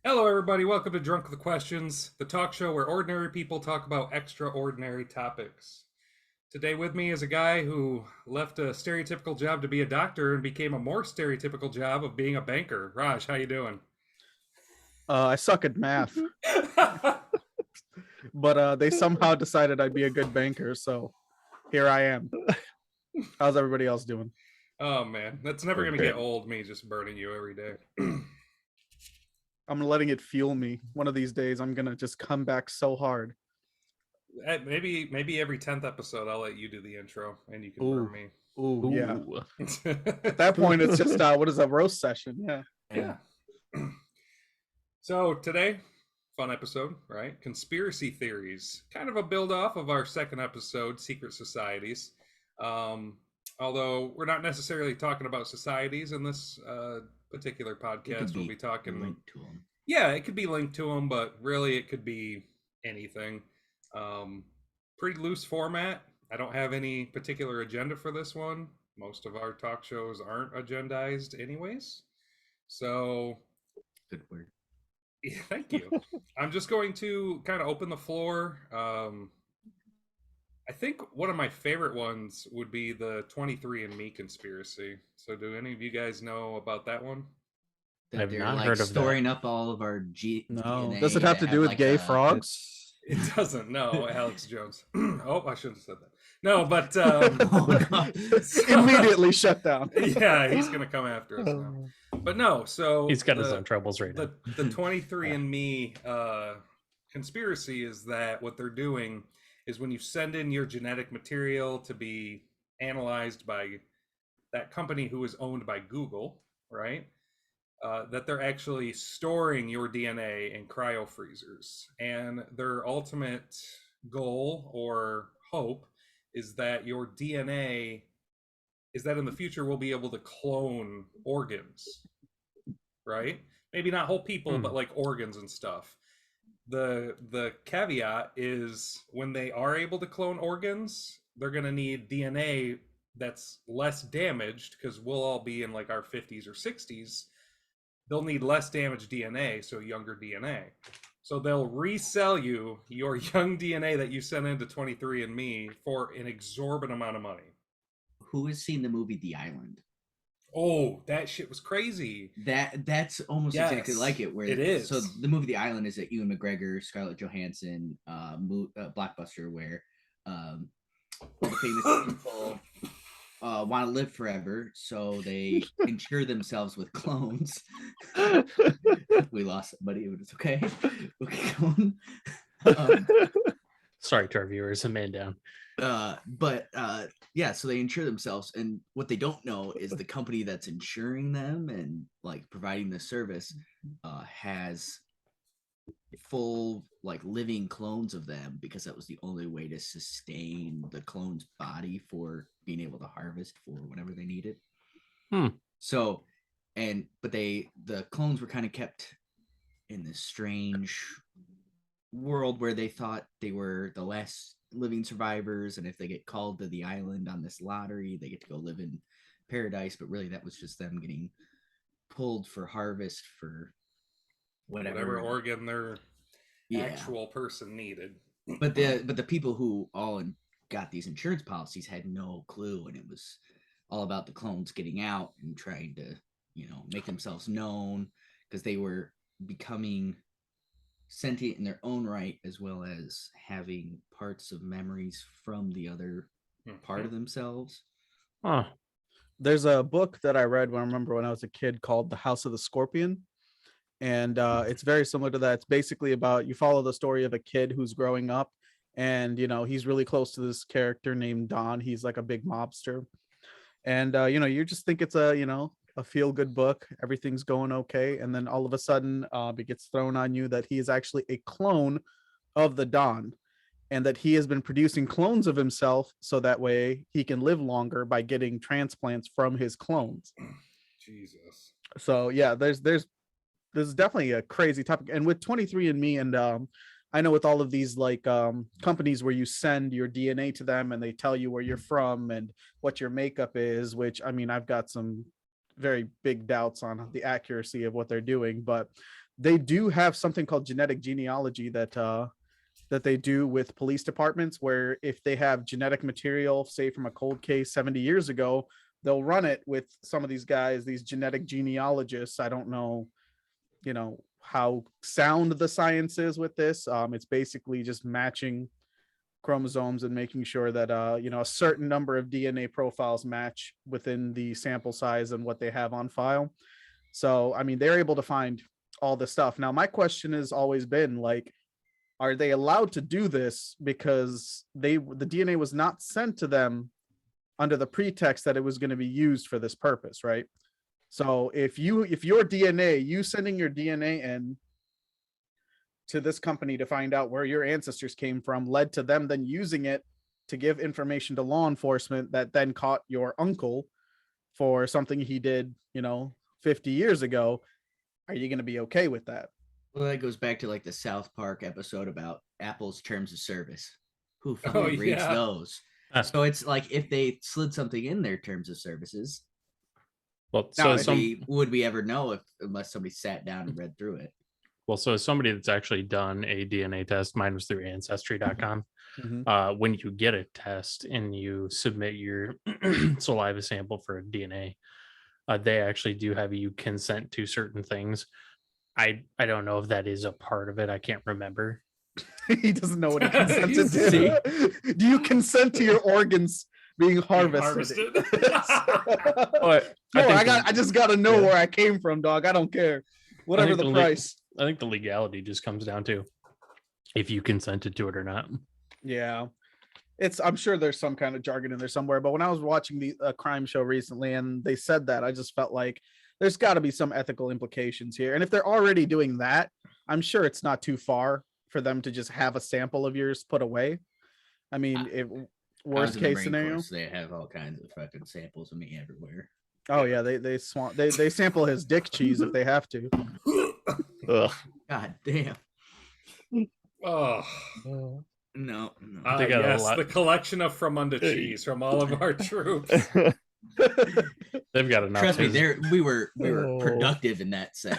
Hello, everybody. Welcome to Drunk with Questions, the talk show where ordinary people talk about extraordinary topics. Today, with me is a guy who left a stereotypical job to be a doctor and became a more stereotypical job of being a banker. Raj, how you doing? I suck at math, but they somehow decided I'd be a good banker, so here I am. How's everybody else doing? Oh man, that's never We're gonna get good. old. Me just burning you every day. I'm letting it fuel me. One of these days, I'm gonna just come back so hard. Maybe every 10th episode, I'll let you do the intro and you can Ooh, burn me. ooh, yeah. Ooh. At that point, it's just what is a roast session? Yeah. Yeah. So today, fun episode, right? Conspiracy theories, kind of a build off of our second episode, secret societies. Um, Although we're not necessarily talking about societies in this particular podcast, we'll be talking. Linked to them. Yeah, it could be linked to them, but really it could be anything. Um, Pretty loose format. I don't have any particular agenda for this one. Most of our talk shows aren't agendized, anyways. So Good word. yeah, thank you. I'm just going to kind of open the floor. I think one of my favorite ones would be the 23andMe conspiracy. So, do any of you guys know about that one? That I've they're not like heard of that. storing up all of our No. DNA. Does it have to do with like gay frogs? It doesn't. No, Alex Jones. Oh, I shouldn't have said that. No, but Oh, God. Immediately shut down. yeah, he's gonna come after us now. But no, so He's got his own troubles right now. The 23andMe conspiracy is that what they're doing is when you send in your genetic material to be analyzed by that company who is owned by Google, right? That they're actually storing your DNA in cryo freezers, and their ultimate goal or hope is that your DNA is that in the future we'll be able to clone organs, right? Maybe not whole people, but like organs and stuff. The caveat is when they are able to clone organs, they're going to need DNA that's less damaged because we'll all be in like our 50s or 60s. They'll need less damaged DNA, so younger DNA. So they'll resell you your young DNA that you sent into 23andMe for an exorbitant amount of money. Who has seen the movie The Island? Oh, that shit was crazy. That's almost exactly like it. Where it is. So the movie The Island is that Ewan McGregor, Scarlett Johansson, blockbuster where all the famous people want to live forever, so they insure themselves with clones. We lost somebody, but it's okay. We'll keep going. Sorry to our viewers, a man down. Yeah, so they insure themselves, and what they don't know is the company that's insuring them and like providing the service has full like living clones of them, because that was the only way to sustain the clone's body for being able to harvest for whenever they needed. So but the clones were kind of kept in this strange world where they thought they were the last living survivors, and if they get called to the island on this lottery, they get to go live in paradise. But really that was just them getting pulled for harvest for whatever organ their actual person needed. But the people who all got these insurance policies had no clue, and it was all about the clones getting out and trying to make themselves known, because they were becoming sentient in their own right, as well as having parts of memories from the other part of themselves. There's a book that I read when I remember when I was a kid called The House of the Scorpion. And it's very similar to that. It's basically about, you follow the story of a kid who's growing up, and he's really close to this character named Don. He's like a big mobster, and you just think it's a feel-good book. Everything's going okay, and then all of a sudden it gets thrown on you that he is actually a clone of the Don, and that he has been producing clones of himself so that way he can live longer by getting transplants from his clones. Jesus. So yeah, there's this is definitely a crazy topic. And with 23andMe, and I know with all of these like companies where you send your DNA to them and they tell you where you're from and what your makeup is, which I mean, I've got some very big doubts on the accuracy of what they're doing, but they do have something called genetic genealogy that they do with police departments, where if they have genetic material, say from a cold case 70 years ago, they'll run it with some of these guys, these genetic genealogists. I don't know, how sound the science is with this. It's basically just matching chromosomes and making sure that a certain number of DNA profiles match within the sample size and what they have on file. So I mean, they're able to find all this stuff. Now my question has always been like, are they allowed to do this because the DNA was not sent to them under the pretext that it was going to be used for this purpose, right? So if your DNA, you sending your DNA in to this company to find out where your ancestors came from, led to them then using it to give information to law enforcement that then caught your uncle for something he did, 50 years ago, are you going to be okay with that? Well, that goes back to like the South Park episode about Apple's terms of service. Who Oh, fucking reads yeah. those? So it's like if they slid something in their terms of services, Well, Now, so would we ever know unless somebody sat down and read through it? well, so as somebody that's actually done a DNA test, mine was through ancestry.com. Mhm. When you get a test and you submit your saliva sample for a DNA, they actually do have you consent to certain things. I don't know if that is a part of it. I can't remember. He doesn't know what he consented See? to. Do you consent to your organs being harvested? But No, think I just got to know yeah. where I came from, dog. I don't care. Whatever the price. I think the legality just comes down to if you consented to it or not. Yeah. I'm sure there's some kind of jargon in there somewhere, but when I was watching the crime show recently and they said that, I just felt like there's got to be some ethical implications here. And if they're already doing that, I'm sure it's not too far for them to just have a sample of yours put away. I mean, worst case scenario, Corps, they have all kinds of fucking samples of me everywhere. oh yeah, they sample his dick cheese if they have to. Ugh. God damn. Oh. No. They got a yes, lot- the collection of Fromunda cheese from all of our troops. They've got enough. Trust me, His- we were Oh. productive in that sense.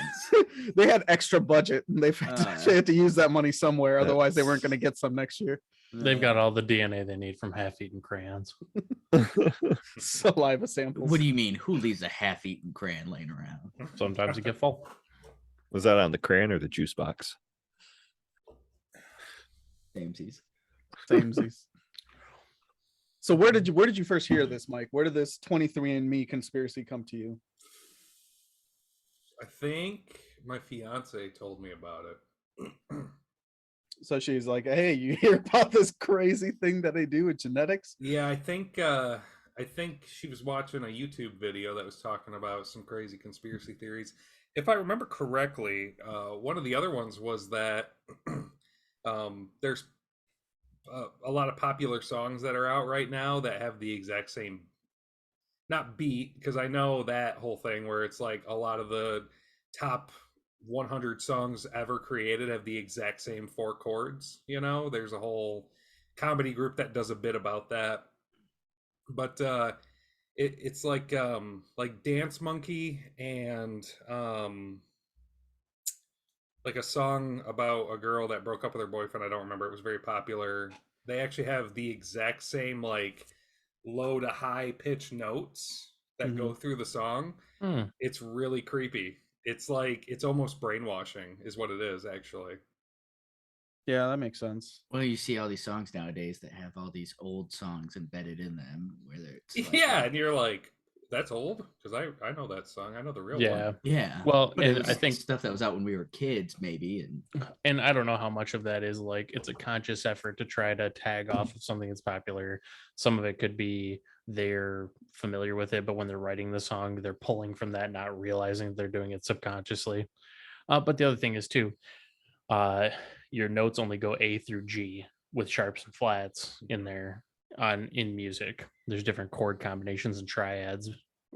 They had extra budget and they had to use that money somewhere. Otherwise, they weren't going to get some next year. They've got all the DNA they need from half-eaten crayons. Saliva samples. What do you mean? Who leaves a half-eaten crayon laying around? Sometimes you get full. Was that on the crayon or the juice box? Samesies. Samesies. So where did you first hear this, Mike? Where did this 23andMe conspiracy come to you? I think my fiance told me about it. So she's like, "Hey, you hear about this crazy thing that they do with genetics?" Yeah, I think she was watching a YouTube video that was talking about some crazy conspiracy theories. If I remember correctly, one of the other ones was that there's a lot of popular songs that are out right now that have the exact same, not beat, because I know that whole thing where it's like a lot of the top 100 songs ever created have the exact same 4 chords. There's a whole comedy group that does a bit about that. But it's like Dance Monkey and like a song about a girl that broke up with her boyfriend. I don't remember. It was very popular. They actually have the exact same like low to high pitch notes that go through the song. It's really creepy. It's like, it's almost brainwashing is what it is, actually. Yeah, that makes sense. Well, you see all these songs nowadays that have all these old songs embedded in them, whether it's like, yeah, and you're like, that's old? Because I know that song. I know the real one. yeah. Well, But and it was I think stuff that was out when we were kids, maybe, and I don't know how much of that is like it's a conscious effort to try to tag off of something that's popular. Some of it could be they're familiar with it, but when they're writing the song, they're pulling from that, not realizing they're doing it subconsciously. But the other thing is too, your notes only go A through G with sharps and flats in there in music. There's different chord combinations and triads.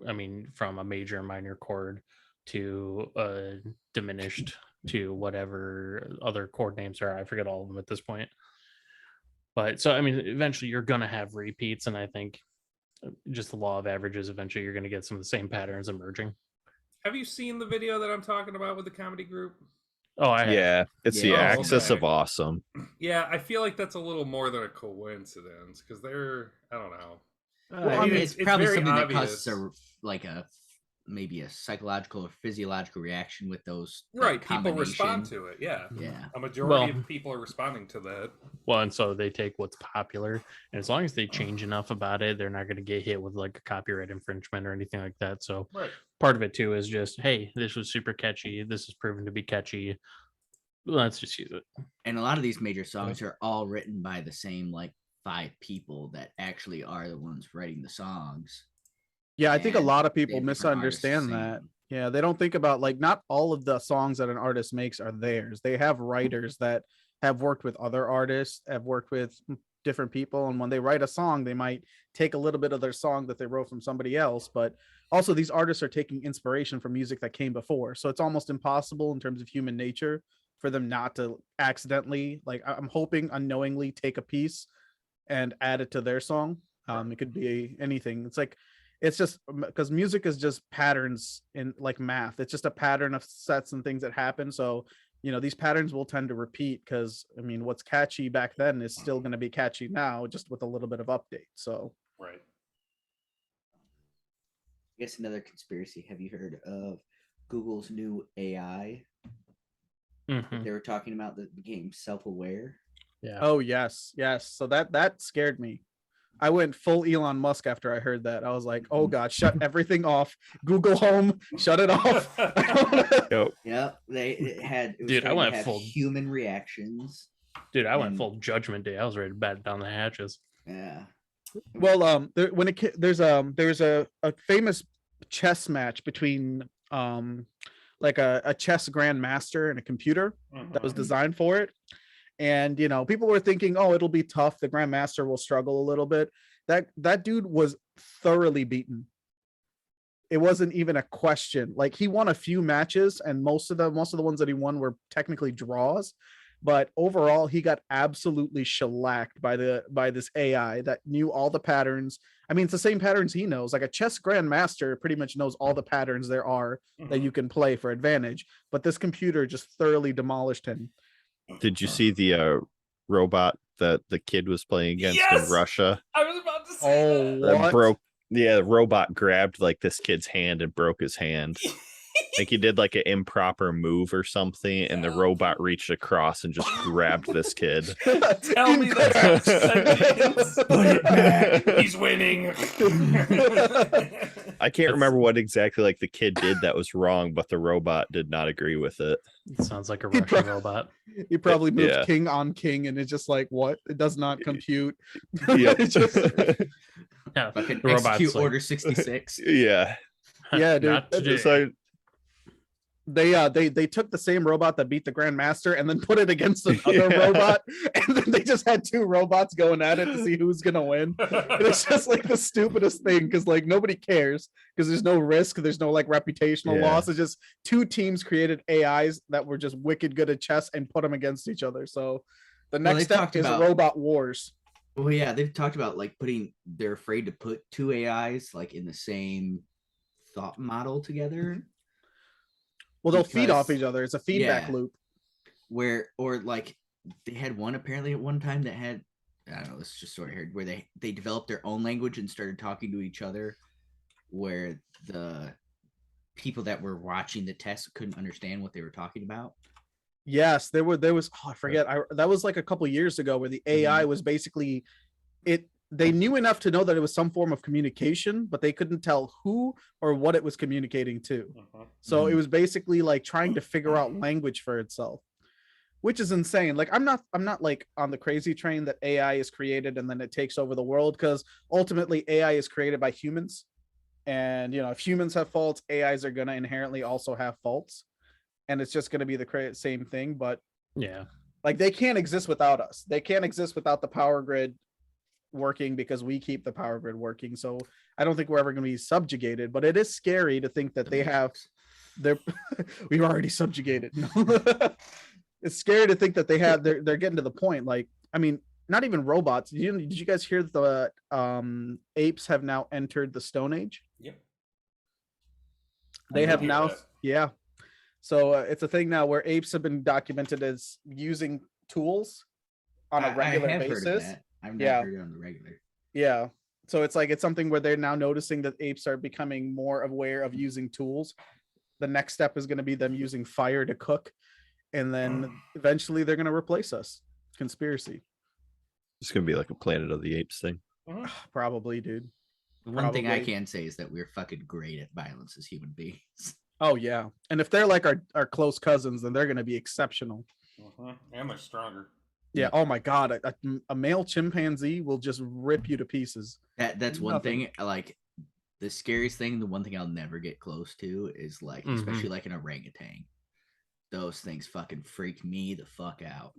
I mean, from a major and minor chord to a diminished to whatever other chord names are. I forget all of them at this point. But so, I mean, eventually you're going to have repeats. And I think just the law of averages, eventually you're going to get some of the same patterns emerging. Have you seen the video that I'm talking about with the comedy group? Oh, I have. Yeah, it's the Yeah. Oh, axis okay. of awesome. Yeah, I feel like that's a little more than a coincidence because they're, I don't know. Well, I mean, it's it's probably very something that obvious. causes a maybe a psychological or physiological reaction with those Right, that people respond combination. to it. Yeah, Yeah. a majority Well, of people are responding to that. well, and so they take what's popular, and as long as they change enough about it, they're not going to get hit with like a copyright infringement or anything like that. So Right. part of it too is just, hey, this was super catchy. This is proven to be catchy. Let's just use it. And a lot of these major songs are all written by the same like 5 people that actually are the ones writing the songs. Yeah, I think a And lot of they people have different artists misunderstand singing that. them. Yeah, they don't think about like not all of the songs that an artist makes are theirs. They have writers that have worked with other artists, have worked with different people, and when they write a song, they might take a little bit of their song that they wrote from somebody else, but also these artists are taking inspiration from music that came before. So it's almost impossible in terms of human nature for them not to accidentally, like I'm hoping unknowingly take a piece and add it to their song. It could be anything. It's just because music is just patterns in like math. It's just a pattern of sets and things that happen. So, these patterns will tend to repeat because I mean, what's catchy back then is still going to be catchy now, just with a little bit of update. So, Right. I guess another conspiracy. Have you heard of Google's new AI that Mhm. they were talking about that became self-aware? Yeah. oh yes, yes. So that scared me. I went full Elon Musk after I heard that. I was like, oh God, shut everything off. Google Home, shut it off. Yep. Yeah, it was Dude, I starting went to have full- human reactions. Dude, I went And- full Judgment Day. I was ready to batten down the hatches. Yeah. Well, there's a famous chess match between like a chess grandmaster and a computer that was Mhm. designed for it. And people were thinking, oh, it'll be tough. The grandmaster will struggle a little bit. That dude was thoroughly beaten. It wasn't even a question. Like he won a few matches, and most of the ones that he won were technically draws. But overall, he got absolutely shellacked by this AI that knew all the patterns. I mean, it's the same patterns he knows. Like a chess grandmaster pretty much knows all the patterns there are that you can play for advantage. But this computer just thoroughly demolished him. Did you see the robot that the kid was playing against in Yes! Russia? I was about to say Oh, that. what? Broke. Yeah, the robot grabbed like this kid's hand and broke his hand. Like he did like an improper move or something, and the robot reached across and just grabbed this kid. Tell me that's sentience. Put it back. He's winning. I can't remember what exactly like the kid did that was wrong, but the robot did not agree with it. It sounds like a He Russian pro- robot. He probably moved Yeah. king on king, and it's just like, what? It does not compute. Yep. It's just- Yeah, Fucking the robot's execute like, Order 66. Yeah. Yeah, dude. Not today. So they took the same robot that beat the grandmaster and then put it against another Yeah. robot, and then they just had two robots going at it to see who's gonna win. And it's just like the stupidest thing because like nobody cares because there's no risk, there's no like reputational Yeah. loss. It's just two teams created AIs that were just wicked good at chess and put them against each other. So the Well, next they step talked is about- robot wars. Well, yeah, they've talked about like they're afraid to put two AIs like in the same thought model together. Well, they'll feed off Because- each other. It's a feedback yeah. loop. Or like they had one apparently at one time that had, I don't know, this is just sort of heard, where they developed their own language and started talking to each other, where the people that were watching the test couldn't understand what they were talking about. Yes, there was I forget. That was like a couple years ago where the AI was basically they knew enough to know that it was some form of communication, but they couldn't tell who or what it was communicating to. So it was basically like trying to figure out language for itself, which is insane. Like I'm not like on the crazy train that AI is created and then it takes over the world, because ultimately AI is created by humans. And if humans have faults, AIs are going to inherently also have faults. And it's just going to be the same thing. But Yeah. like they can't exist without us. They can't exist without the power grid working because we keep the power grid working. So I don't think we're ever going to be subjugated, but it is scary to think that they have we've already subjugated. It's scary to think that they're getting to the point. Like, I mean, not even robots. Did you guys hear that apes have now entered the Stone Age? Yep. They have hear now, that. yeah. So it's a thing now where apes have been documented as using tools on a regular I have heard of basis. that. I've not Yeah. heard it on the regular. Yeah. So it's like it's something where they're now noticing that apes are becoming more aware of using tools. The next step is going to be them using fire to cook, and then eventually they're going to replace us. Conspiracy. It's gonna be like a Planet of the Apes thing. Probably, dude. One thing I Probably. can say is that we're fucking great at violence as human beings. Oh yeah. And if they're like our close cousins, then they're going to be exceptional. And they're stronger. Yeah. Oh my god, a male chimpanzee will just rip you to pieces. That's one Nothing. thing. Like the scariest thing, the one thing I'll never get close to is like, especially like an orangutan. Those things fucking freak me the fuck out.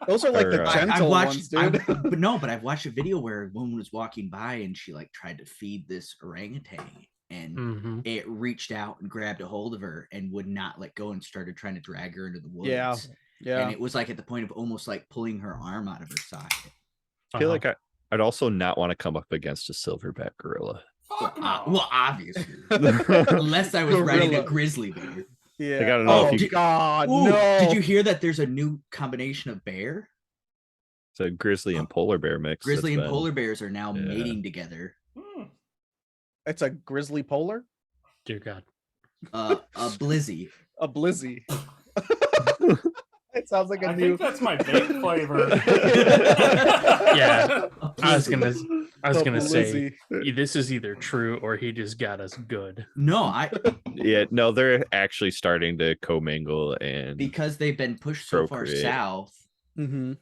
Those are like the Or, gentle ones, dude. But I've watched a video where a woman was walking by and she like tried to feed this orangutan, and it reached out and grabbed a hold of her and would not let go and started trying to drag her into the woods. Yeah. Yeah. And it was like at the point of almost like pulling her arm out of her socket. I feel like I'd also not want to come up against a silverback gorilla. Fuck no. Well, obviously, unless I was riding a Gorilla. grizzly bear. Yeah. I gotta know Oh if you- god, Ooh, no. Did you hear that there's a new combination of bear? It's a grizzly and polar bear mix. Grizzly that's and been- polar bears are now Yeah. mating together. It's a grizzly polar? Dear God. A blizzy. A blizzy. It sounds like a I new think that's my vape flavor. Yeah. A I was blizzy. gonna say blizzy. this is either true or he just got us good. No, Yeah, no, they're actually starting to commingle and because they've been pushed so far Procreate. south. Mm-hmm.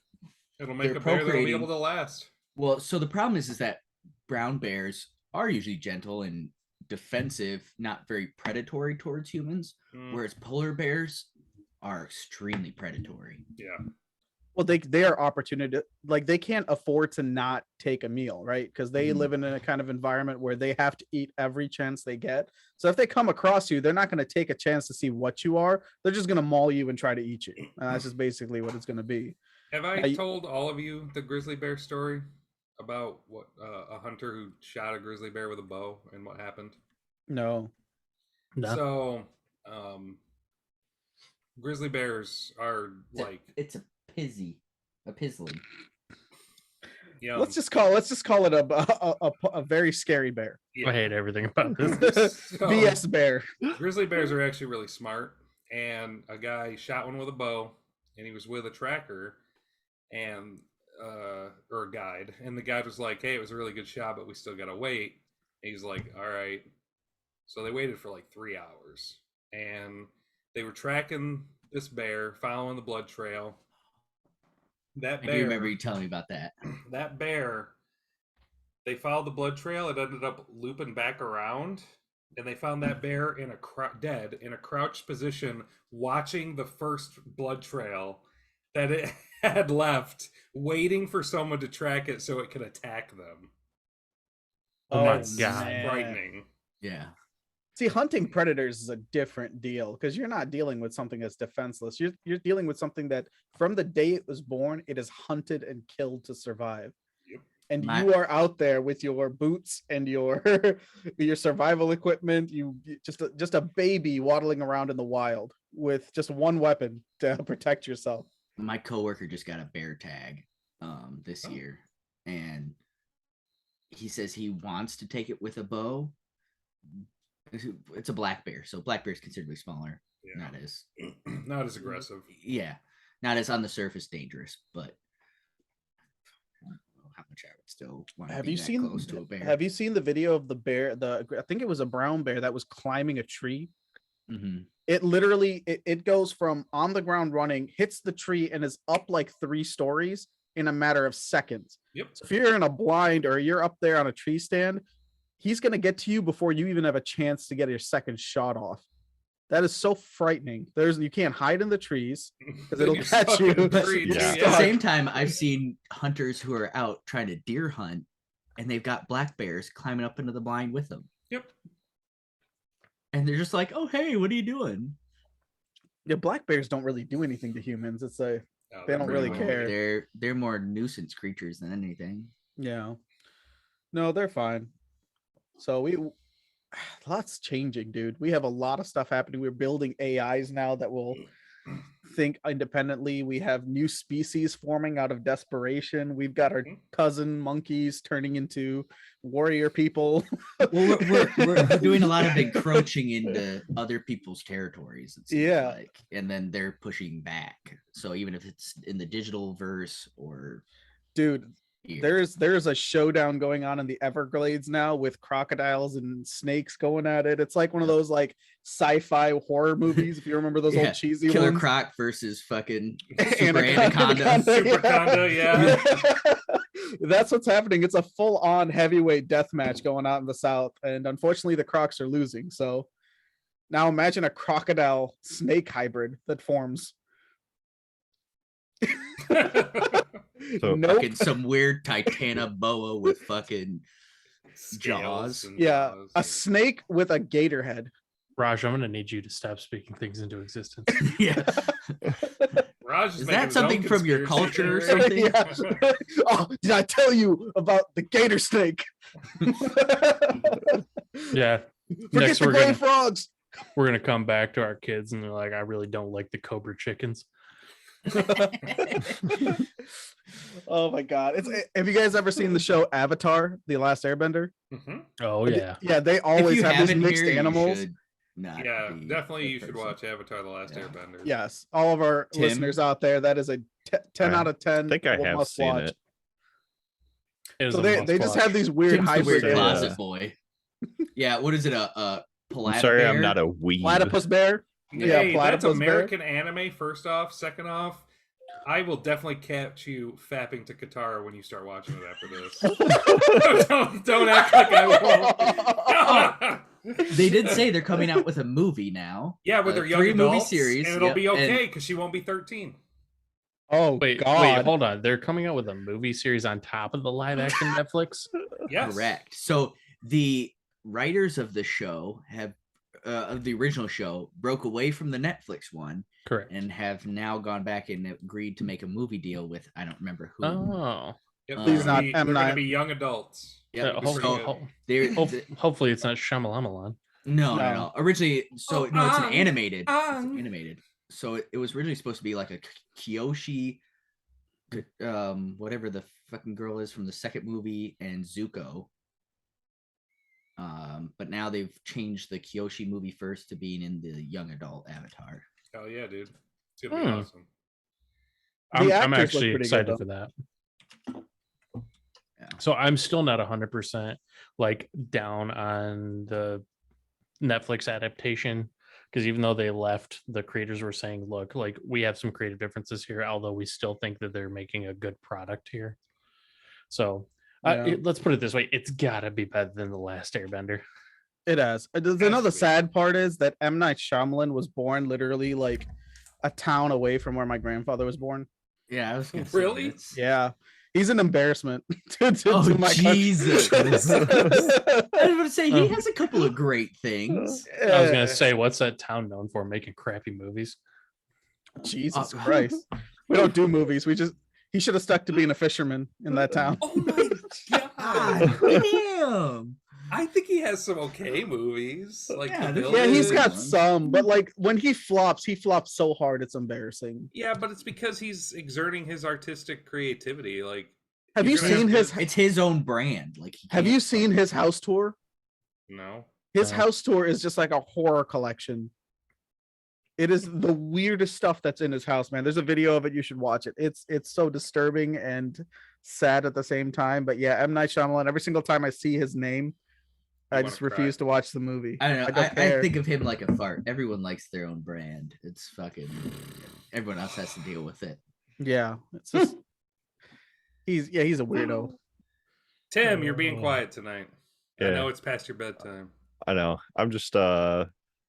It'll make They're a bear that'll be procreating. able to last. Well, so the problem is that brown bears are usually gentle and defensive, not very predatory towards humans, whereas polar bears are extremely predatory. Yeah. Well, they are opportunity, like they can't afford to not take a meal, right? Because they Mhm. live in a kind of environment where they have to eat every chance they get. So if they come across you, they're not going to take a chance to see what you are. They're just going to maul you and try to eat you. And that's just basically what it's going to be. Have I I- told all of you the grizzly bear story about what a hunter who shot a grizzly bear with a bow and what happened? No. No. So, grizzly bears are like, It's a pizzly. yeah. Let's just call it a very scary bear. yeah. I hate everything about this. So, BS bear. grizzly bears are actually really smart, and a guy shot one with a bow, and he was with a tracker, and or a guide, and the guide was like, "Hey, it was a really good shot, but we still gotta wait." And he's like, "All right." So they waited for like 3 hours, and they were tracking this bear, following the blood trail. That I bear, do remember you telling me about that. that bear, they followed the blood trail. It ended up looping back around, and they found that bear in dead in a crouched position, watching the first blood trail that it had left, waiting for someone to track it so it could attack them. Oh my That's God. frightening. Yeah. See, hunting predators is a different deal because you're not dealing with something that's defenseless. You're dealing with something that from the day it was born, it is hunted and killed to survive. Yep. And My- you are out there with your boots and your your survival equipment. You just a baby waddling around in the wild with just one weapon to protect yourself. My coworker just got a bear tag this Oh. year, and he says he wants to take it with a bow. It's a black bear, so black bear is considerably smaller. Yeah. Not as Not as aggressive. yeah, not as on the surface dangerous, but I don't know how much I would still want to Have be you that seen close to a bear. Have you seen the video of the bear? I think it was a brown bear that was climbing a tree. Mhm. It literally it goes from on the ground running, hits the tree, and is up like 3 stories in a matter of seconds. Yep. So if you're in a blind or you're up there on a tree stand, he's gonna get to you before you even have a chance to get your second shot off. That is so frightening. You can't hide in the trees. it'll You're catch stuck you. in a But tree, Yeah. too, at the Stuck. same time, I've seen hunters who are out trying to deer hunt, and they've got black bears climbing up into the blind with them, Yep. and they're just like, "Oh, hey, what are you doing?" Yeah, black bears don't really do anything to humans. It's a No, They don't they're really pretty care. limited. They're more nuisance creatures than anything. yeah. No, they're fine. So lots changing, dude. We have a lot of stuff happening. We're building AIs now that will think independently. We have new species forming out of desperation. We've got our cousin monkeys turning into warrior people. Well, we're doing a lot of encroaching into other people's territories. It seems Yeah. like, and then they're pushing back. So even if it's in the digital verse or Dude, here. there's a showdown going on in the Everglades now with crocodiles and snakes going at it. It's like one of those like sci-fi horror movies, if you remember those Yeah, old cheesy Killer ones. Croc versus fucking Super Anaconda. Anaconda. Superconda, yeah. That's what's happening. It's a full-on heavyweight death match going on in the South, and unfortunately the Crocs are losing. So now imagine a crocodile snake hybrid that forms. So- Nope. Fucking some weird Titanoboa with fucking Scales Jaws. and Yeah, jaws, a snake with a gator head. Raj, I'm gonna need you to stop speaking things into existence. yeah. Raj Is making that his something own from your conspiracy culture or theory. something? Yeah. Oh, did I tell you about the gator snake? Yeah. Forget Next, the gray frogs. we're gonna come back to our kids and they're like, I really don't like the Cobra chickens. Oh my god! Have you guys ever seen the show Avatar: The Last Airbender? Mhm. Oh yeah. Yeah, they If always you have these haven't mixed here, you animals. should not Yeah, be definitely the you should person. watch Avatar: The Last Yeah. Airbender. Yes, all of our Tim? listeners out there, that is a 10 I out of 10. think I have must seen watch. it. It is So a they just must-watch. have these weird Tim's the hybrid weird Yeah. animals. closet boy. Yeah, what is it? A I'm sorry, I'm bear? not a weeb. Platypus bear. Yeah, Yeah, that's platypus bear. American anime. First off, second off, I will definitely catch you fapping to Katara when you start watching it after this. don't act like I won't. They did say they're coming out with a movie now. Yeah, with their young 3 movie adults, series, and it'll yep, be and- okay because she won't be 13. Oh Wait, god! hold on. They're coming out with a movie series on top of the live action Netflix. Yes, Correct. So the writers of the show have of the original show broke away from the Netflix one Correct. and have now gone back and agreed to make a movie deal with I don't remember who. Oh. Yep, He's they're not gonna be, they're M. gonna Night. be young adults. Yeah, Yeah, pretty so good. they're Hopefully it's not Shyamalan. no. Originally, so no, it's an animated. It's um. animated. So it was originally supposed to be like a Kyoshi, whatever the fucking girl is from the second movie, and Zuko. But now they've changed the Kyoshi movie first to being in the young adult Avatar. Hell yeah, dude! It's gonna be awesome. The I'm actors look actually pretty good, excited though. for that. Yeah. So I'm still not 100% like down on the Netflix adaptation because even though they left, the creators were saying, look, like we have some creative differences here, although we still think that they're making a good product here. So Yeah. let's put it this way. It's gotta be better than The Last Airbender. It has. Has Another to be. sad part is that M. Night Shyamalan was born literally like a town away from where my grandfather was born. Yeah, I was gonna say, Really? that's- Yeah, he's an embarrassment to Oh, my country. Jesus. I was going to say he Oh. has a couple of great things. I was gonna say, what's that town known for? Making crappy movies. Jesus Oh. Christ. We don't do movies. He should have stuck to being a fisherman in that town. Oh my god! God damn. I think he has some okay movies. Like Yeah, The there's- Yeah, he's Village. got some, but like when he flops so hard it's embarrassing. Yeah, but it's because he's exerting his artistic creativity. Like, Have you're you gonna seen have his to- It's his own brand. Like, he have can't you seen fucking- his house tour? No. His No. house tour is just like a horror collection. It is the weirdest stuff that's in his house, man. There's a video of it. You should watch it. It's so disturbing and sad at the same time. But yeah, M. Night Shyamalan. Every single time I see his name, I wanna just cry. refuse to watch the movie. I don't know. don't I care. think of him like a fart. Everyone likes their own brand. It's fucking. Everyone else has to deal with it. Yeah, it's just he's a weirdo. Tim, you're being quiet tonight. I Yeah. know it's past your bedtime. I know. I'm just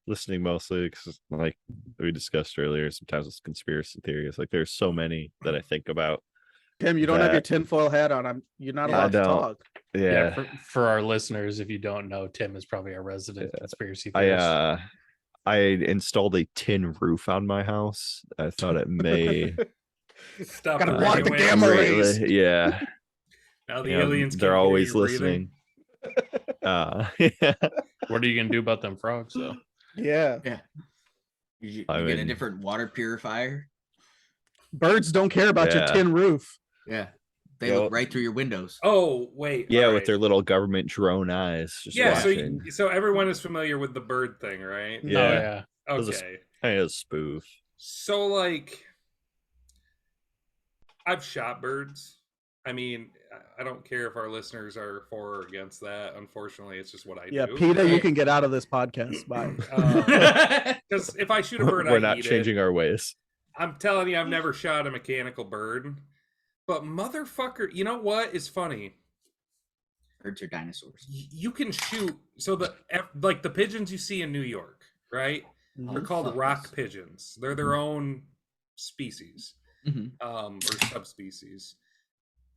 listening mostly because, like we discussed earlier, sometimes it's conspiracy theories. Like there's so many that I think about. Tim, you don't have your That- tinfoil hat on. You're not Yeah, allowed to I don't. talk. Yeah, For our listeners, if you don't know, Tim is probably a resident Yeah. conspiracy theorist. I installed a tin roof on my house. I thought it may Stop Gotta the block radio the waves. gamma rays. yeah. Now the Yeah, aliens they're can't hear always you breathing. listening. Yeah. What are you gonna do about them frogs though? Yeah. Yeah. You I get a mean- different water purifier. Birds don't care about your Yeah. tin roof. Yeah. They Yo. look right through your windows. Oh wait, Yeah, all with right. their little government drone eyes, just Yeah, watching. so everyone is familiar with the bird thing, right? Yeah. Oh yeah. It was a Okay. kind of spoof. So like I've shot birds. I mean, I don't care if our listeners are for or against that. Unfortunately, it's just what I Yeah, do. PETA, you can get out of this podcast. Bye. Because if I shoot a bird, We're I not eat changing it. our ways. I'm telling you, I've never shot a mechanical bird. But motherfucker, you know what is funny? Birds are dinosaurs. You can shoot. So like the pigeons you see in New York, right? They're Oh, called fuck rock yes. pigeons. They're their own species, Mhm. or subspecies.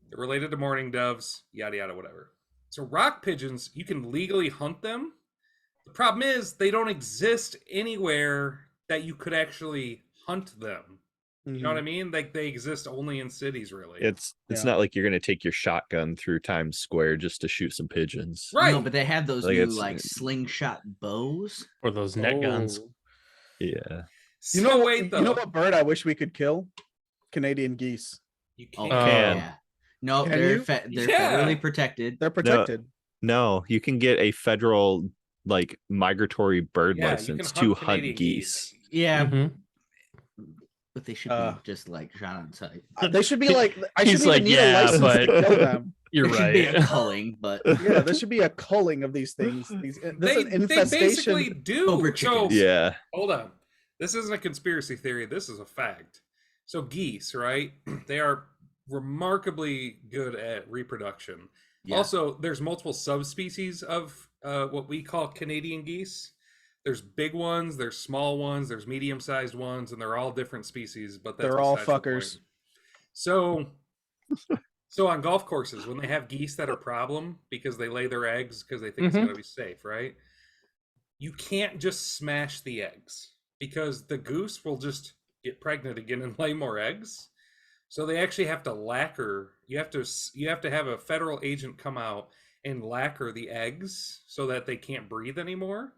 They're related to mourning doves, yada yada, whatever. So rock pigeons, you can legally hunt them. The problem is they don't exist anywhere that you could actually hunt them. You know what I mean? Like they exist only in cities, really. It's Yeah. not like you're gonna take your shotgun through Times Square just to shoot some pigeons. Right. No, but they have those Like, new it's- like slingshot bows. Or those net guns. Oh. Yeah. So You know, wait though. you know what bird I wish we could kill? Canadian geese. You Oh, can't. can. yeah. No, Can they're you? they're Yeah. federally protected. They're protected. No, you can get a federal like migratory bird Yeah, you license can to hunt hunt Canadian geese. Yeah, Mhm. but they should Uh, be just like shot on sight. They should be like. I He's shouldn't even like, need yeah, a license but- to kill them. You're There should be a right. culling, but Yeah, there should be a culling of these things. This is an They basically infestation. do. Over So chickens. Yeah. hold on. This isn't a conspiracy theory. This is a fact. So geese, right? They are remarkably good at reproduction. yeah. Also, there's multiple subspecies of what we call Canadian geese. There's big ones, there's small ones, there's medium-sized ones, and they're all different species. But that's They're all besides the point. fuckers. So on golf courses, when they have geese that are problem because they lay their eggs because they think it's Mhm. going to be safe, right? You can't just smash the eggs because the goose will just get pregnant again and lay more eggs. So they actually have to lacquer. You have to have a federal agent come out and lacquer the eggs so that they can't breathe anymore.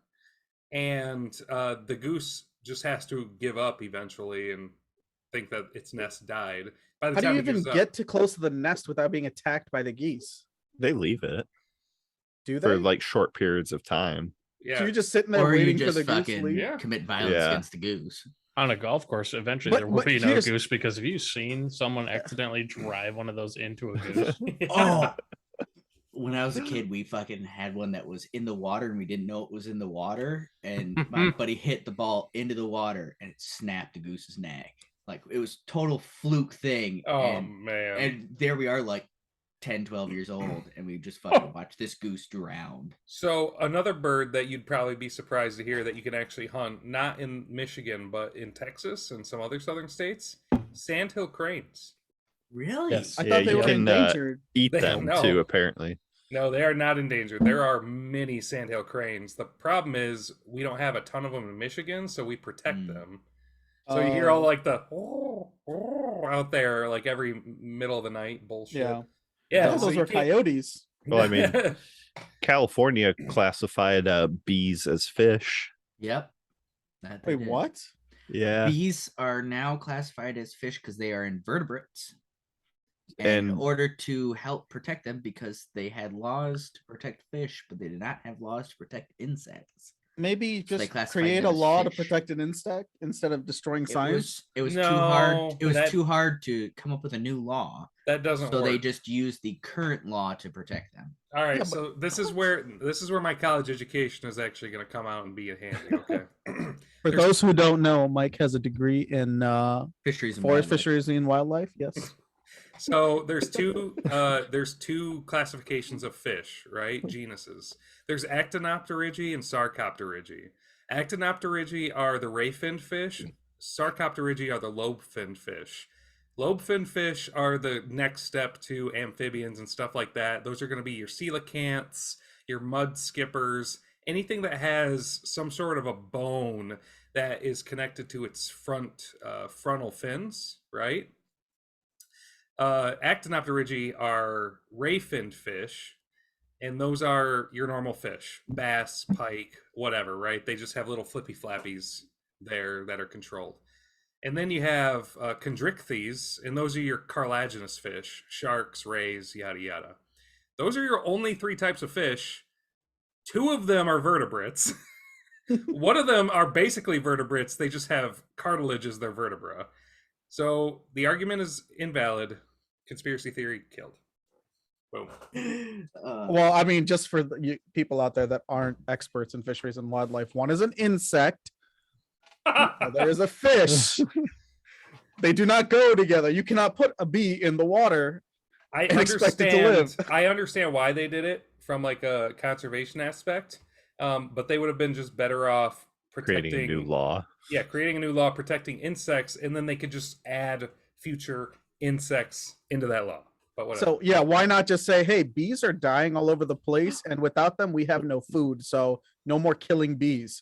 And the goose just has to give up eventually and think that its nest died. By the How do time you it even gives up- get too close to the nest without being attacked by the geese? They leave it Do they? for like short periods of time. Yeah. So you're just sitting there Or you waiting for just the goose to fucking leave? Yeah. commit violence Yeah. against the goose. On a golf course, eventually But- there will but be no here's- goose because have you seen someone accidentally drive one of those into a goose? Oh, when I was a kid, we fucking had one that was in the water and we didn't know it was in the water. And my buddy hit the ball into the water and it snapped the goose's neck. Like it was total fluke thing. Oh and, man. and there we are, like 10, 12 years old, and we just fucking watched this goose drown. So another bird that you'd probably be surprised to hear that you can actually hunt, not in Michigan, but in Texas and some other southern states, sandhill cranes. Really? Yes. I Yeah, thought they you were can, endangered. Eat They- them no. too, apparently. No, they are not endangered. There are many sandhill cranes. The problem is we don't have a ton of them in Michigan, so we protect Mm. them. So you hear all Oh, like the out there, like every middle of the night bullshit. yeah. Yeah, I thought so those you were can't- coyotes. Well, I mean, California classified bees as fish. Yep. That they Wait, did. what? Yeah. Bees are now classified as fish because they are invertebrates. And in And- order to help protect them, because they had laws to protect fish, but they did not have laws to protect insects. Maybe So they just classified create them a as law to fish. protect an insect instead of destroying science. It was too No, hard. It was that- too hard to come up with a new law. that doesn't So work. they just used the current law to protect them. All right, Yeah, but- so this is where my college education is actually going to come out and be handy. Okay. For There's- those who don't know, Mike has a degree in Fisheries and forest wildlife. fisheries and wildlife. Yes. So there's two classifications of fish, right? Genuses. There's Actinopterygii and Sarcopterygii. Actinopterygii are the ray-finned fish. Sarcopterygii are the lobe-finned fish. Lobe-finned fish are the next step to amphibians and stuff like that. Those are going to be your coelacanths, your mud skippers, anything that has some sort of a bone that is connected to its frontal fins, right? Actinopterygii are ray-finned fish. and those are your normal fish, bass, pike, whatever, right? They just have little flippy flappies there that are controlled. And then you have chondrichthyes, and those are your cartilaginous fish, sharks, rays, yada yada. Those are your only 3 types of fish. 2 of them are vertebrates. One of them are basically vertebrates. They just have cartilage as their vertebra. So the argument is invalid. Conspiracy theory killed. Boom. Well, I mean, just for people out there that aren't experts in fisheries and wildlife, one is an insect. There is a fish. They do not go together. You cannot put a bee in the water and expect it to live. I understand why they did it from like a conservation aspect, but they would have been just better off protecting Creating a new law. Yeah, creating a new law protecting insects, and then they could just add future insects into that law. But whatever. So yeah, why not just say, hey, bees are dying all over the place, and without them, we have no food. So no more killing bees.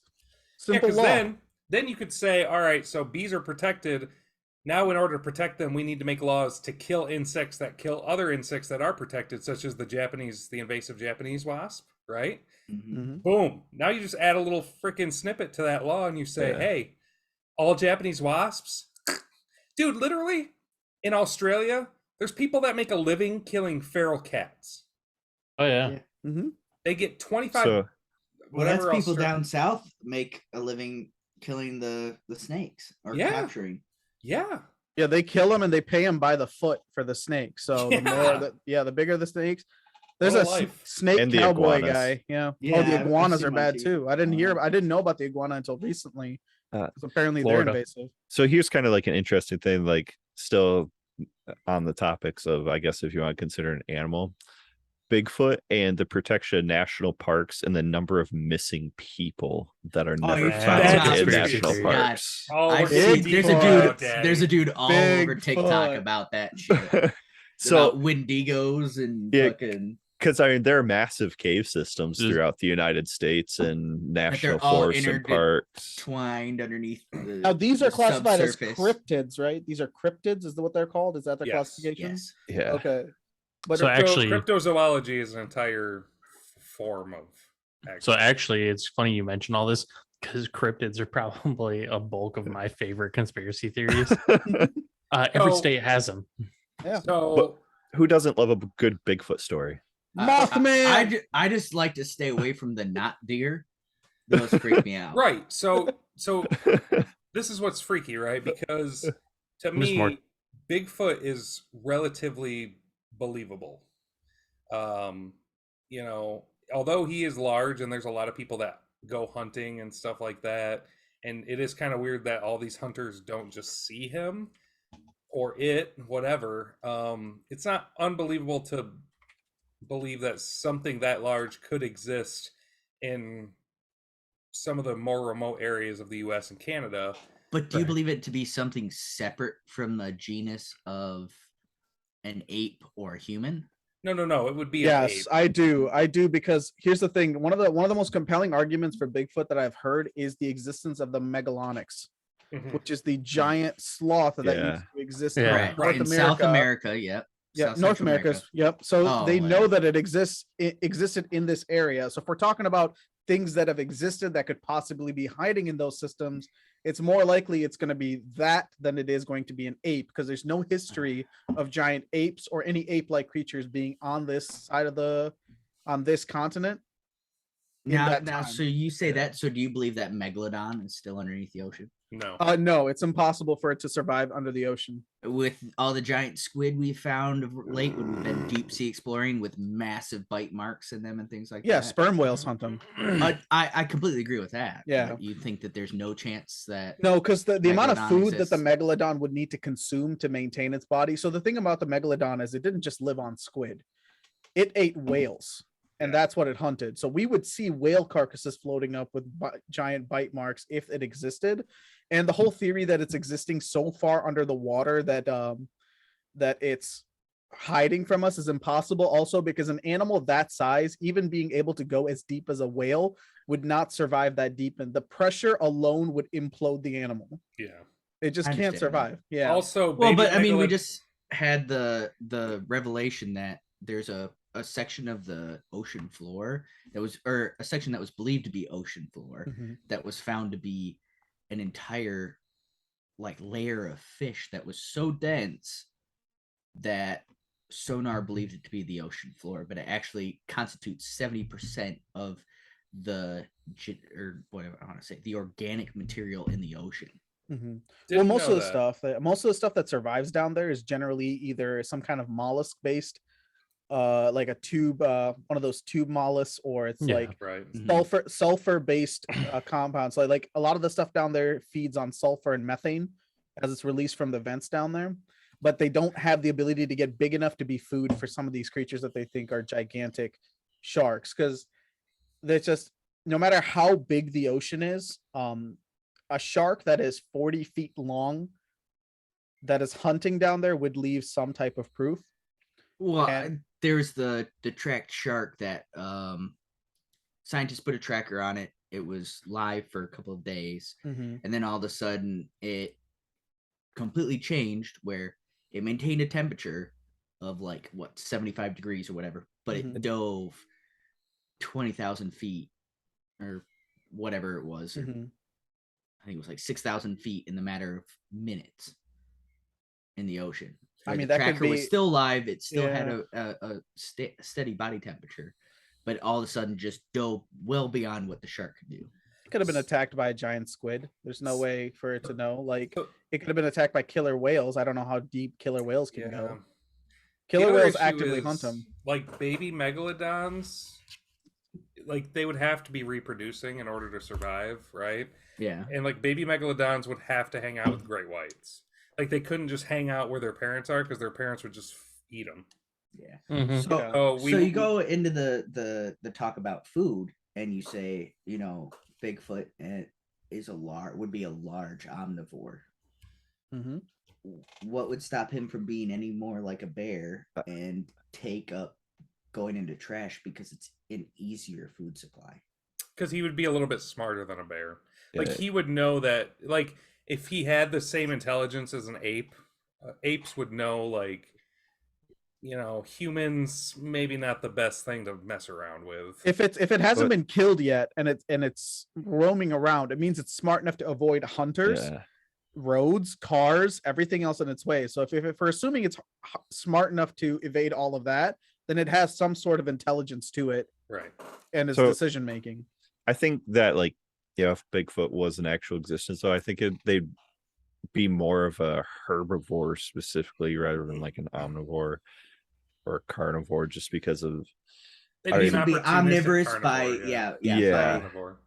Simple law. Then you could say, all right, so bees are protected. Now, in order to protect them, we need to make laws to kill insects that kill other insects that are protected, such as the invasive Japanese wasp, right? Mm-hmm. Boom. Now you just add a little freaking snippet to that law and you say, hey, all Japanese wasps. Dude, literally, in Australia, there's people that make a living killing feral cats. Oh, yeah. Mm-hmm. They get 25. So, well, that's people down south make a living killing the snakes or capturing. Yeah. Yeah, they kill them and they pay them by the foot for the snake. So the more the bigger the snakes. There's a snake and cowboy guy. Yeah. Oh, the iguanas are bad too. I didn't know about the iguana until recently. Apparently Florida. they're invasive. So here's kind of like an interesting thing, like still on the topics of, I guess, if you want to consider an animal, Bigfoot and the protection of national parks and the number of missing people that are never found in national parks. Oh, there's a dude all over TikTok about that shit. So about Wendigos and fucking. Because I mean, there are massive cave systems throughout the United States and national forests and parks twined underneath. Now these are classified as cryptids, right? These are cryptids, is what they're called? Is that their classification? Yes. Yeah. Okay. But so actually, cryptozoology is an entire form of. So actually, it's funny you mention all this because cryptids are probably a bulk of my favorite conspiracy theories. Every state has them. Yeah. So who doesn't love a good Bigfoot story? Mothman. I just like to stay away from the not deer. Those freak me out. Right. So this is what's freaky, right? Because to me, Bigfoot is relatively believable. You know, although he is large and there's a lot of people that go hunting and stuff like that, and it is kind of weird that all these hunters don't just see him or whatever. It's not unbelievable to believe that something that large could exist in some of the more remote areas of the US and Canada. But do you believe it to be something separate from the genus of an ape or a human? No, it would be yes, an ape. I do, because here's the thing. One of the most compelling arguments for Bigfoot that I've heard is the existence of the Megalonyx, which is the giant sloth that used to exist in South America. Yep. Yeah, North America. Yep. So they know that it existed in this area. So if we're talking about things that have existed that could possibly be hiding in those systems, it's more likely it's going to be that than it is going to be an ape, because there's no history of giant apes or any ape-like creatures being on this continent. Now, so you say that. So do you believe that Megalodon is still underneath the ocean? No. No, it's impossible for it to survive under the ocean. With all the giant squid we found of late when we've been deep sea exploring with massive bite marks in them and things like that. Yeah, sperm whales hunt them. I completely agree with that. Yeah. You think that there's no chance that... No, because the amount of food that the Megalodon would need to consume to maintain its body. So the thing about the Megalodon is it didn't just live on squid. It ate whales. And that's what it hunted. So we would see whale carcasses floating up with giant bite marks if it existed. And the whole theory that it's existing so far under the water that it's hiding from us is impossible. Also, because an animal that size, even being able to go as deep as a whale, would not survive that deep. And the pressure alone would implode the animal. Yeah. It just can't survive. Yeah. Also, well, but I mean, we just had the revelation that there's a a section of the ocean floor that was, or a section that was believed to be ocean floor, Mhm. that was found to be an entire like layer of fish that was so dense that sonar believed it to be the ocean floor, but it actually constitutes 70% of the or whatever I want to say, the organic material in the ocean. Well, Didn't most know of the that. stuff that survives down there is generally either some kind of mollusk based, like a tube, one of those tube mollusks, or it's Yeah. like Right. sulfur based compounds. Like a lot of the stuff down there feeds on sulfur and methane as it's released from the vents down there, but they don't have the ability to get big enough to be food for some of these creatures that they think are gigantic sharks, because they're just, no matter how big the ocean is, a shark that is 40 feet long that is hunting down there would leave some type of proof. Well, And there's the tracked shark that scientists put a tracker on it. It was live for a couple of days, Mhm. and then all of a sudden it completely changed, where it maintained a temperature of like what 75 degrees or whatever, but it Mhm. dove 20,000 feet or whatever it was, or Mhm. I think it was like 6,000 feet in the matter of minutes in the ocean. I Where mean, the that could tracker was be, still live, it still had yeah, a steady body temperature, but all of a sudden just dove well beyond what the shark could do. it could have been attacked by a giant squid. There's no way for it to know. Like, So, it could have been attacked by killer whales. I don't know how deep killer whales can yeah. go. The Killer other whales issue actively hunt is them. like baby megalodons, like they would have to be reproducing in order to survive, right? Yeah. And like baby megalodons would have to hang out with great whites. Like they couldn't just hang out where their parents are because their parents would just eat them. Yeah. Mhm. So Yeah. So so you go into the talk about food, and you say, Bigfoot is would be a large omnivore. Mhm. What would stop him from being any more like a bear and take up going into trash because it's an easier food supply? because he would be a little bit smarter than a bear. Like Yeah. he would know that. Like if he had the same intelligence as an ape, apes would know like humans maybe not the best thing to mess around with. If it hasn't But been killed yet and it's roaming around, it means it's smart enough to avoid hunters, yeah, roads, cars, everything else in its way. So if we're assuming it's smart enough to evade all of that, then it has some sort of intelligence to it Right. and its So- decision making. I think that like if Bigfoot was an actual existence, so I think they'd be more of a herbivore specifically rather than like an omnivore or a carnivore, just because of They'd I be mean, an Would be opportunistic omnivorous carnivore, by yeah. Yeah. Carnivore.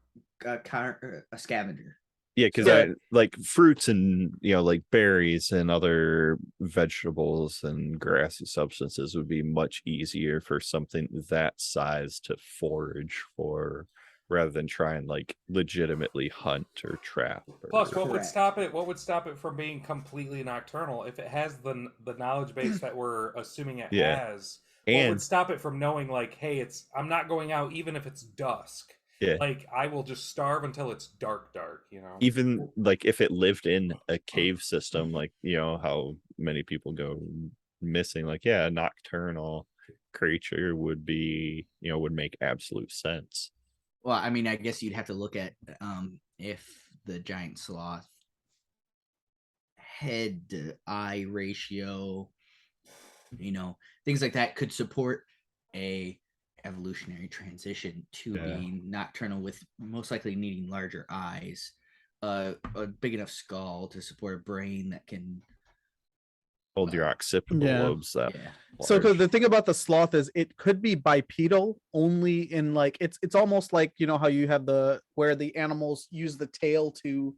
a scavenger. yeah, because Yeah. I like fruits and like berries and other vegetables and grassy substances would be much easier for something that size to forage for rather than try and like legitimately hunt or trap. Plus, Or, what would Correct. stop it? What would stop it from being completely nocturnal if it has the knowledge base that we're assuming it Yeah. has? What would and stop it from knowing like, hey, I'm not going out even if it's dusk. yeah, Like I will just starve until it's dark. even like if it lived in a cave system, like how many people go missing, like a nocturnal creature would be would make absolute sense. Well, I mean, I guess you'd have to look at if the giant sloth head to eye ratio, things like that could support a evolutionary transition to Yeah. being nocturnal, with most likely needing larger eyes, a big enough skull to support a brain that can Hold your occipital Yeah. lobes that yeah. So large. the thing about the sloth is it could be bipedal only in like it's almost like how you have where the animals use the tail to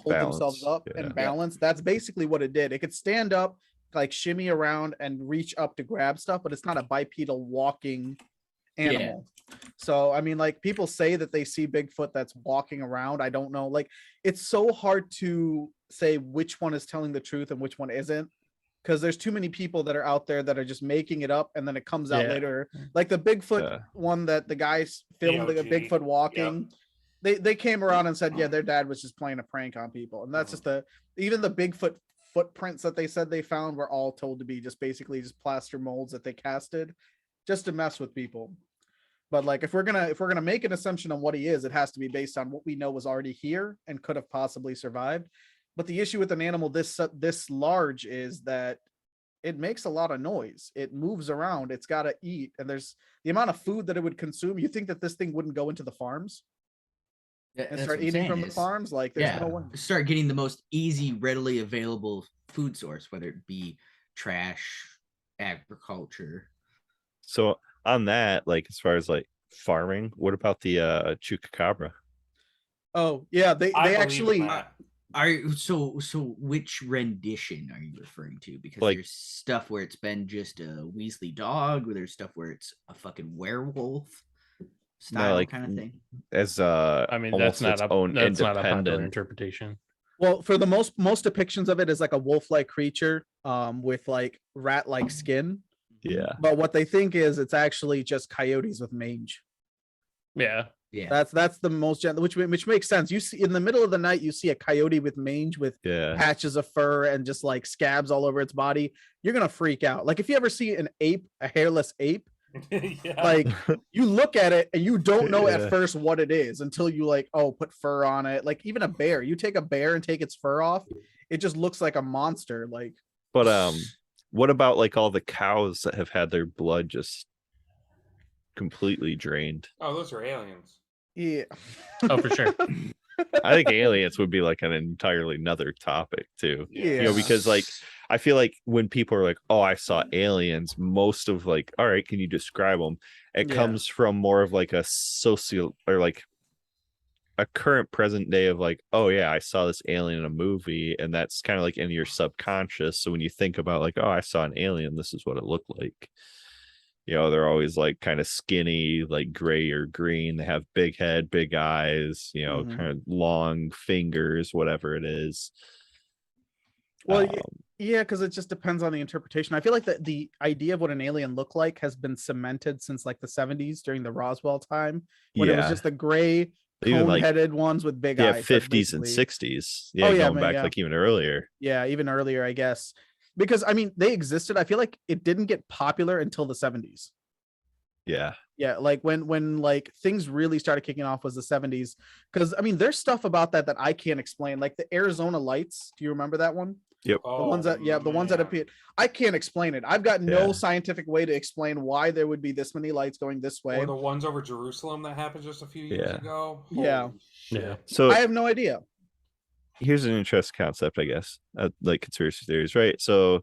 hold themselves Balance, up yeah. and balance. That's basically what it did. It could stand up, like shimmy around and reach up to grab stuff, but it's not a bipedal walking animal. So I mean, like people say that they see Bigfoot that's walking around. I don't know. Like it's so hard to say which one is telling the truth and which one isn't, because there's too many people that are out there that are just making it up and then it comes out Yeah. later. Like the Bigfoot Yeah. one that the guys filmed, the OG. Bigfoot walking. They came around and said, yeah, their dad was just playing a prank on people. And that's just even the Bigfoot footprints that they said they found were all told to be just basically just plaster molds that they casted. just to mess with people. But like if we're gonna make an assumption on what he is, it has to be based on what we know was already here and could have possibly survived. But the issue with an animal this large is that it makes a lot of noise. It moves around. It's got to eat, and there's the amount of food that it would consume. You think that this thing wouldn't go into the farms and That's start what I'm eating saying from the is- farms? Like there's yeah, no one. start getting the most easy, readily available food source, whether it be trash, agriculture. So on that, like as far as like farming, what about the chupacabra? Oh yeah, I they believe in actually. that. So which rendition are you referring to? Because Like- there's stuff where it's been just a Weasley dog, or there's stuff where it's a fucking werewolf style like, kind of thing. As I mean, almost that's its own not a popular independent. interpretation. Well, for the most depictions of it is like a wolf-like creature, with like rat-like skin. Yeah. But what they think is it's actually just coyotes with mange. Yeah. Yeah, That's the most which makes sense. You see in the middle of the night, you see a coyote with mange with Yeah. patches of fur and just like scabs all over its body. You're gonna freak out. Like if you ever see an ape, a hairless ape, Yeah. like you look at it and you don't know Yeah. at first what it is until you like, oh, put fur on it. Like even a bear, you take a bear and take its fur off, it just looks like a monster. Like But what about like all the cows that have had their blood just completely drained? Oh, those are aliens. yeah. Oh, for sure. I think aliens would be like an entirely another topic too. Yeah. You know, because like I feel like when people are like, "Oh, I saw aliens," most of like, "All right, can you describe them?" It Yeah. comes from more of like a social or like a current present day of like, "Oh yeah, I saw this alien in a movie," and that's kind of like in your subconscious. So when you think about like, "Oh, I saw an alien, this is what it looked like." You know, they're always like kind of skinny, like gray or green. They have big head, big eyes, you know, Mhm. kind of long fingers, whatever it is. Well, Um, yeah, because it just depends on the interpretation. I feel like the idea of what an alien looked like has been cemented since like the 70s during the Roswell time when it was yeah, just the gray Even, like, cone-headed ones with big yeah, eyes. That's 50s and basically- 60s. Yeah, Oh, yeah, going man, back yeah. like even earlier. Yeah, even earlier, I guess. Because I mean, they existed. I feel like it didn't get popular until the 70s. Yeah. Yeah, like when like things really started kicking off was the 70s. Because I mean, there's stuff about that I can't explain. Like the Arizona lights. Do you remember that one? Yep. The ones that the ones that man. appeared. I can't explain it. I've got no Yeah. scientific way to explain why there would be this many lights going this way. Or the ones over Jerusalem that happened just a few years Yeah. ago. Yeah. Holy shit. Yeah. So I have no idea. here's an interesting concept, I guess, like conspiracy theories, right? So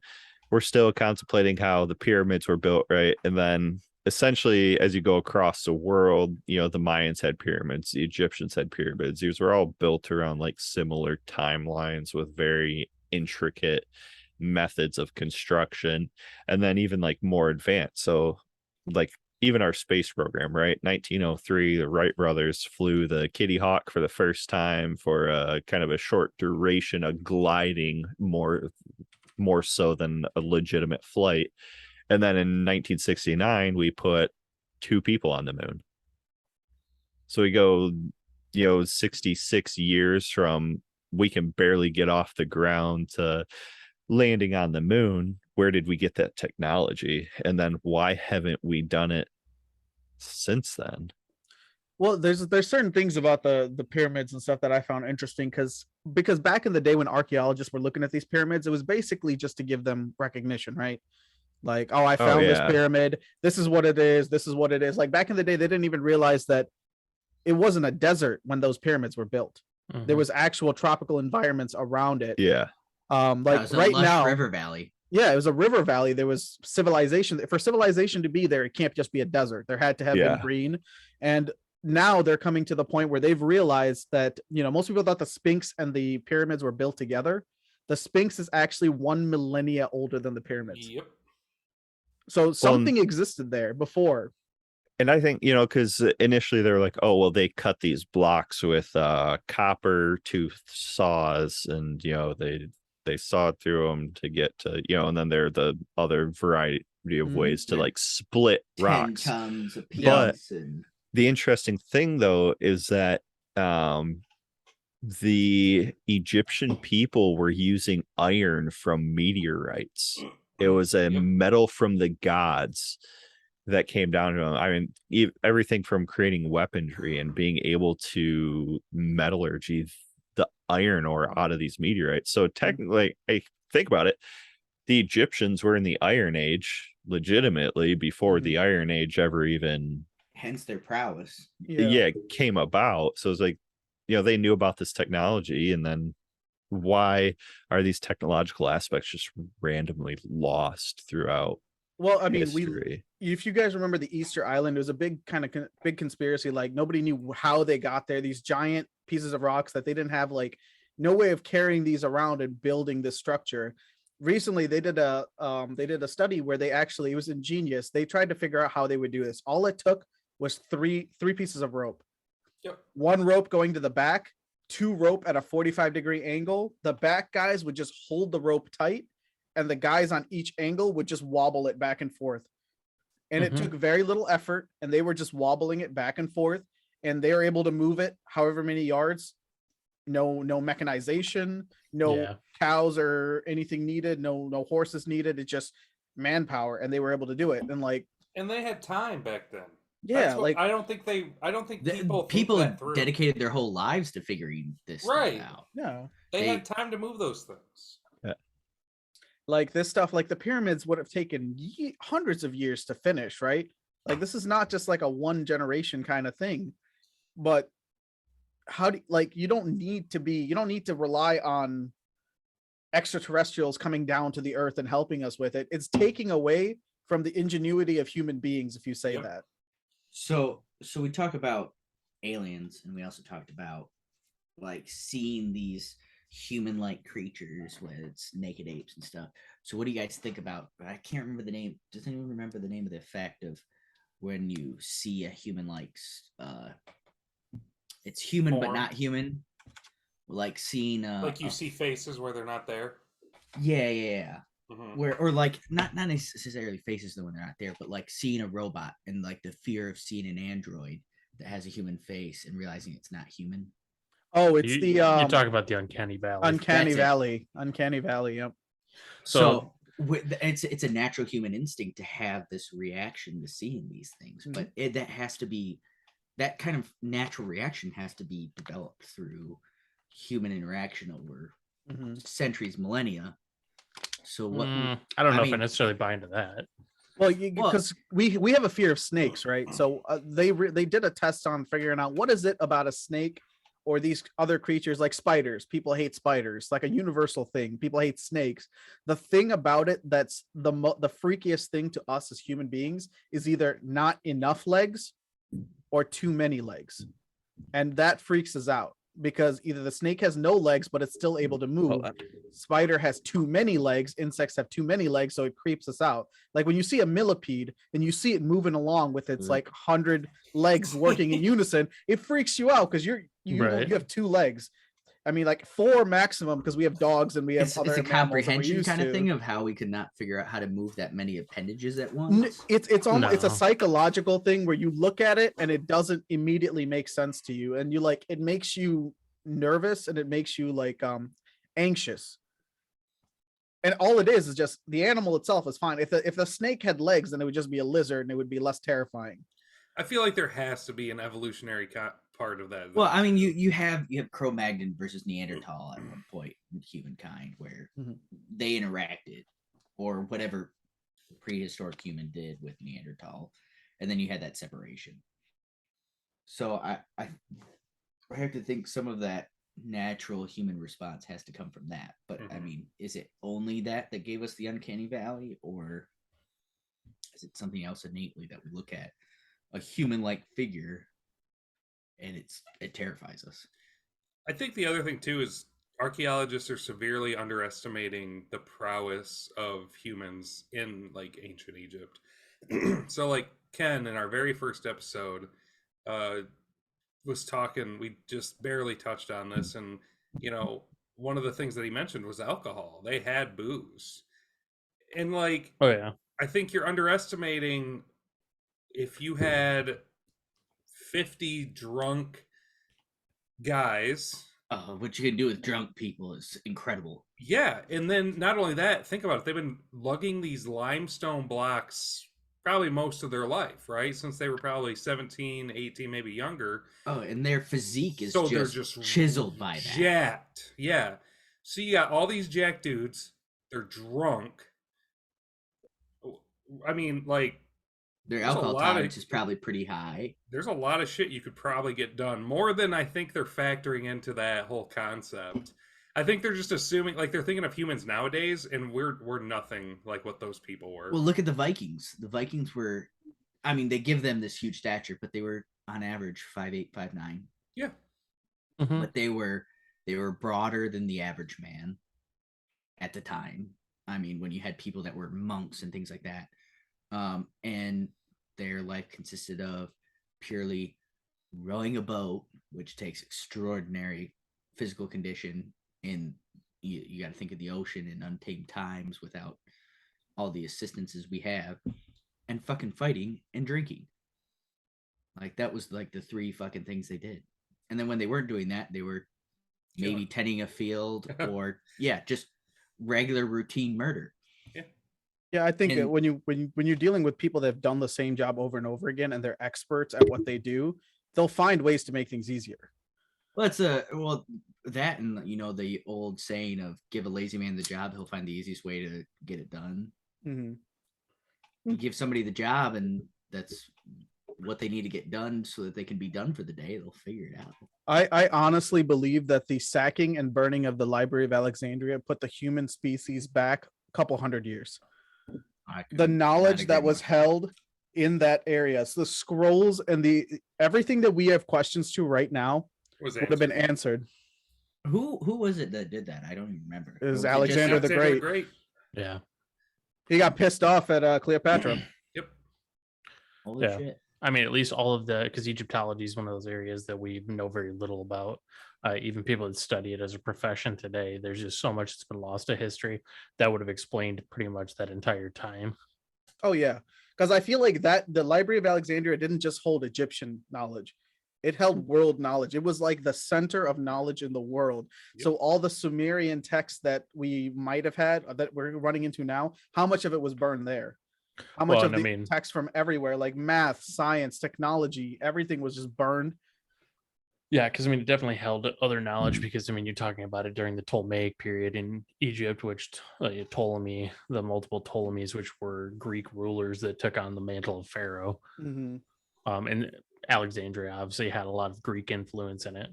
we're still contemplating how the pyramids were built, right? And then essentially, as you go across the world, you know, the Mayans had pyramids, the Egyptians had pyramids. These were all built around like similar timelines with very intricate methods of construction, and then even like more advanced. So, like, even our space program, right? 1903, the Wright brothers flew the Kitty Hawk for the first time for a kind of a short duration of gliding, more so than a legitimate flight. And then in 1969, we put 2 people on the moon. So we go, 66 years from we can barely get off the ground to landing on the moon. Where did we get that technology? And then why haven't we done it since then? Well, there's certain things about the pyramids and stuff that I found interesting because back in the day when archaeologists were looking at these pyramids, it was basically just to give them recognition, right? Like, oh, I found this yeah. pyramid. This is what it is. This is what it is. Like back in the day, they didn't even realize that it wasn't a desert when those pyramids were built. There Mhm. was actual tropical environments around it. Yeah. Like was a right lush now, river valley. yeah, it was a river valley. There was civilization. For civilization to be there, it can't just be a desert. There had to have been Yeah. green. And now they're coming to the point where they've realized that, most people thought the Sphinx and the pyramids were built together. The Sphinx is actually 1 millennia older than the pyramids. Yep. So something existed there before. And I think, because initially they were like, oh, well, they cut these blocks with copper tooth saws, and, they sawed through them to get to, and then there are the other variety of ways to Yeah. like split 10 rocks. tons a piece. But- And The interesting thing, though, is that the Egyptian people were using iron from meteorites. It was a Yep. metal from the gods. that came down to them. I mean, everything from creating weaponry and being able to metallurgy the iron ore out of these meteorites. So technically, I think about it, the Egyptians were in the Iron Age legitimately before the Iron Age ever even Hence their prowess. came about. So it's like, they knew about this technology, and then why are these technological aspects just randomly lost throughout Well, I mean, history? if you guys remember the Easter Island, it was a big big conspiracy. Like nobody knew how they got there. These giant pieces of rocks that they didn't have like no way of carrying these around and building this structure. Recently, they did a study where it was ingenious. They tried to figure out how they would do this. All it took was three pieces of rope. Yep. One rope going to the back, 2 rope at a 45-degree angle. The back guys would just hold the rope tight, and the guys on each angle would just wobble it back and forth. And it took very little effort, and they were just wobbling it back and forth, and they were able to move it however many yards. No mechanization, no cows or anything needed, no horses needed. It's just manpower, and they were able to do it. And they had time back then. Yeah, I don't think people think that through. Dedicated their whole lives to figuring this stuff out. Yeah, they had time to move those things. Like this stuff, like the pyramids would have taken hundreds of years to finish, right? Like this is not just like a one generation kind of thing. But you don't need to rely on extraterrestrials coming down to the earth and helping us with it. It's taking away from the ingenuity of human beings if you say that. So we talk about aliens, and we also talked about like seeing these human-like creatures, whether it's naked apes and stuff. So what do you guys think about? I can't remember the name. Does anyone remember the name of the effect of when you see a human-like? It's human but not human. Like seeing like you see faces where they're not there. Yeah. Where or like not necessarily faces though when they're not there, but like seeing a robot and like the fear of seeing an android that has a human face and realizing it's not human. Oh, it's you talk about the uncanny valley. Uncanny Valley. Yep. So it's a natural human instinct to have this reaction to seeing these things, but that kind of natural reaction has to be developed through human interaction over centuries, millennia. So what? I don't know if I necessarily buy into that. Well, because we have a fear of snakes, right? So they did a test on figuring out what is it about a snake or these other creatures like spiders. People hate spiders, like a universal thing. People hate snakes. The thing about it that's the freakiest thing to us as human beings is either not enough legs or too many legs, and that freaks us out. Because either the snake has no legs, but it's still able to move. Spider has too many legs. Insects have too many legs, so it creeps us out. Like when you see a millipede and you see it moving along with its like 100 legs working in unison, it freaks you out because you have 2 legs. I mean, like 4 maximum because we have dogs and we have other. It's a comprehension kind of thing of how we could not figure out how to move that many appendages at once. It's almost it's a psychological thing where you look at it and it doesn't immediately make sense to you, and it makes you nervous and it makes you like anxious. And all it is just the animal itself is fine. If the snake had legs, then it would just be a lizard and it would be less terrifying. I feel like there has to be an evolutionary part of that. Well, I mean, you have Cro-Magnon versus Neanderthal at one point in humankind where they interacted, or whatever prehistoric human did with Neanderthal, and then you had that separation. So I have to think some of that natural human response has to come from that. But I mean, is it only that gave us the uncanny valley, or is it something else innately that we look at a human-like figure and it terrifies us? I think the other thing too is archaeologists are severely underestimating the prowess of humans in like ancient Egypt. So like Ken in our very first episode was talking, we just barely touched on this, and one of the things that he mentioned was alcohol. They had booze. And like I think you're underestimating if you had 50 drunk guys. What you can do with drunk people is incredible. Yeah, and then not only that, think about it. They've been lugging these limestone blocks probably most of their life, right? Since they were probably 17, 18, maybe younger. Oh, and their physique is So they're just just chiseled by that. jacked. Yeah. So you got all these jacked dudes. They're drunk. I mean, like, Their there's a alcohol lot of tolerance is probably pretty high. there's a lot of shit you could probably get done, more than I think they're factoring into that whole concept. I think they're just assuming, like, they're thinking of humans nowadays, and we're nothing like what those people were. Well, look at the Vikings. The Vikings were, I mean, they give them this huge stature, but they were on average 5'8", 5'9". Yeah. Mhm. But they were broader than the average man at the time. I mean, when you had people that were monks and things like that, and their life consisted of purely rowing a boat, which takes extraordinary physical condition. And you got to think of the ocean in untamed times without all the assistances we have, and fucking fighting and drinking. Like that was like the three fucking things they did. And then when they weren't doing that, they were maybe tending a field or just regular routine murder. Yeah, I think that And- when you're dealing with people that have done the same job over and over again and they're experts at what they do, they'll find ways to make things easier. Well, that, and you know the old saying of give a lazy man the job, he'll find the easiest way to get it done. Mhm. You give somebody the job, and that's what they need to get done so that they can be done for the day. They'll figure it out. I honestly believe that the sacking and burning of the Library of Alexandria put the human species back a couple hundred years. The knowledge that was held in that area, so the scrolls and the everything that we have questions to right now Was would have been answered. Who was it that did that? I don't even remember. It was Or Alexander the Great. Yeah. He got pissed off at Cleopatra. Yep. Holy Yeah. shit. I mean, at least all of the, because Egyptology is one of those areas that we know very little about. Even people that study it as a profession today, there's just so much that's been lost to history that would have explained pretty much that entire time. Oh yeah, because I feel like that the Library of Alexandria didn't just hold Egyptian knowledge; it held world knowledge. It was like the center of knowledge in the world. Yep. So all the Sumerian texts that we might have had that we're running into now, how much of it was burned there? How much Well, of and I the mean- text from everywhere, like math, science, technology, everything was just burned? Yeah, because I mean, it definitely held other knowledge because I mean, you're talking about it during the Ptolemaic period in Egypt, which Ptolemy, the multiple Ptolemies, which were Greek rulers that took on the mantle of Pharaoh. Mhm. And Alexandria obviously had a lot of Greek influence in it.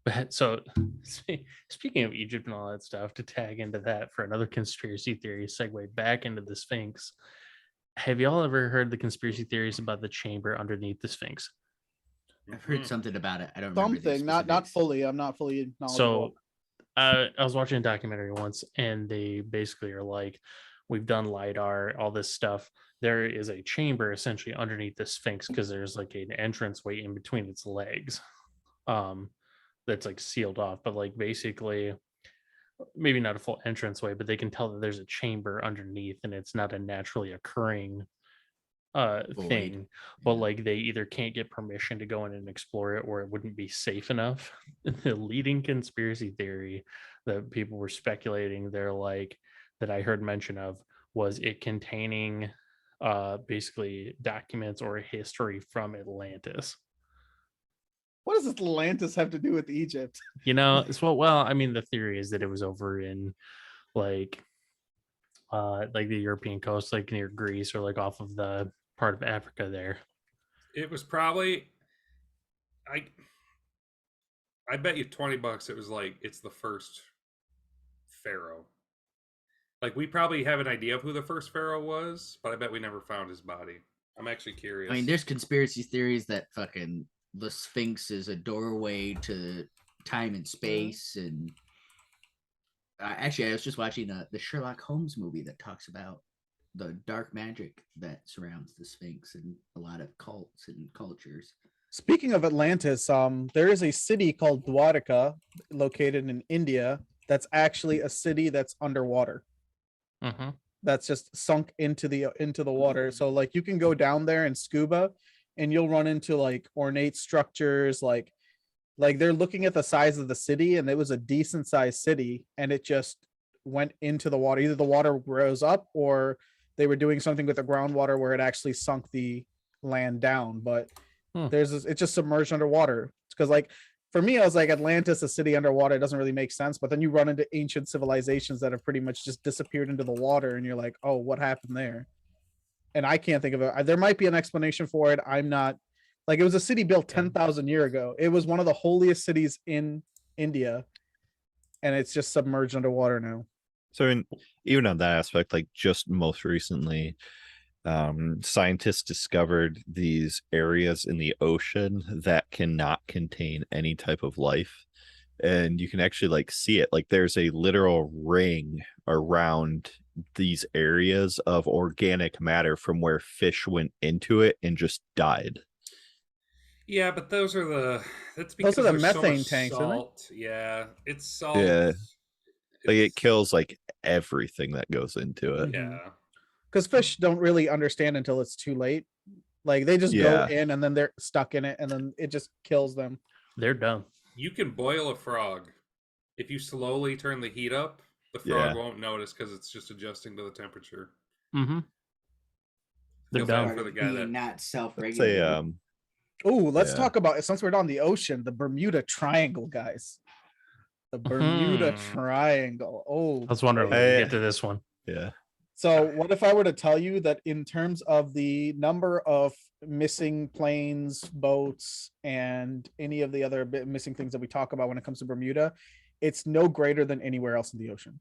But so speaking of Egypt and all that stuff, to tag into that for another conspiracy theory segue back into the Sphinx. Have y'all ever heard the conspiracy theories about the chamber underneath the Sphinx? I've heard something about it. I don't remember the Something, not specifics. fully. I'm not fully knowledgeable. So I was watching a documentary once, and they basically are like, we've done LiDAR, all this stuff. There is a chamber essentially underneath the Sphinx because there's like an entranceway in between its legs. That's like sealed off, but like basically maybe not a full entranceway, but they can tell that there's a chamber underneath and it's not a naturally occurring thing, but Yeah. like they either can't get permission to go in and explore it or it wouldn't be safe enough. The leading conspiracy theory that people were speculating they're like that I heard mention of was it containing basically documents or history from Atlantis. What does Atlantis have to do with Egypt? You know, well, I mean, the theory is that it was over in like the European coast, like near Greece or like off of the part of Africa there. It was probably I bet you $20 it was like it's the first pharaoh. Like we probably have an idea of who the first pharaoh was, but I bet we never found his body. I'm actually curious. I mean, there's conspiracy theories that fucking the Sphinx is a doorway to time and space. And actually, I was just watching the Sherlock Holmes movie that talks about the dark magic that surrounds the Sphinx and a lot of cults and cultures. Speaking of Atlantis, there is a city called Dwarka located in India that's actually a city that's underwater. Mm-hmm. That's just sunk into the water. So like you can go down there and scuba and you'll run into like ornate structures, like they're looking at the size of the city and it was a decent sized city and it just went into the water. Either the water rose up or they were doing something with the groundwater where it actually sunk the land down. But it's just submerged underwater. Because like for me, I was like, Atlantis, a city underwater, it doesn't really make sense. But then you run into ancient civilizations that have pretty much just disappeared into the water, and you're like, oh, what happened there? And I can't think of it. There might be an explanation for it. I'm not like, it was a city built 10,000 years ago. It was one of the holiest cities in India, and it's just submerged underwater now. So even on that aspect, like just most recently, scientists discovered these areas in the ocean that cannot contain any type of life. And you can actually like see it. Like there's a literal ring around these areas of organic matter from where fish went into it and just died. Yeah, but that's because Those are the there's so methane much tanks, isn't it? salt. Yeah, it's salt. Yeah. Like it It's- kills like everything that goes into it. Yeah. Because fish don't really understand until it's too late. Like they just go Yeah. in and then they're stuck in it, and then it just kills them. They're done. You can boil a frog. If you slowly turn the heat up, the frog won't notice because it's just adjusting to the temperature. Mm-hmm. They're Feel bad done. for the guy that not Let's self-regulated. say Oh, let's Yeah. talk about, since we're on the ocean, the Bermuda Triangle, guys. The Bermuda Triangle. Oh, I was wondering when we Hey. get to this one. yeah. so what if I were to tell you that in terms of the number of missing planes, boats, and any of the other missing things that we talk about when it comes to Bermuda, it's no greater than anywhere else in the ocean.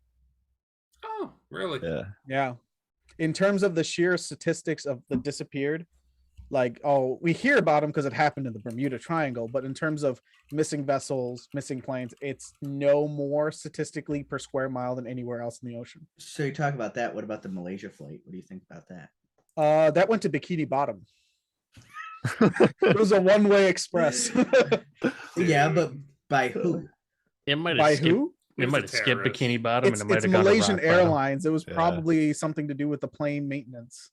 Oh, really? Yeah. Yeah. In terms of the sheer statistics of the disappeared, like, oh, we hear about them because it happened in the Bermuda Triangle, but in terms of missing vessels, missing planes, it's no more statistically per square mile than anywhere else in the ocean. So you talk about that. What about the Malaysia flight? What do you think about that? That went to Bikini Bottom. It was a one-way express. Yeah, but Dude. by who? It might By have skipped. who? It It's might a have skipped terrorist. Bikini Bottom, It's and it might have gone Malaysian to rock bottom. Airlines. It was Yeah. probably something to do with the plane maintenance.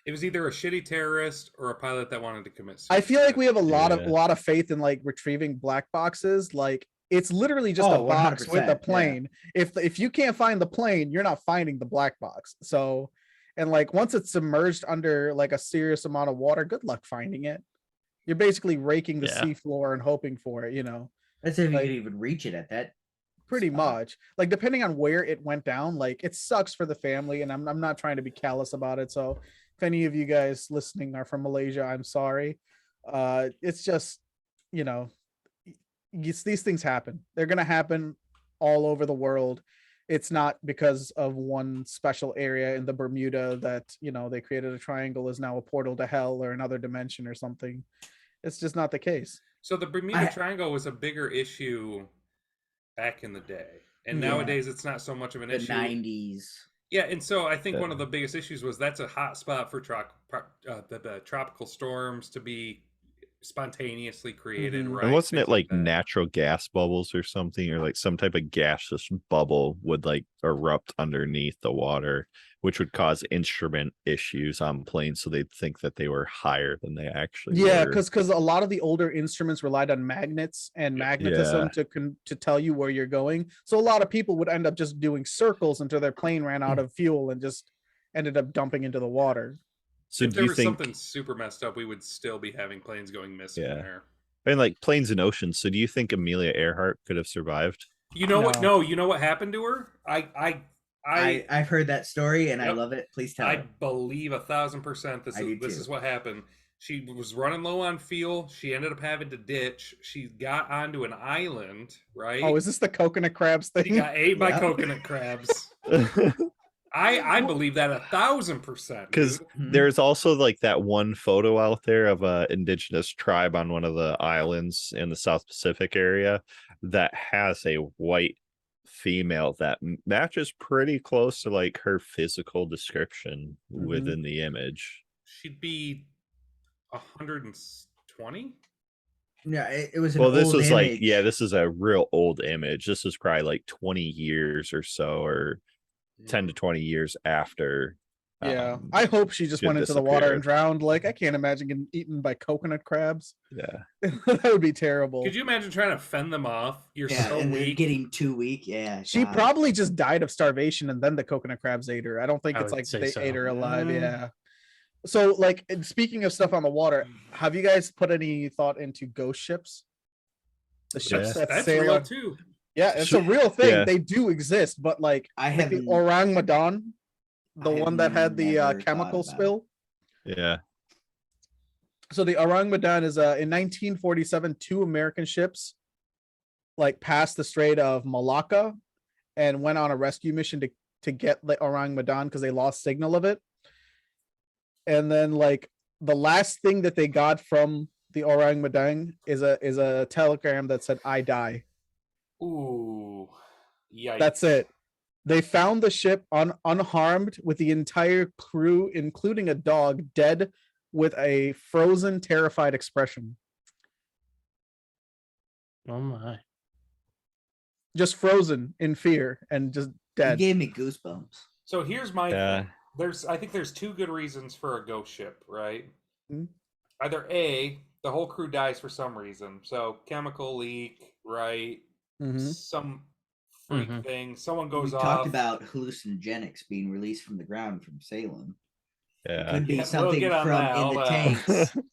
It was either a shitty terrorist or a pilot that wanted to commit suicide. I feel like we have a lot Yeah. of faith in like retrieving black boxes. Like it's literally just a Oh, box with a 100%, plane. If you can't find the plane, you're not finding the black box. So, and like once it's submerged under like a serious amount of water, good luck finding it. You're basically raking the Yeah. seafloor and hoping for it, you know. That's if you Like- could even reach it at that. Pretty spot. much. Like depending on where it went down, like it sucks for the family, and I'm not trying to be callous about it. So if any of you guys listening are from Malaysia, I'm sorry. It's just, you know, these things happen. They're gonna happen all over the world. It's not because of one special area in the Bermuda that, you know, they created a triangle is now a portal to hell or another dimension or something. It's just not the case. So the Bermuda Triangle was a bigger issue back in the day, and Yeah. nowadays it's not so much of an The issue. 90s. Yeah, and so I think Yeah. one of the biggest issues was that's a hot spot for the tropical storms to be spontaneously created, Mhm. right? And wasn't Things it like that. natural gas bubbles or something, or like some type of gaseous bubble would like erupt underneath the water, which would cause instrument issues on planes, so they'd think that they were higher than they actually Yeah, were. because a lot of the older instruments relied on magnets and magnetism to tell you where you're going. So a lot of people would end up just doing circles until their plane ran out of fuel and just ended up dumping into the water. So If do there you was think, something super messed up, we would still be having planes going missing Yeah. there. and like planes and oceans, so do you think Amelia Earhart could have survived? You know what? No. No, you know what happened to her? I've heard that story and I Yep. love it. Please tell I it. believe 1,000% I do this too. is what happened. She was running low on fuel. She ended up having to ditch. She got onto an island, right? Oh, is this the coconut crabs She thing? got ate by Yeah. coconut crabs. I believe that 1,000%. Because Dude. Mhm. there's also like that one photo out there of a indigenous tribe on one of the islands in the South Pacific area that has a white female that matches pretty close to like her physical description Mhm. within the image. She'd be 120. Yeah, it was an Well, this old was like, image. yeah, this is a real old image. This is probably like 20 years or so, or 10 to 20 years after Yeah, I hope she just should went into the water disappear. and drowned. Like, I can't imagine getting eaten by coconut crabs. Yeah. That would be terrible. Could you imagine trying to fend them off? You're Yeah, so and they're weak. getting too weak. Yeah, She God. probably just died of starvation and then the coconut crabs ate her. I don't think I it's would like say they so. ate her alive. Yeah. Yeah. So, like, and speaking of stuff on the water, have you guys put any thought into ghost ships? The ships Yeah. that That's sail real on. too. Yeah, it's a Should- real thing. yeah. They do exist, but like, I like the haven't- orang Madon, the I have one that had the never thought chemical about it. spill. Yeah. So the orang Madon is in 1947, 2 American ships like passed the Strait of Malacca and went on a rescue mission to get the orang Madon because they lost signal of it. And then like the last thing that they got from the orang Madon is a telegram that said "I die." Ooh, yikes! That's it. They found the ship unharmed with the entire crew, including a dog, dead with a frozen, terrified expression. Oh my. Just frozen in fear and just You dead. gave me goosebumps. So here's my Yeah. thing. I think there's 2 good reasons for a ghost ship, right? Hmm. Either A, the whole crew dies for some reason, so chemical leak, right? Mhm. Some freak Mhm. thing. Someone We goes off. talked about hallucinogenics being released from the ground from Salem. Yeah. Could be Yeah, we'll something get on from that, in hold the on. tanks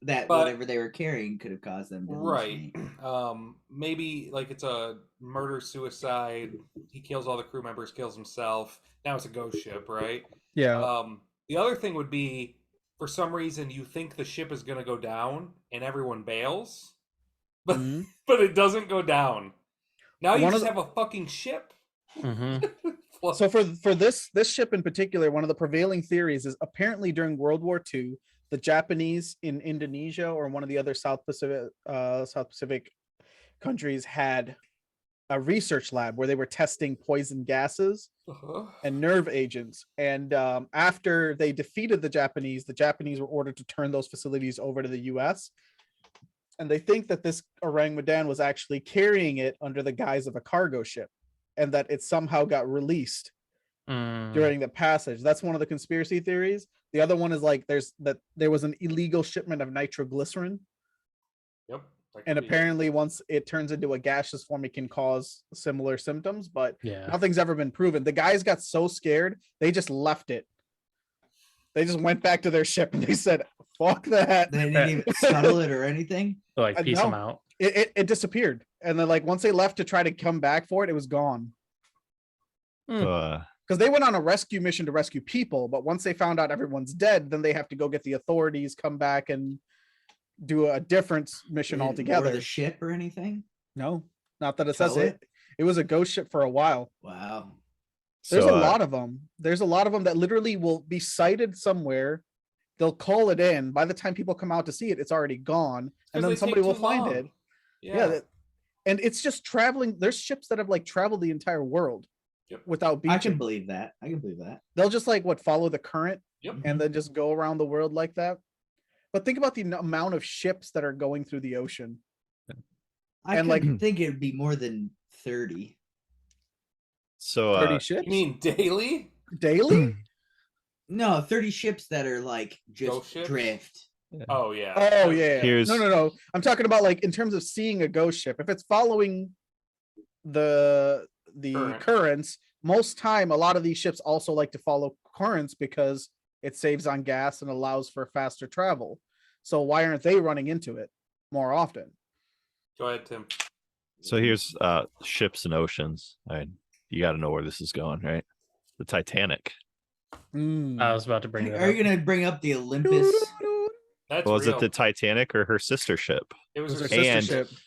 that But- whatever they were carrying could have caused them to Right. hallucinate. Maybe like it's a murder suicide. He kills all the crew members, kills himself. Now it's a ghost ship, right? Yeah. The other thing would be for some reason you think the ship is going to go down and everyone bails, but Mhm. but it doesn't go down. Now you One of just the- have a fucking ship. hmm So for this ship in particular, one of the prevailing theories is apparently during World War II, the Japanese in Indonesia or one of the other South Pacific countries had a research lab where they were testing poison gases and nerve agents. And after they defeated the Japanese were ordered to turn those facilities over to the U.S. And they think that this orang Medan was actually carrying it under the guise of a cargo ship, and that it somehow got released during the passage. That's one of the conspiracy theories. The other one is like there was an illegal shipment of nitroglycerin, Yep. that and could be it. apparently once it turns into a gaseous form, it can cause similar symptoms, but Yeah. nothing's ever been proven. The guys got so scared, they just left it. They just went back to their ship and they said, fuck that. They didn't even scuttle it or anything. Like piece no. them out. It disappeared. And then like once they left to try to come back for it, it was gone. Because they went on a rescue mission to rescue people, but once they found out everyone's dead, then they have to go get the authorities, come back and do a different mission They didn't board altogether. the ship or anything. No, not that it says Tow it. It was a ghost ship for a while. Wow. There's a lot of them. There's a lot of them that literally will be sighted somewhere. They'll call it in. By the time people come out to see it, it's already gone, 'Cause and they then take somebody will too find long. it. Yeah. And it's just traveling. There's ships that have like traveled the entire world Yep. without I can beaching. believe that. I can believe that. They'll just like follow the current Yep. and then just go around the world like that. But think about the amount of ships that are going through the ocean. I And, like- think it would be more than 30. So 30 ships You mean daily? daily? No, 30 ships that are like Ghost just ships? drift. Oh yeah. Oh yeah. Here's- No. I'm talking about like in terms of seeing a ghost ship. If it's following the Current. currents, most time a lot of these ships also like to follow currents because it saves on gas and allows for faster travel. So why aren't they running into it more often? Go ahead, Tim. So here's ships and oceans. All right, you got to know where this is going, right? The Titanic. I was about to bring that Are up. you going to bring up the Olympus? That's Was real. it the Titanic or her sister ship? It was It was her her sister And- ship.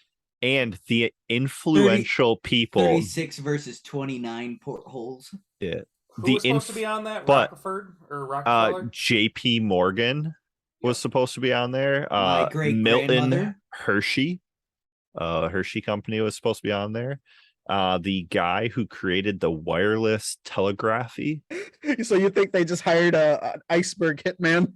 And the influential people. 36 versus 29 portholes. Yeah. Who the was supposed to inf- be on that? but, Rockeford or Rockefeller? JP Morgan was supposed to be on there. My Milton great-grandmother. Hershey. Hershey Company was supposed to be on there. The guy who created the wireless telegraphy. So you think they just hired an iceberg hitman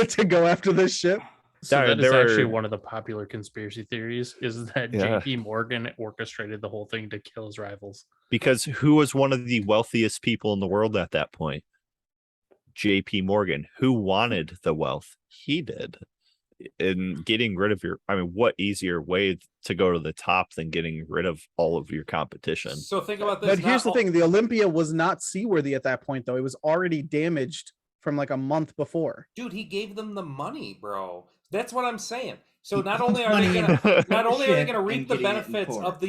to go after this ship? So There- that is there actually were- one of the popular conspiracy theories is that Yeah. JP Morgan orchestrated the whole thing to kill his rivals. Because who was one of the wealthiest people in the world at that point? JP Morgan, who wanted the wealth? He did. In getting rid of what easier way to go to the top than getting rid of all of your competition? So think about this. But here's the thing: the Olympia was not seaworthy at that point, though. It was already damaged from like a month before. Dude, he gave them the money, bro. That's what I'm saying. So He not puts only are money they in gonna the ship reap and the getting it in benefits port. of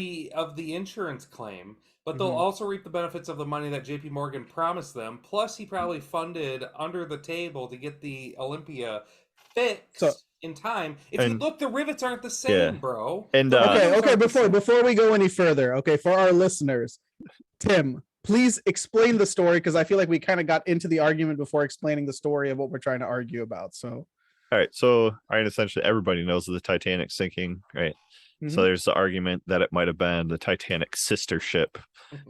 the insurance claim, but they'll Mhm. also reap the benefits of the money that JP Morgan promised them. Plus he probably funded under the table to get the Olympia fixed So- in time. If you And- look, the rivets aren't the same, bro. And, The uh, windows Okay. aren't the same. Before we go any further, okay, for our listeners, Tim, please explain the story because I feel like we kind of got into the argument before explaining the story of what we're trying to argue about. So, All right, essentially everybody knows of the Titanic sinking, right? So Mhm. there's the argument that it might have been the Titanic sister ship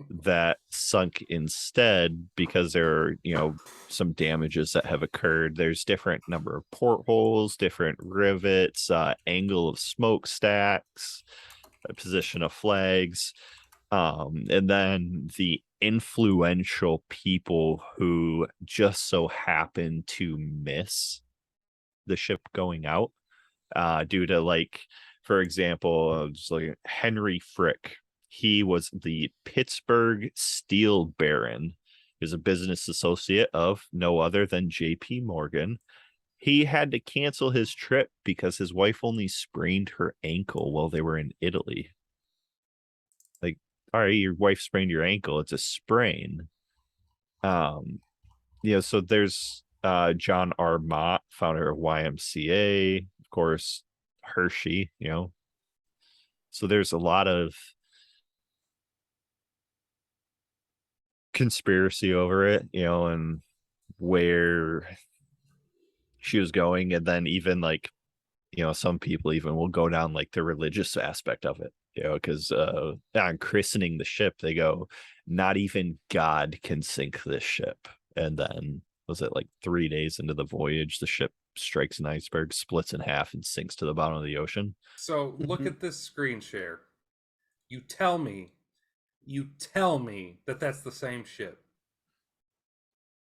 that sunk instead because there are, some damages that have occurred. There's different number of portholes, different rivets, angle of smokestacks, position of flags, and then the influential people who just so happen to miss the ship going out due to, for example, just like Henry Frick. He was the Pittsburgh Steel Baron. He was a business associate of no other than JP Morgan. He had to cancel his trip because his wife only sprained her ankle while they were in Italy. Like, all right, your wife sprained your ankle, it's a sprain. So there's John R. Mott, founder of YMCA, of course, Hershey, So there's a lot of conspiracy over it, and where she was going. And then even some people even will go down like the religious aspect of it, because on christening the ship, they go, not even God can sink this ship. And then was it like 3 days into the voyage, the ship strikes an iceberg, splits in half, and sinks to the bottom of the ocean. So look at this screen share. You tell me that that's the same ship.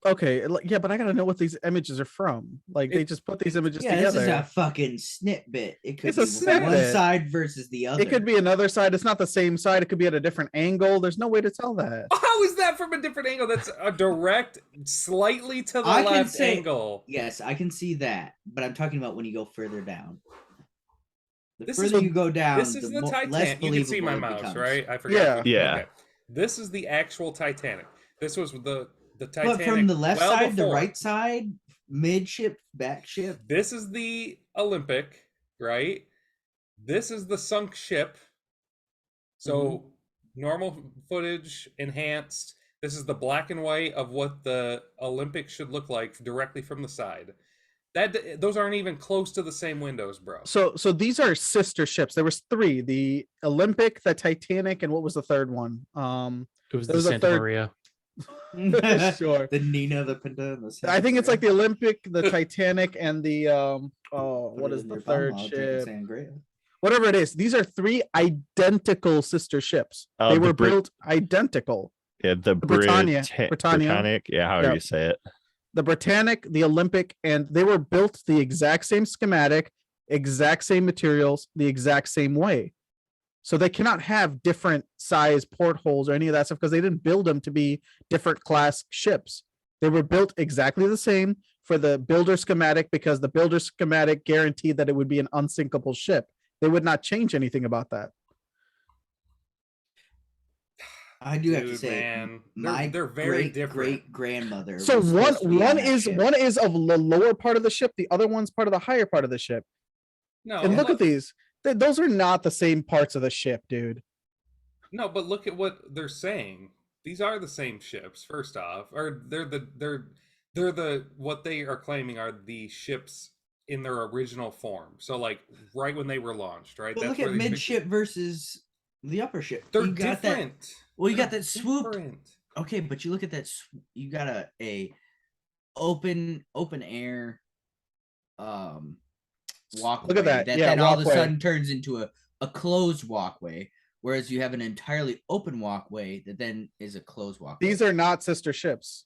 Okay, yeah, but I gotta know what these images are from. Like they just put these images Yeah, together. this is a fucking snippet. It could It's a be one snippet. side versus the other. It could be another side. It's not the same side. It could be at a different angle. There's no way to tell that. How is that from a different angle? That's a direct, slightly to the I can left say- angle. Yes, I can see that, but I'm talking about when you go further down. The This is further you go down, This is the less Titanic. You can see my believable it mouse, becomes. right? I forgot. Yeah. Okay. This is the actual Titanic. This was the Titanic. But from the left well side, the before. right side, midship, backship. This is the Olympic, right? This is the sunk ship. So normal footage, enhanced. This is the black and white of what the Olympic should look like directly from the side. Those aren't even close to the same windows, bro. So these are sister ships. There was 3: the Olympic, the Titanic, and what was the third one? It was There the was a Santa third- Maria. Sure. The Nina, the Pinta, and the Santa I think it's like the Maria. Olympic, the Titanic, and the Put what it is in the your third bum while drinking ship? sangria. Whatever it is. These are 3 identical sister ships. Oh, They the were Brit- built identical. Yeah, the Britannia. Britannic, yeah, however Yeah. you say it. The Britannic, the Olympic, and they were built the exact same schematic, exact same materials, the exact same way. So they cannot have different size portholes or any of that stuff because they didn't build them to be different class ships. They were built exactly the same for the builder schematic because the builder schematic guaranteed that it would be an unsinkable ship. They would not change anything about that. I do have to Dude, say, man, my they're very great different. great grandmother. So was supposed to be on that ship. one is of the lower part of the ship, the other one's part of the higher part of the ship. No, And look at these. Those are not the same parts of the ship, dude. No, but look at what they're saying. These are the same ships. First off, or they're the what they are claiming are the ships in their original form. So like right when they were launched, right? But look where at these big- midship versus the upper ship. They're You got that- different. Well, you got They're that swoop. different. Okay, but you look at that. You got a open air walkway. Look at that. Yeah, then all of a walkway. sudden turns into a closed walkway, whereas you have an entirely open walkway that then is a closed walkway. These are not sister ships.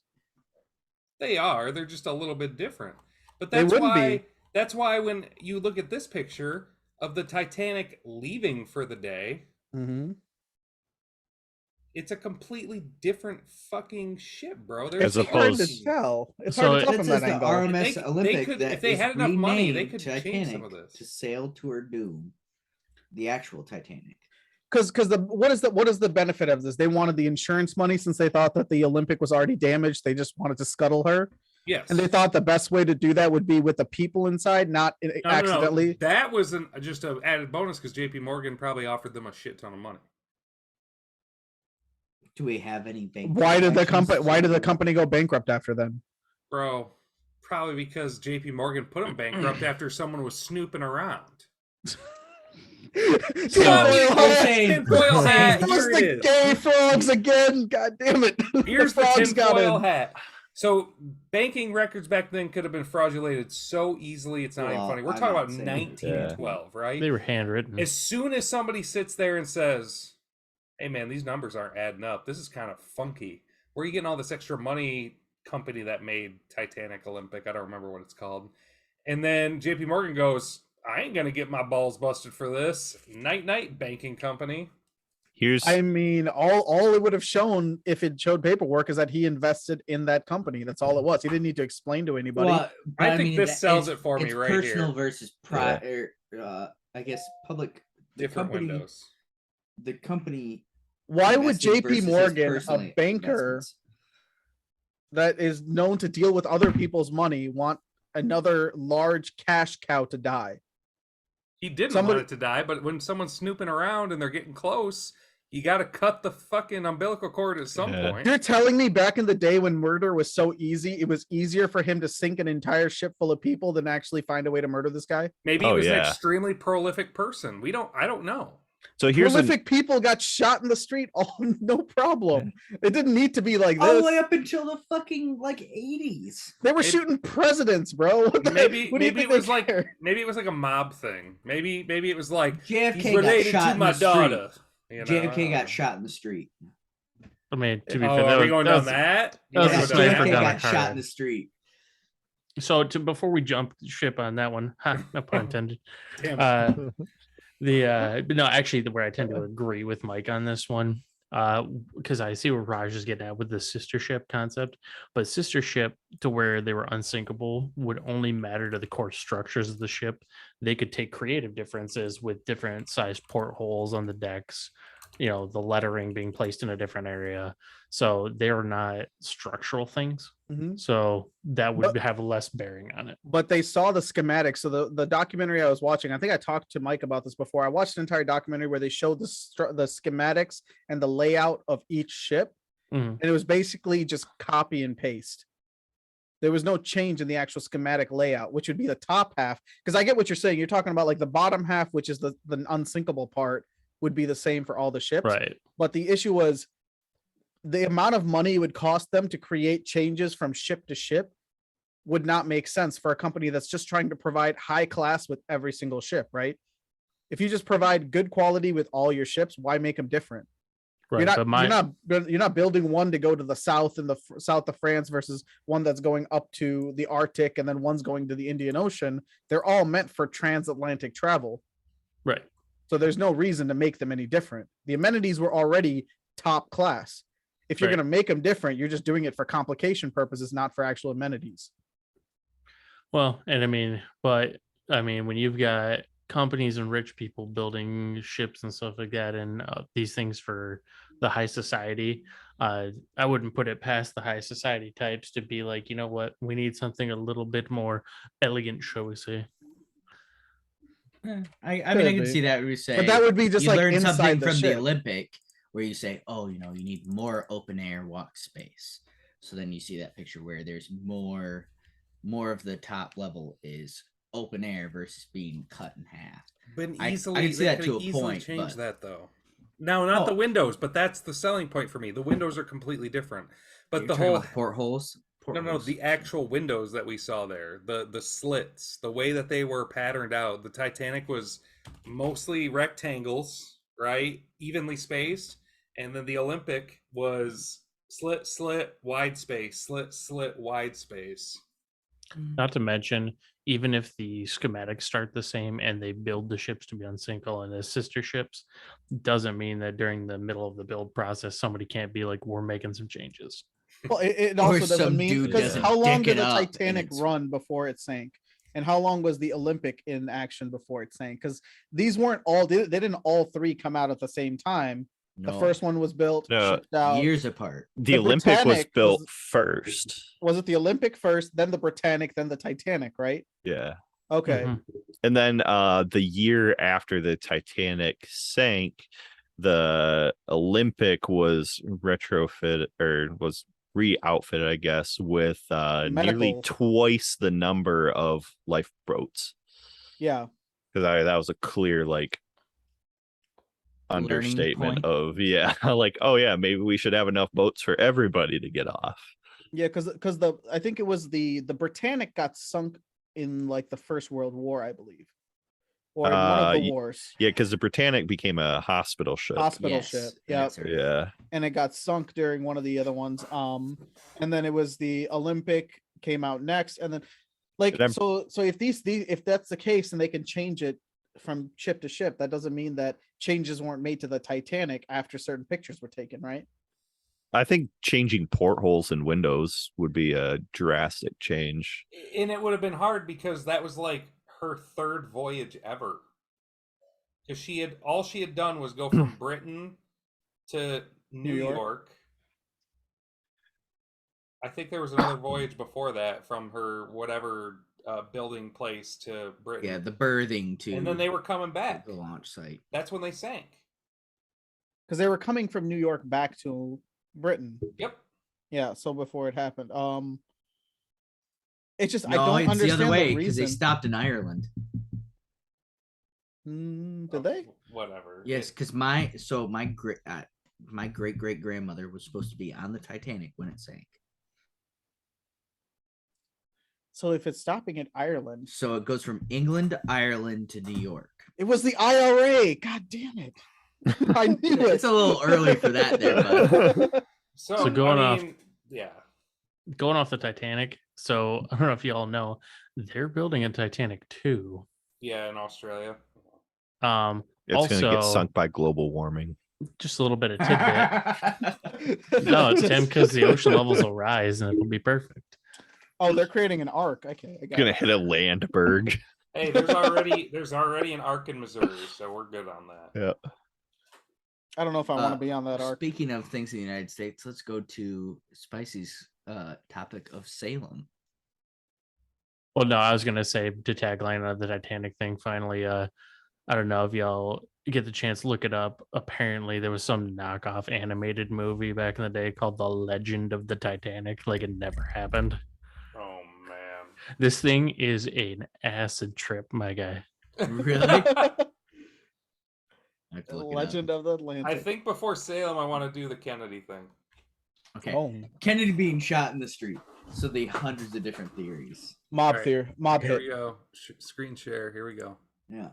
They are. They're just a little bit different. But They that's wouldn't why be. that's why when you look at this picture of the Titanic leaving for the day, Mm-hmm. it's a completely different fucking ship, bro. As It's hard to opposed- tell. It's So hard to tell That from says that the angle. RMS They Olympic could, that if they is had enough money, they renamed could change Titanic some of this. to sail to her doom. The actual Titanic. Because what is the benefit of this? They wanted the insurance money since they thought that the Olympic was already damaged. They just wanted to scuttle her, Yes. and they thought the best way to do that would be with the people inside, not accidentally. No. That was just an added bonus because J.P. Morgan probably offered them a shit ton of money. Do we have any bank? Why did the transactions? company go bankrupt after then? Bro, probably because J.P. Morgan put them bankrupt after someone was snooping around. Tinfoil hat. That was Here it the is. gay frogs again. God damn it! Here's the the frogs got tinfoil in. hat. So banking records back then could have been fraudulated so easily. It's not even Well, funny. We're I'm talking not about saying- 1912, right? They were handwritten. As soon as somebody sits there and says, "Hey man, these numbers aren't adding up. This is kind of funky. Where are you getting all this extra money?" Company that made Titanic Olympic, I don't remember what it's called. And then JP Morgan goes, "I ain't gonna get my balls busted for this." Night night, banking company. Here's I mean, all it would have shown if it showed paperwork is that he invested in that company. That's all it was. He didn't need to explain to anybody. Well, but I think this sells it's- it for me it's right personal here. versus I guess public. The Different company, windows. the company. Why would investing JP versus his Morgan, a personal banker investments. that is known to deal with other people's money, want another large cash cow to die? He didn't Somebody- want it to die, but when someone's snooping around and they're getting close, you got to cut the fucking umbilical cord at some Yeah. point. You're telling me back in the day when murder was so easy, it was easier for him to sink an entire ship full of people than actually find a way to murder this guy? Maybe he Oh, was an yeah. extremely prolific person. I don't know. so here's an, Prolific people got shot in the street, all no problem. It didn't need to be like All the this. way up until the fucking 80s. They were Maybe- shooting presidents, bro. What the- Maybe what do you maybe it think they was like care? maybe it was like a mob thing. Maybe it was like JFK he's got related shot to in my the street. daughter. You know? JFK got shot in the street. I mean, to be Oh, fair, are we that going was, down that? that was You a wanna go sniper down JFK that? down a got shot car. in the street. So to before we jump ship on that one, no pun intended. Damn it. But no, actually, where I tend to agree with Mike on this one, because I see where Raj is getting at with the sister ship concept, but sister ship to where they were unsinkable would only matter to the core structures of the ship. They could take creative differences with different sized portholes on the decks, the lettering being placed in a different area. So they're not structural things. Mhm. So that would But- have less bearing on it. But they saw the schematics. So the documentary I was watching, I think I talked to Mike about this before. I watched an entire documentary where they showed the schematics and the layout of each ship, Mhm. and it was basically just copy and paste. There was no change in the actual schematic layout, which would be the top half. Because I get what you're saying. You're talking about like the bottom half, which is the unsinkable part, would be the same for all the ships. Right. But the issue was the amount of money it would cost them to create changes from ship to ship would not make sense for a company that's just trying to provide high class with every single ship, right? If you just provide good quality with all your ships, why make them different? Right. You're not, but you're not building one to go to the south in the south of France versus one that's going up to the Arctic and then one's going to the Indian Ocean. They're all meant for transatlantic travel. right. So there's no reason to make them any different. The amenities were already top class. If you're Right. going to make them different, you're just doing it for complication purposes, not for actual amenities. Well, and when you've got companies and rich people building ships and stuff like that, and these things for the high society, I wouldn't put it past the high society types to be like, you know what, we need something a little bit more elegant, shall we say? I mean, I Could can be. see that. We say, But that would be just you like learn inside something the from the ship. Olympic, where you say, oh, you need more open air walk space. So then you see that picture where there's more of the top level is open air versus being cut in half. Been I easily can see they that could to a easily point, change but- that though. No, not the Oh. windows, but that's the selling point for me. The windows are completely different. But You're the talking whole about the portholes. no, the actual windows that we saw there, the slits, the way that they were patterned out. The Titanic was mostly rectangles, right, evenly spaced, and then the Olympic was Slit, slit, wide space. Slit, slit, wide space. Not to mention, even if the schematics start the same and they build the ships to be on Sinkhole and as sister ships, doesn't mean that during the middle of the build process somebody can't be like, we're making some changes. Well, it Or also doesn't some mean dude because doesn't how long dick did it the up and Titanic it's- run before it sank, and how long was the Olympic in action before it sank? Because these weren't all they didn't all three come out at the same time. The No, first one was built, No, shipped out. years apart. The The Olympic was Britannic built was- first. Was it the Olympic first, then the Britannic, then the Titanic, right? Yeah. Okay. Mhm. And then the year after the Titanic sank, the Olympic was retrofit or was re-outfitted, I guess, with nearly Medical. twice the number of lifeboats. Yeah. Because that was a clear like Learning understatement point. of like, oh yeah, maybe we should have enough boats for everybody to get off. Yeah, because the I think it was the Britannic got sunk in like the First World War, I believe, or in one of the wars. Yeah, because the Britannic became a hospital ship. Hospital Yes, ship. Yeah. that's right. Yeah. And it got sunk during one of the other ones. And then it was the Olympic came out next, and then like And I'm- so if these if that's the case and they can change it from ship to ship, that doesn't mean that changes weren't made to the Titanic after certain pictures were taken, right? I think changing portholes and windows would be a drastic change. And it would have been hard because that was like her third voyage ever. Because all she had done was go from Britain to New York. York. I think there was another voyage before that from her whatever building place to Britain. Yeah, the berthing to and then they were coming back. the launch site. That's when they sank. Because they were coming from New York back to Britain. Yep. Yeah, so before it happened. It's just I No, don't it's understand the other way because because they stopped in Ireland. Did they? Whatever. Yes, because my great great grandmother was supposed to be on the Titanic when it sank. So if it's stopping in Ireland, So it goes from England to Ireland to New York. it was the IRA. God damn it! I knew It's it. a little early for that, there, bud. So, going I off- mean, yeah. Going off the Titanic, so I don't know if you all know, they're building a Titanic 2. Yeah, in Australia. It's going to Also- get sunk by global warming. Just a little bit of tidbit. No, it's Tim, because the ocean levels will rise and it'll be perfect. Oh, they're creating an arc. Okay, I It's got going to it. hit a landberg. Hey, there's already an arc in Missouri, so we're good on that. Yeah. I don't know if I want to be on that arc. Speaking of things in the United States, let's go to Spicy's topic of Salem. Well, no, I was gonna say to tagline on the Titanic thing. Finally, I don't know if y'all get the chance to look it up. Apparently, there was some knockoff animated movie back in the day called The Legend of the Titanic. Like it never happened. Oh man. This thing is an acid trip, my guy. Really? I have to The look it up. Legend of the Atlantic. I think before Salem, I want to do the Kennedy thing. Okay. Oh, Kennedy being shot in the street. So the hundreds of different theories. mob Alright, theory, mob Here hit. we go. Screen share. Here we go. Yeah.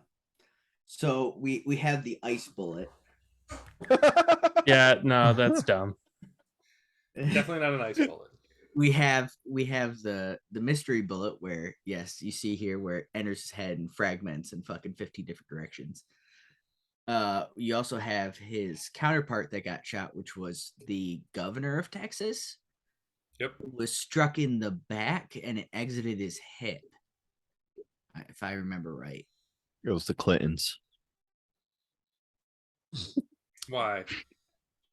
So we have the ice bullet. Yeah, no, that's dumb. Definitely not an ice bullet. we have the mystery bullet where yes, you see here where it enters his head and fragments in fucking 50 different directions. You also have his counterpart that got shot, which was the governor of Texas. Yep. Was struck in the back and it exited his hip. If I remember right. It was the Clintons. Why?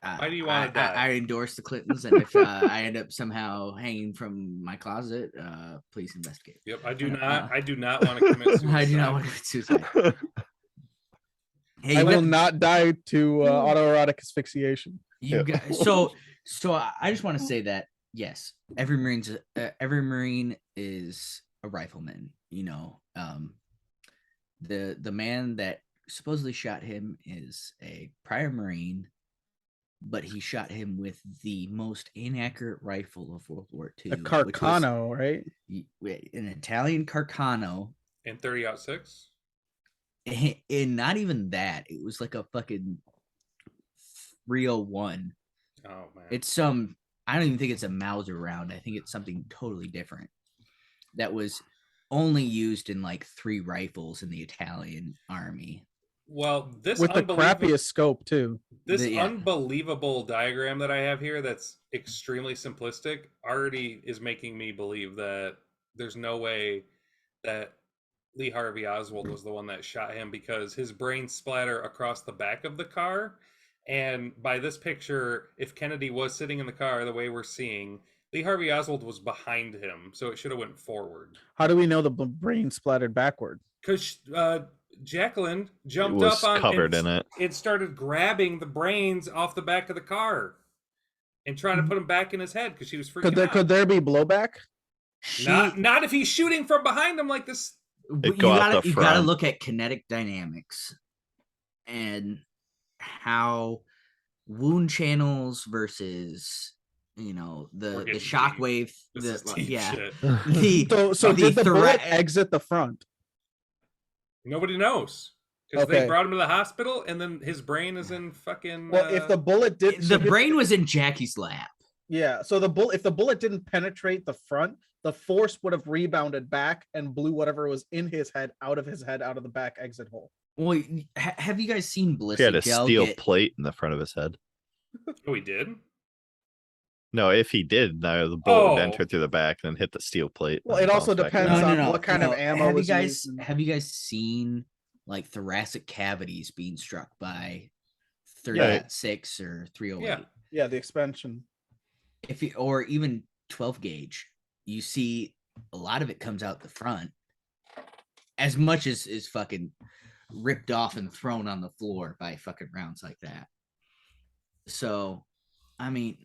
Why do you wanna die? I endorse the Clintons, and if I end up somehow hanging from my closet, please investigate. Yep. I do not. I do not want to commit suicide. I do not want to commit suicide. Hey, I will but not die to autoerotic asphyxiation. you guys, so I just want to say that yes, every Marine is a rifleman. You know, the man that supposedly shot him is a prior Marine, but he shot him with the most inaccurate rifle of World War II. A Carcano, right? An Italian Carcano. In 30-06. And not even that. It was like a fucking 301. Oh man. It's some I don't even think it's a Mauser round. I think it's something totally different that was only used in like 3 rifles in the Italian army. Well, this With the crappiest scope too. Yeah. unbelievable diagram that I have here that's extremely simplistic already is making me believe that there's no way that Lee Harvey Oswald was the one that shot him, because his brain splatter across the back of the car. And by this picture, if Kennedy was sitting in the car the way we're seeing, Lee Harvey Oswald was behind him, so it should have went forward. How do we know the brain splattered backward? Because Jacqueline jumped was up on covered and in it. It started grabbing the brains off the back of the car and trying to put them back in his head because she was freaking out. Could there be blowback? Not if he's shooting from behind him like this. But go you out gotta the you gotta front. look at kinetic dynamics and how wound channels versus the getting shockwave. This is deep shit. So the did the bullet threat- exit the front? Nobody knows because Okay. they brought him to the hospital and then his brain is in fucking. Well, if the bullet did, the brain was in Jackie's lap. yeah. So if the bullet didn't penetrate the front, the force would have rebounded back and blew whatever was in his head out of the back exit hole. Well, have you guys seen He had ballistic a gel steel get- plate in the front of his head. Oh, he did. No, if he did, now the bullet would Oh. enter through the back and hit the steel plate. Well, and it also bounce back depends down. on what kind of ammo have you was guys used. have you guys seen like thoracic cavities being struck by Yeah. 30-6 or 308? Yeah. Yeah, the expansion. If you, or even 12 gauge, you see a lot of it comes out the front, as much as is fucking ripped off and thrown on the floor by fucking rounds like that. So, I mean,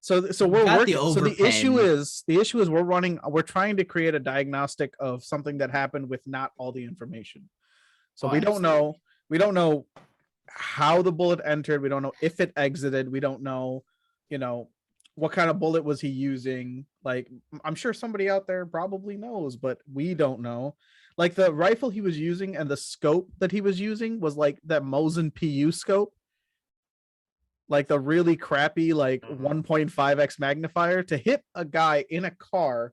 So we're got the working. So the issue overpen. is we're trying to create a diagnostic of something that happened with not all the information. So Oh, we don't absolutely. know how the bullet entered. We don't know if it exited. We don't know, what kind of bullet was he using. Like, I'm sure somebody out there probably knows, but we don't know. Like the rifle he was using and the scope that he was using was like that Mosin PU scope. Like the really crappy, like 1.5x magnifier to hit a guy in a car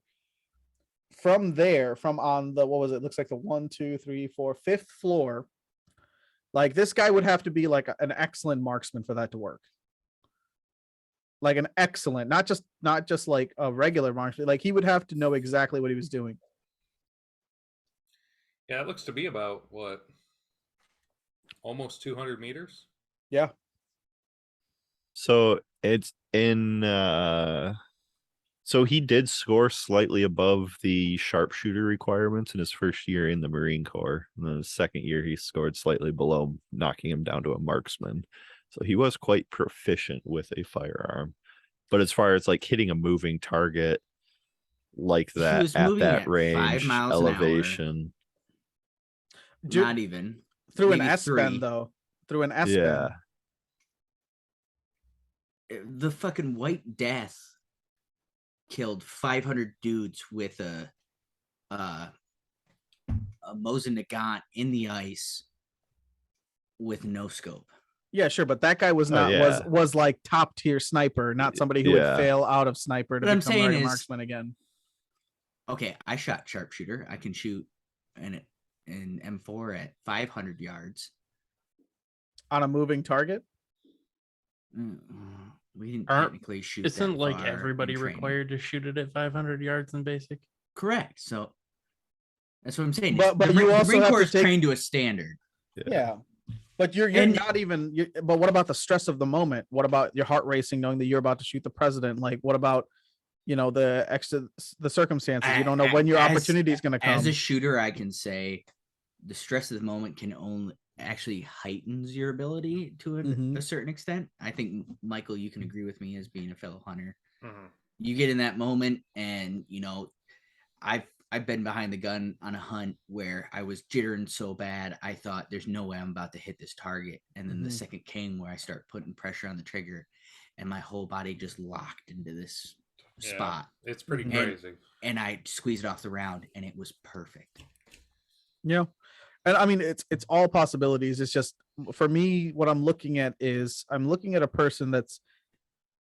from on the, what was it? Looks like the 1, 2, 3, 4, 5th floor. Like this guy would have to be like an excellent marksman for that to work. Like an excellent, not just like a regular marksman. Like he would have to know exactly what he was doing. Yeah, it looks to be about what? Almost 200 meters? Yeah. So it's in so he did score slightly above the sharpshooter requirements in his first year in the Marine Corps. And then the second year he scored slightly below, knocking him down to a marksman. So he was quite proficient with a firearm. But as far as like hitting a moving target like He that was at moving that at 5 range, miles an hour. elevation. not even Through an maybe S 3. bend though. Through an S Yeah. bend. The fucking White Death killed 500 dudes with a Mosin Nagant in the ice with no scope. Yeah, sure, but that guy was Oh, not yeah. was like top tier sniper, not somebody who would Yeah. fail out of sniper to What I'm become saying like a is- marksman again. Okay, I shot sharpshooter. I can shoot an M4 at 500 yards. On a moving target. We didn't Aren't- technically shoot. Isn't that like far in everybody training. required to shoot it at 500 yards in basic? Correct. So that's what I'm saying. But the you also Marine have Corps to is take- trained to a standard. Yeah. But you're And- not even but what about the stress of the moment? What about your heart racing knowing that you're about to shoot the president? Like what about the circumstances? You don't know when your opportunity is going to come. As a shooter, I can say the stress of the moment can only actually heightens your ability to Mhm. a certain extent. I think Michael, you can agree with me as being a fellow hunter. Mhm. You get in that moment, and I've been behind the gun on a hunt where I was jittering so bad I thought there's no way I'm about to hit this target, and then the Mhm. second came where I start putting pressure on the trigger, and my whole body just locked into this Yeah, spot, it's pretty Mhm. crazy. and I squeezed it off the round, and it was perfect. Yeah. And I mean it's all possibilities. It's just for me, what I'm looking at is I'm looking at a person that's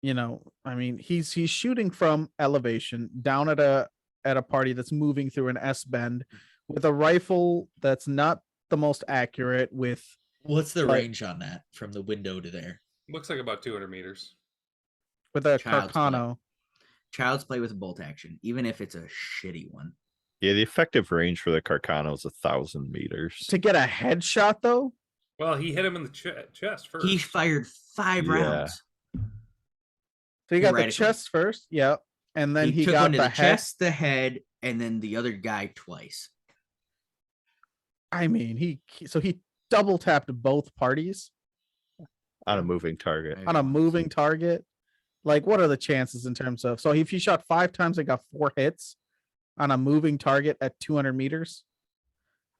you know, I mean, he's shooting from elevation down at a party that's moving through an S bend with a rifle that's not the most accurate with What's the Like- range on that from the window to there? Looks like about 200 meters. a Child's play. Carcano. Child's play with a bolt action, even if it's a shitty one. Yeah, the effective range for the Carcano is 1,000 meters. To get a headshot though, Well, he hit him in the chest first. He fired 5 Yeah. rounds. so you got the Theoretically. chest first, yeah, and then he took got one to the the head. chest, the head, and then the other guy twice. I mean, he double tapped both parties On a moving target. on a moving target. Like, what are the chances in terms of? So if he shot 5 times and got 4 hits on a moving target at 200 meters,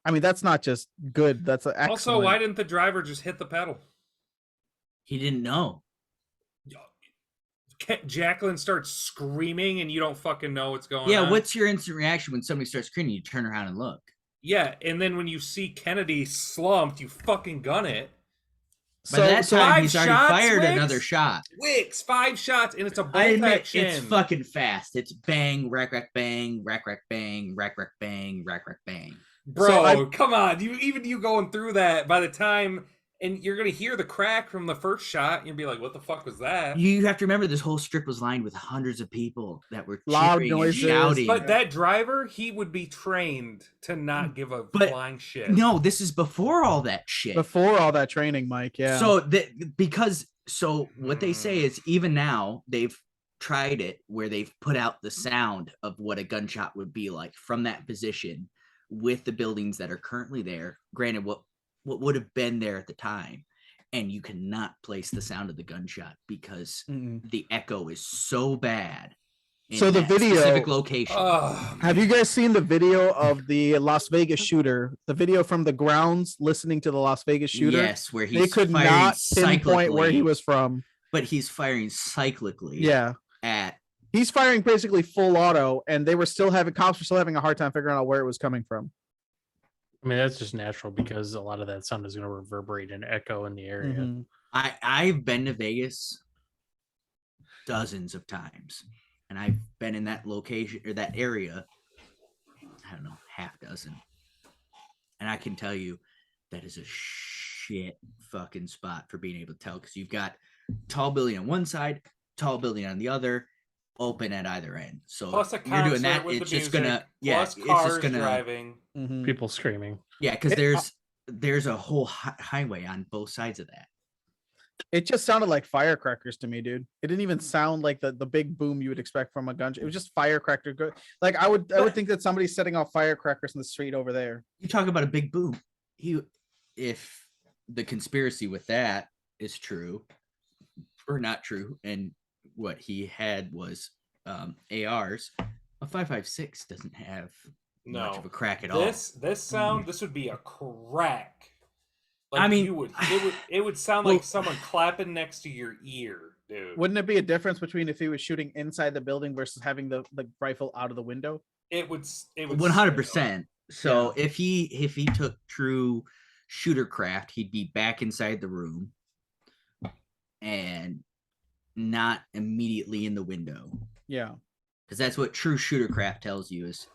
I mean, that's not just good. That's excellent. Also, why didn't the driver just hit the pedal? He didn't know. Jacqueline starts screaming and you don't fucking know what's going on. Yeah, what's your instant reaction when somebody starts screaming? You turn around and look. Yeah, and then when you see Kennedy slumped, you fucking gun it. By that time, 5 he's already shots, fired Wicks? another shot. Wicks, 5 shots, and it's a bolt I admit action. it's fucking fast. It's bang, rack, bang, rack, bang, rack, bang, rack, bang. Bro, So come on. You going through that by the time, and you're gonna hear the crack from the first shot, and you'll be like, "What the fuck was that?" You have to remember this whole strip was lined with hundreds of people that were Loud cheering and noises. shouting. But that driver, he would be trained to not give a But flying shit. No, this is before all that shit. before all that training, Mike? Yeah. So what they say is even now they've tried it where they've put out the sound of what a gunshot would be like from that position with the buildings that are currently there. Granted, what would have been there at the time, and you cannot place the sound of the gunshot because Mm-mm. the echo is so bad. in So the that video- specific location. Have you guys seen the video of the Las Vegas shooter? The video from the grounds listening to the Las Vegas shooter? Yes, where he's They could firing not pinpoint where he cyclically, was from. but he's firing cyclically. Yeah. At He's firing basically full auto, and cops were still having a hard time figuring out where it was coming from. I mean, that's just natural because a lot of that sound is going to reverberate and echo in the area. Mhm. I've been to Vegas dozens of times, and I've been in that location or that area, I don't know, half dozen. And I can tell you that is a shit fucking spot for being able to tell because you've got tall building on one side, tall building on the other, open at either end. So Plus a you're doing concert that, with it's the just music, gonna plus it's cars just gonna driving. Mhm. People screaming. yeah, because It- there's a whole highway on both sides of that. It just sounded like firecrackers to me, dude. It didn't even sound like the big boom you would expect from a gun. It was just firecracker. Like I would think that somebody's setting off firecrackers in the street over there. You talk about a big boom. If the conspiracy with that is true or not true, and what he had was ARs, a 5.56 doesn't have much of a crack at all. This sound, this would be a crack. I mean- it would sound Well- like someone clapping next to your ear, dude. Wouldn't it be a difference between if he was shooting inside the building versus having the rifle out of the window? It would 100%. So if he took true shooter craft, he'd be back inside the room and not immediately in the window. Yeah. Because that's what true shooter craft tells you is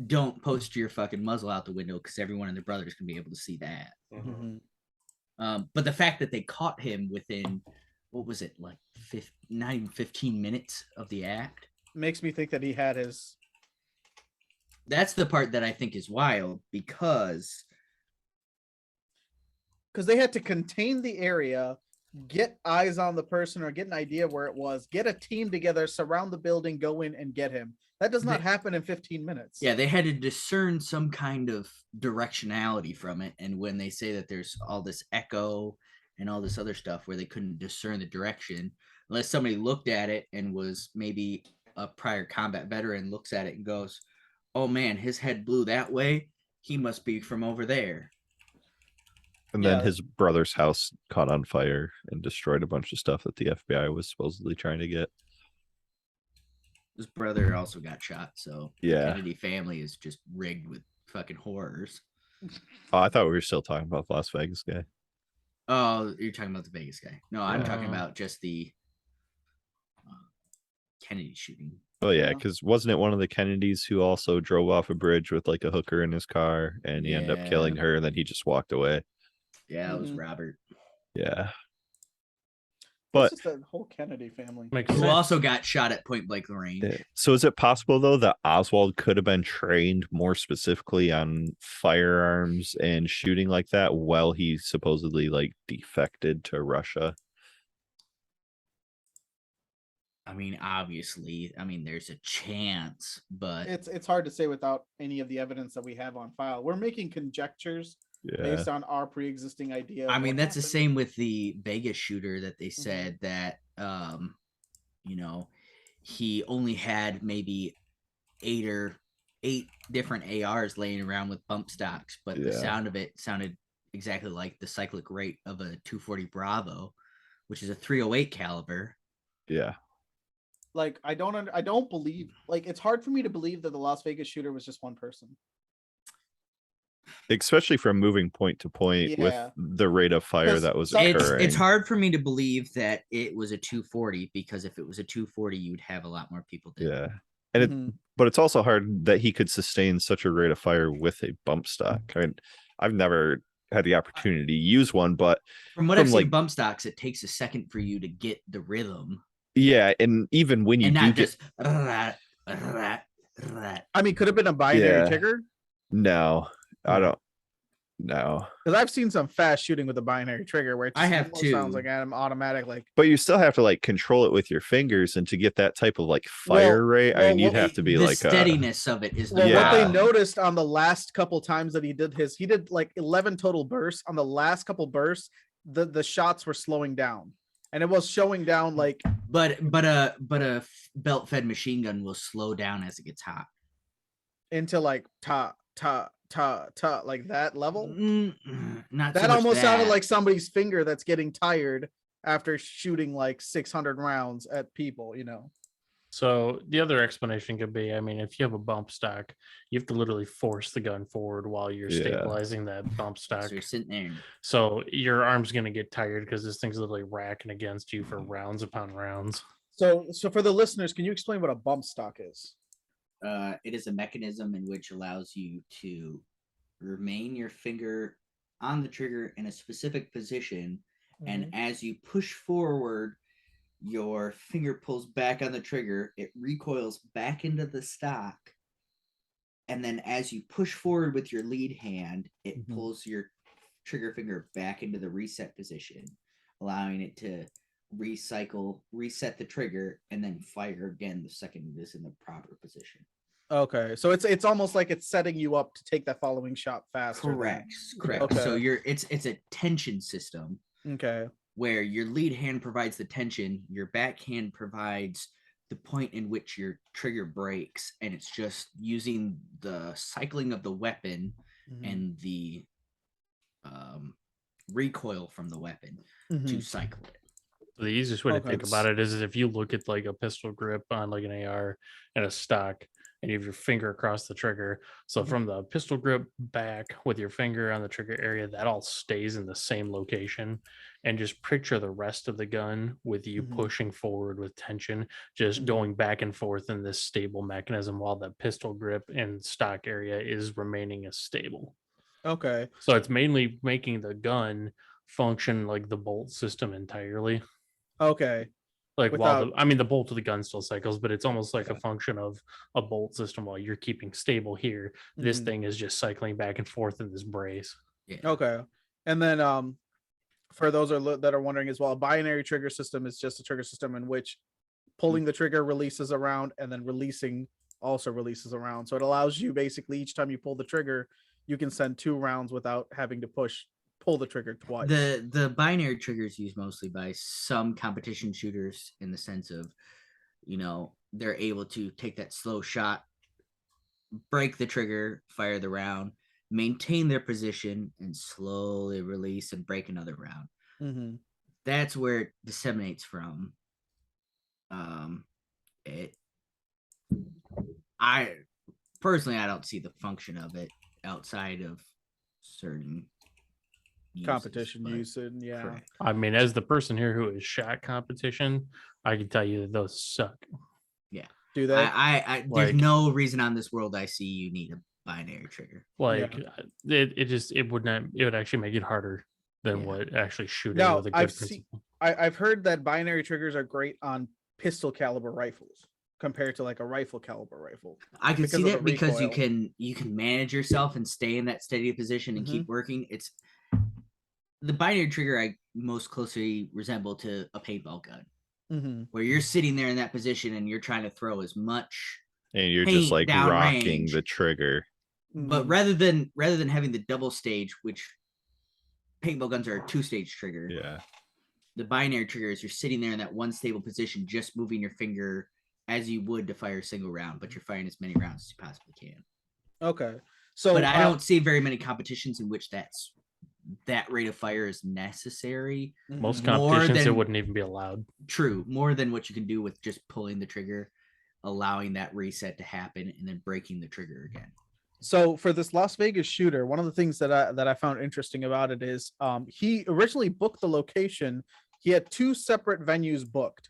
don't post your fucking muzzle out the window because everyone and their brothers can be able to see that. Mhm. Mhm. But the fact that they caught him within, what was it, like not even 15 minutes of the act, Makes me think that he had his. that's the part that I think is wild because They had to contain the area, get eyes on the person or get an idea where it was, get a team together, surround the building, go in and get him. That does not happen in 15 minutes. yeah, they had to discern some kind of directionality from it. And when they say that there's all this echo and all this other stuff where they couldn't discern the direction, unless somebody looked at it and was maybe a prior combat veteran, looks at it and goes, oh man, his head blew that way. He must be from over there. And then Yeah. his brother's house caught on fire and destroyed a bunch of stuff that the FBI was supposedly trying to get. His brother also got shot. So the Yeah. Kennedy family is just rigged with fucking horrors. Oh, I thought we were still talking about the Las Vegas guy. Oh, you're talking about the Vegas guy. No, I'm talking Uh. about just the Kennedy shooting. Oh yeah, Yeah. because wasn't it one of the Kennedys who also drove off a bridge with like a hooker in his car, and he ended up killing Yeah. her, and then he just walked away. Yeah, it was Mhm. Robert. Yeah, It's but just that whole Kennedy family. Makes Who sense. also got shot at point blank range. so is it possible though that Oswald could have been trained more specifically on firearms and shooting like that while he supposedly like defected to Russia? I mean, obviously, there's a chance, but It's hard to say without any of the evidence that we have on file. We're making conjectures Yeah, based on our pre-existing idea. Of what that's the happened. same with the Vegas shooter that they Mhm. said that you know, he only had maybe eight different ARs laying around with bump stocks, but the Yeah. sound of it sounded exactly like the cyclic rate of a 240 Bravo, which is a 308 caliber. yeah. Like I don't believe. Like it's hard for me to believe that the Las Vegas shooter was just one person. Especially from moving point to point with Yeah. the rate of fire Because that was some- occurring. It's hard for me to believe that it was a 240 because if it was a 240, you'd have a lot more people dead. Yeah. And Mhm. but it's also hard that he could sustain such a rate of fire with a bump stock. I mean, I've never had the opportunity to use one, but From what From, I've seen like- bump stocks, it takes a second for you to get the rhythm yeah, and even when you and do not get just I mean, could have been a binary Yeah. trigger no, I No. don't no. because I've seen some fast shooting with a binary trigger where it I just have almost sounds too. like an automatic. Like But you still have to like control it with your fingers, and to get that type of like fire rate, I well, mean, you'd well, have to be the like steadiness of it is the well, what they Yeah. noticed on the last couple times that he did like 11 total bursts. On the last couple bursts, the shots were slowing down, and it was showing down like but a belt fed machine gun will slow down as it gets hot. into like ta ta ta ta like that level. Not That so much almost sounded that. like somebody's finger that's getting tired after shooting like 600 rounds at people, you know. So the other explanation could be, I mean, if you have a bump stock, you have to literally force the gun forward while you're Yeah. stabilizing that bump So stock. you're sitting there. So your arm's gonna get tired because this thing's literally racking against you for rounds upon rounds. So for the listeners, can you explain what a bump stock is? It is a mechanism in which allows you to remain your finger on the trigger in a specific position, and as you push forward, your finger pulls back on the trigger, it recoils back into the stock, and then as you push forward with your lead hand, it Mhm. pulls your trigger finger back into the reset position, allowing it to reset the trigger, and then fire again the second it is in the proper position. Okay, so it's almost like it's setting you up to take that following shot faster. than- Correct. So Okay. it's a tension system Okay. where your lead hand provides the tension, your backhand provides the point in which your trigger breaks, and it's just using the cycling of the weapon Mhm. and the recoil from the weapon to Mhm. cycle it. The easiest way to Okay. think about it is if you look at like a pistol grip on like an AR and a stock, and you have your finger across the trigger. So Mhm. from the pistol grip back with your finger on the trigger area, that all stays in the same location. And just picture the rest of the gun with you Mhm. pushing forward with tension, just Mhm. going back and forth in this stable mechanism while the pistol grip and stock area is remaining as stable. Okay. So it's mainly making the gun function like the bolt system entirely. Okay. Like Without- I mean, the bolt of the gun still cycles, but it's almost like a Okay. function of a bolt system while you're keeping stable here. This Mhm. thing is just cycling back and forth in this brace. Yeah. Okay. And then for those that are wondering as well, a binary trigger system is just a trigger system in which pulling the trigger releases a round and then releasing also releases a round. So it allows you basically each time you pull the trigger, you can send 2 rounds without having to pull the trigger twice. The binary trigger is used mostly by some competition shooters in the sense of, they're able to take that slow shot, break the trigger, fire the round, maintain their position, and slowly release and break another round. Mm-hmm. That's where it disseminates from. I personally, I don't see the function of it outside of certain uses, Competition but- use and yeah. correct. I mean, as the person here who has shot competition, I can tell you that those suck. Do they? There's Like- no reason on this world I see you need a binary trigger. Like it would actually make it harder than Yeah. what actually shooting Now, with a good I've principle. I've heard that binary triggers are great on pistol caliber rifles compared to like a rifle caliber rifle. I can Because see of the that because you recoil. can manage yourself and stay in that steady position and keep working. It's the binary trigger I most closely resemble to a paintball gun, Mm-hmm. where you're sitting there in that position and you're trying to throw as much And you're paint just like down rocking range. the trigger. But rather than having the double stage, which paintball guns are a 2-stage trigger, Yeah. the binary trigger is you're sitting there in that one stable position, just moving your finger as you would to fire a single round, but you're firing as many rounds as you possibly can. Okay. So But I don't see very many competitions in which that rate of fire is necessary. Most More competitions it than- wouldn't even be allowed. True, more than what you can do with just pulling the trigger, allowing that reset to happen, and then breaking the trigger again. So for this Las Vegas shooter, one of the things that I found interesting about it is he originally booked the location. He had 2 separate venues booked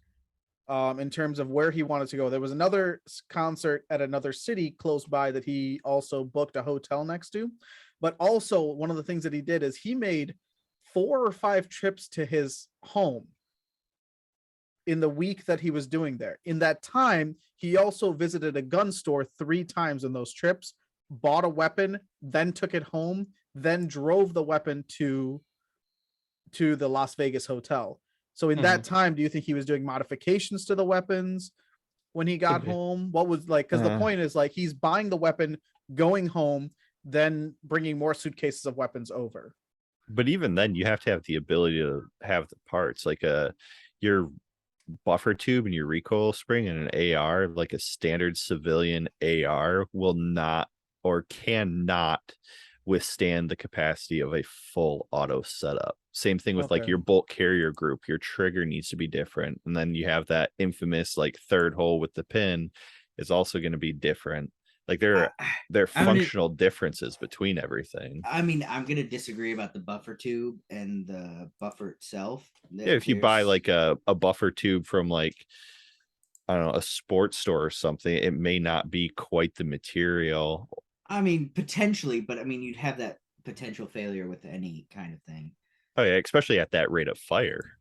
in terms of where he wanted to go. There was another concert at another city close by that he also booked a hotel next to. But also one of the things that he did is he made 4 or 5 trips to his home in the week that he was doing there. In that time, he also visited a gun store 3 times in those trips, bought a weapon, then took it home, then drove the weapon to the Las Vegas hotel. So in that time, do you think he was doing modifications to the weapons when he got Could be. home? What was like, because the point is like he's buying the weapon, going home, then bringing more suitcases of weapons over. But even then, you have to have the ability to have the parts, like your buffer tube and your recoil spring and an AR, like a standard civilian AR, will not or cannot withstand the capacity of a full auto setup. Same thing with like Okay. your bolt carrier group. Your trigger needs to be different, and then you have that infamous like third hole with the pin is also going to be different. Like there are I'm gonna- functional differences between everything. I mean, I'm gonna disagree about the buffer tube and the buffer itself. Yeah, if you buy There's- like a buffer tube from like, I don't know, a sports store or something, it may not be quite the material. I mean, potentially, but I mean, you'd have that potential failure with any kind of thing. Oh yeah, especially at that rate of fire.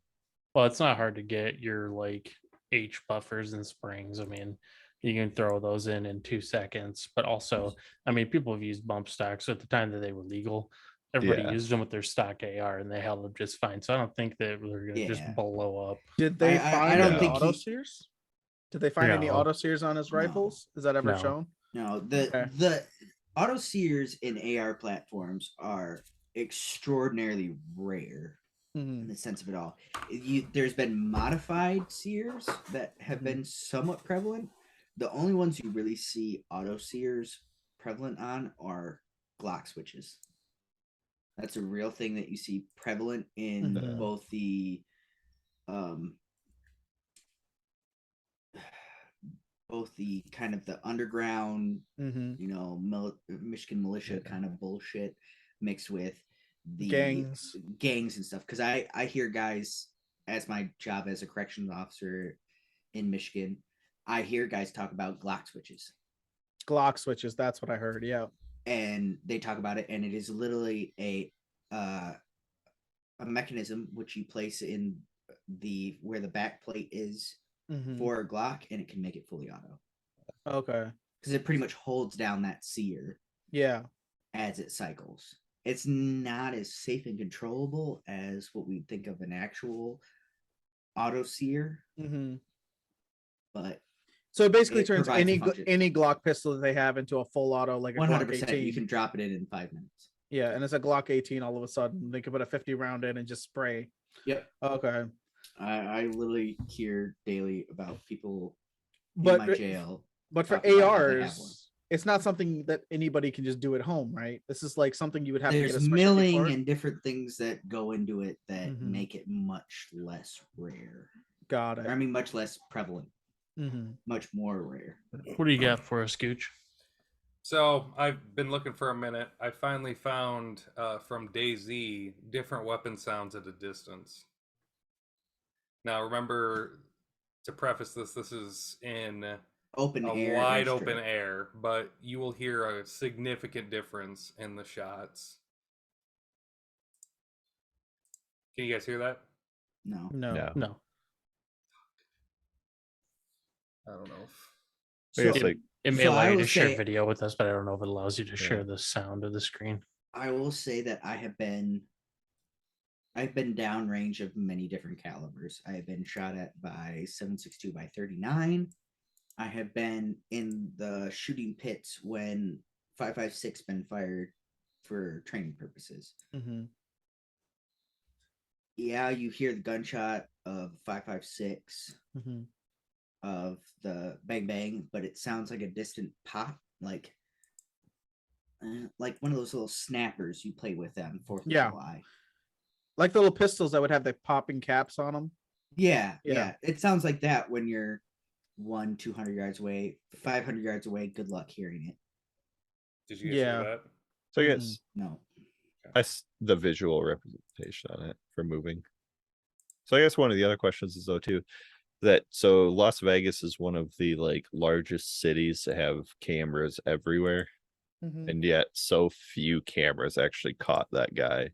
Well, it's not hard to get your like H buffers and springs. I mean, you can throw those in 2 seconds. But also, I mean, people have used bump stocks at the time that they were legal. Everybody Yeah. used them with their stock AR, and they held up just fine. So I don't think that they're gonna just Yeah. blow up. Did they I find don't any think auto he- sears? Did they find any No. auto sears on his No. rifles? Is that ever No. shown? No, the Okay. the auto sears in AR platforms are extraordinarily rare Mhm. in the sense of it all. There's been modified sears that have Mhm. been somewhat prevalent. The only ones you really see auto sears prevalent on are Glock switches. That's a real thing that you see prevalent in Mhm. both the kind of the underground, Mhm. Michigan militia kind of bullshit mixed with the Gangs. and stuff. Because I hear guys, as my job as a corrections officer in Michigan, I hear guys talk about Glock switches, Glock switches. That's what I heard. Yeah. and they talk about it, and it is literally a mechanism which you place in where the back plate is Mhm. for a Glock, and it can make it fully auto Okay. because it pretty much holds down that sear Yeah. as it cycles. It's not as safe and controllable as what we think of an actual auto sear, Mhm. but So it basically It turns provides the any function. any Glock pistol that they have into a full auto, like a Glock 100% 18. you can drop it in 5 minutes. Yeah, and it's a Glock 18. All of a sudden, they can put a 50 round in and just spray. Yep. Okay, I literally hear daily about people in but my jail. but for talking about how they have one. ARs, it's not something that anybody can just do at home, right? This is like something you would have to get There's a specialty milling for. and different things that go into it that Mhm. make it much less rare. Got Or, I it. mean, much less prevalent, Hmm. much more rare. What do you got for us, Gooch? So I've been looking for a minute. I finally found from DayZ different weapon sounds at a distance. Now remember, to preface this is in open a air. wide airstrip. open air, but you will hear a significant difference in the shots. Can you guys hear that? No. No. No. I don't know. I guess, So, like, It may so allow I you will to share say- video with us, but I don't know if it allows you to share Yeah. the sound of the screen. I will say that I've been downrange of many different calibers. I have been shot at by 7.62 by 39. I have been in the shooting pits when 5.56 been fired for training purposes. Mhm. Yeah, you hear the gunshot of 5.56 Mhm. of the bang bang, but it sounds like a distant pop, like one of those little snappers you play with on 4th of Yeah. July. Like the little pistols that would have the popping caps on them. Yeah, Yeah. yeah. It sounds like that when you're 200 yards away, 500 yards away. Good luck hearing it. Did you guys Yeah. hear that? So I guess No. the visual representation on it for moving. So I guess one of the other questions is though too, that so Las Vegas is one of the like largest cities to have cameras everywhere, Mhm. and yet so few cameras actually caught that guy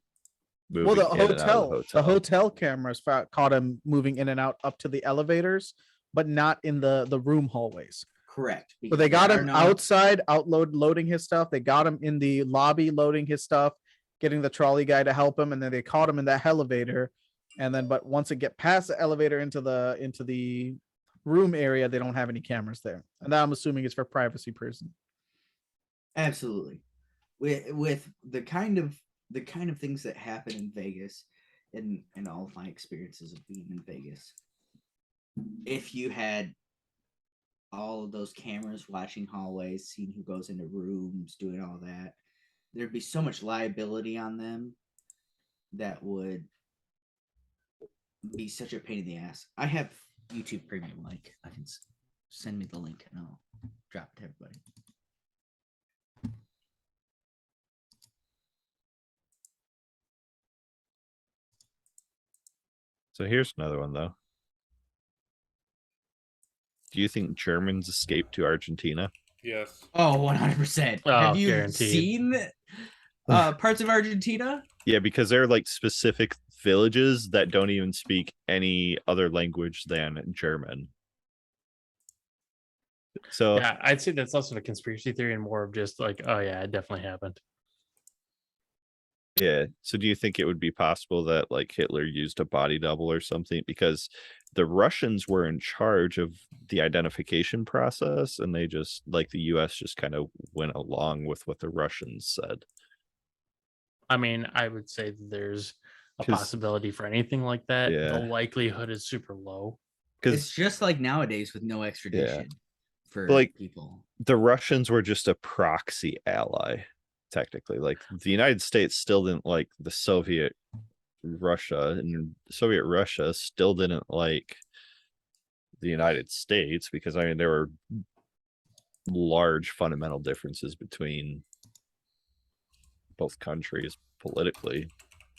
moving Well, the in and out of hotel, the hotel cameras caught him moving in and out up to the elevators, but not in the room hallways. Correct. So they got him outside, loading his stuff. They got him in the lobby loading his stuff, getting the trolley guy to help him, and then they caught him in that elevator. And then, but once it get past the elevator into the room area, they don't have any cameras there, and that I'm assuming is for privacy reasons. Absolutely. With the kind of things that happen in Vegas, and all of my experiences of being in Vegas, if you had all of those cameras watching hallways, seeing who goes into rooms, doing all that, there'd be so much liability on them that would be such a pain in the ass. I have YouTube Premium. Like, I can send me the link and I'll drop it to everybody. So here's another one though. Do you think Germans escaped to Argentina? Yes. Oh, 100%. Oh, Have you guaranteed. seen parts of Argentina? Yeah, because there are like specific villages that don't even speak any other language than German. So Yeah, I'd say that's less of a conspiracy theory and more of just like, oh yeah, it definitely happened. yeah. So do you think it would be possible that like Hitler used a body double or something? Because the Russians were in charge of the identification process, and they just like the US just kind of went along with what the Russians said. I mean, I would say that there's a 'Cause- possibility for anything like that. Yeah. The likelihood is super low. It's Because just like nowadays with no extradition for Like- people. the Russians were just a proxy ally, technically. Like the United States still didn't like the Soviet Russia, and Soviet Russia still didn't like the United States, because I mean there were large fundamental differences between both countries politically.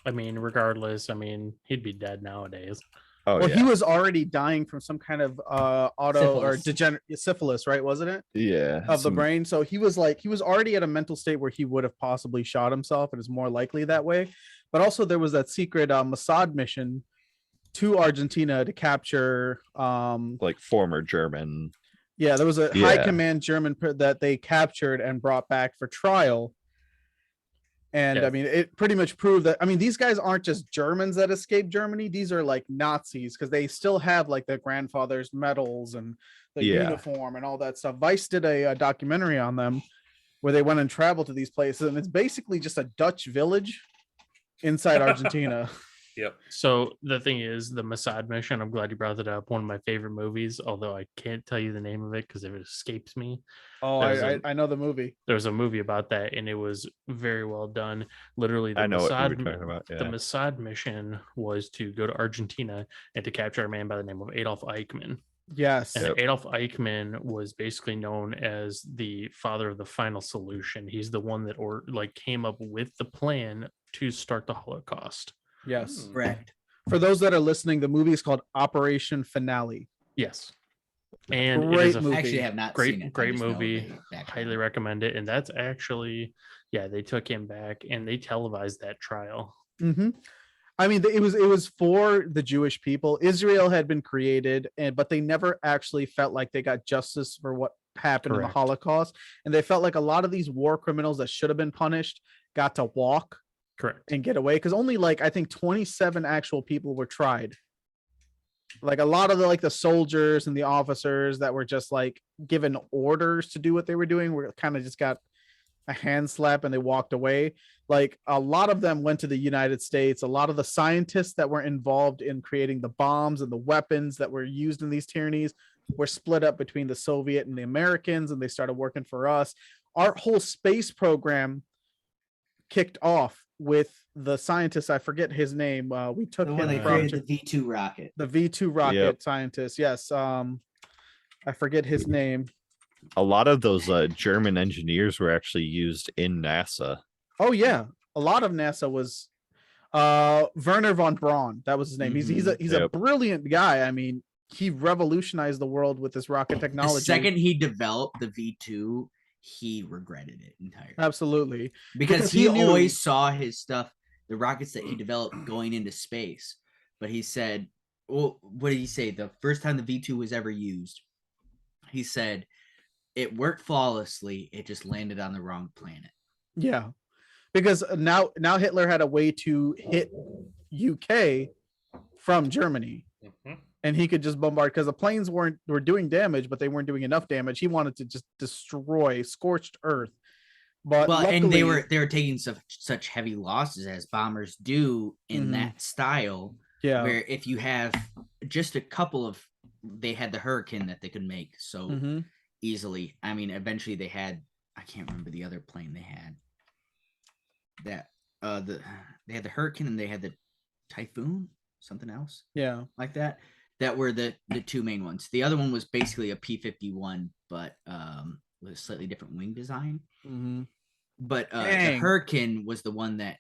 I mean, regardless, I mean, he'd be dead nowadays. Oh Well, yeah, he was already dying from some kind of auto or Syphilis. degenerate syphilis, right? Wasn't it? yeah. Of the some- brain. So he was already at a mental state where he would have possibly shot himself. It is more likely that way. But also there was that secret Mossad mission to Argentina to capture like former German. yeah, there was a high Yeah. command German that they captured and brought back for trial. And Yeah. I mean, it pretty much proved that. I mean, these guys aren't just Germans that escaped Germany. These are like Nazis, because they still have like their grandfather's medals and the Yeah. uniform and all that stuff. Vice did a documentary on them where they went and traveled to these places. And it's basically just a Dutch village inside Argentina. Yep. So the thing is, the Mossad mission, I'm glad you brought that up. One of my favorite movies, although I can't tell you the name of it because if it escapes me. Oh, There's I know the movie. There was a movie about that, and it was very well done. Literally, the I know what Mossad, movie you're talking about, the yeah. Mossad mission was to go to Argentina and to capture a man by the name of Adolf Eichmann. Yes. And Adolf Eichmann was basically known as the father of the final solution. He's the one that came up with the plan to start the Holocaust. Yes. Hmm. Correct. For those that are listening, the movie is called Operation Finale. Yes. And it Great is a movie. I actually have not seen it. great I just know movie. they backed Highly him. recommend it. And that's actually, yeah, they took him back and they televised that trial. Mm-hmm. I mean, it was for the Jewish people. Israel had been created, but they never actually felt like they got justice for what happened in the Correct. Holocaust, and they felt like a lot of these war criminals that should have been punished got to walk Correct. and get away, because only like I think 27 actual people were tried. Like a lot of the soldiers and the officers that were just like given orders to do what they were doing were kind of just got a hand slap and they walked away. Like a lot of them went to the United States. A lot of the scientists that were involved in creating the bombs and the weapons that were used in these tyrannies were split up between the Soviet and the Americans, and they started working for us. Our whole space program kicked off with the scientist. I forget his name. We took The him one that from created the V2 rocket. the V2 rocket scientist. Yes. I forget his name. A lot of those German engineers were actually used in NASA. Oh yeah, a lot of NASA was Werner von Braun. That was his name. He's a brilliant guy. I mean, he revolutionized the world with this rocket technology. The second he developed the V2, he regretted it entirely. Absolutely, Because he knew- always saw his stuff, the rockets that he developed going into space. But he said, well, what did he say? The first time the V2 was ever used, he said, it worked flawlessly. It just landed on the wrong planet. Yeah, because now Hitler had a way to hit UK from Germany, and he could just bombard because the planes were doing damage, but they weren't doing enough damage. He wanted to just destroy scorched earth. But Well, luckily, and they were taking such heavy losses as bombers do in that style. Yeah, Where if you have just a couple of, they had the Hurricane that they could make so easily. I mean, eventually they had, I can't remember the other plane they had. That they had the Hurricane and they had the Typhoon, something else. Yeah, like that. That were the two main ones. The other one was basically a P-51, but with a slightly different wing design. But the Hurricane was the one that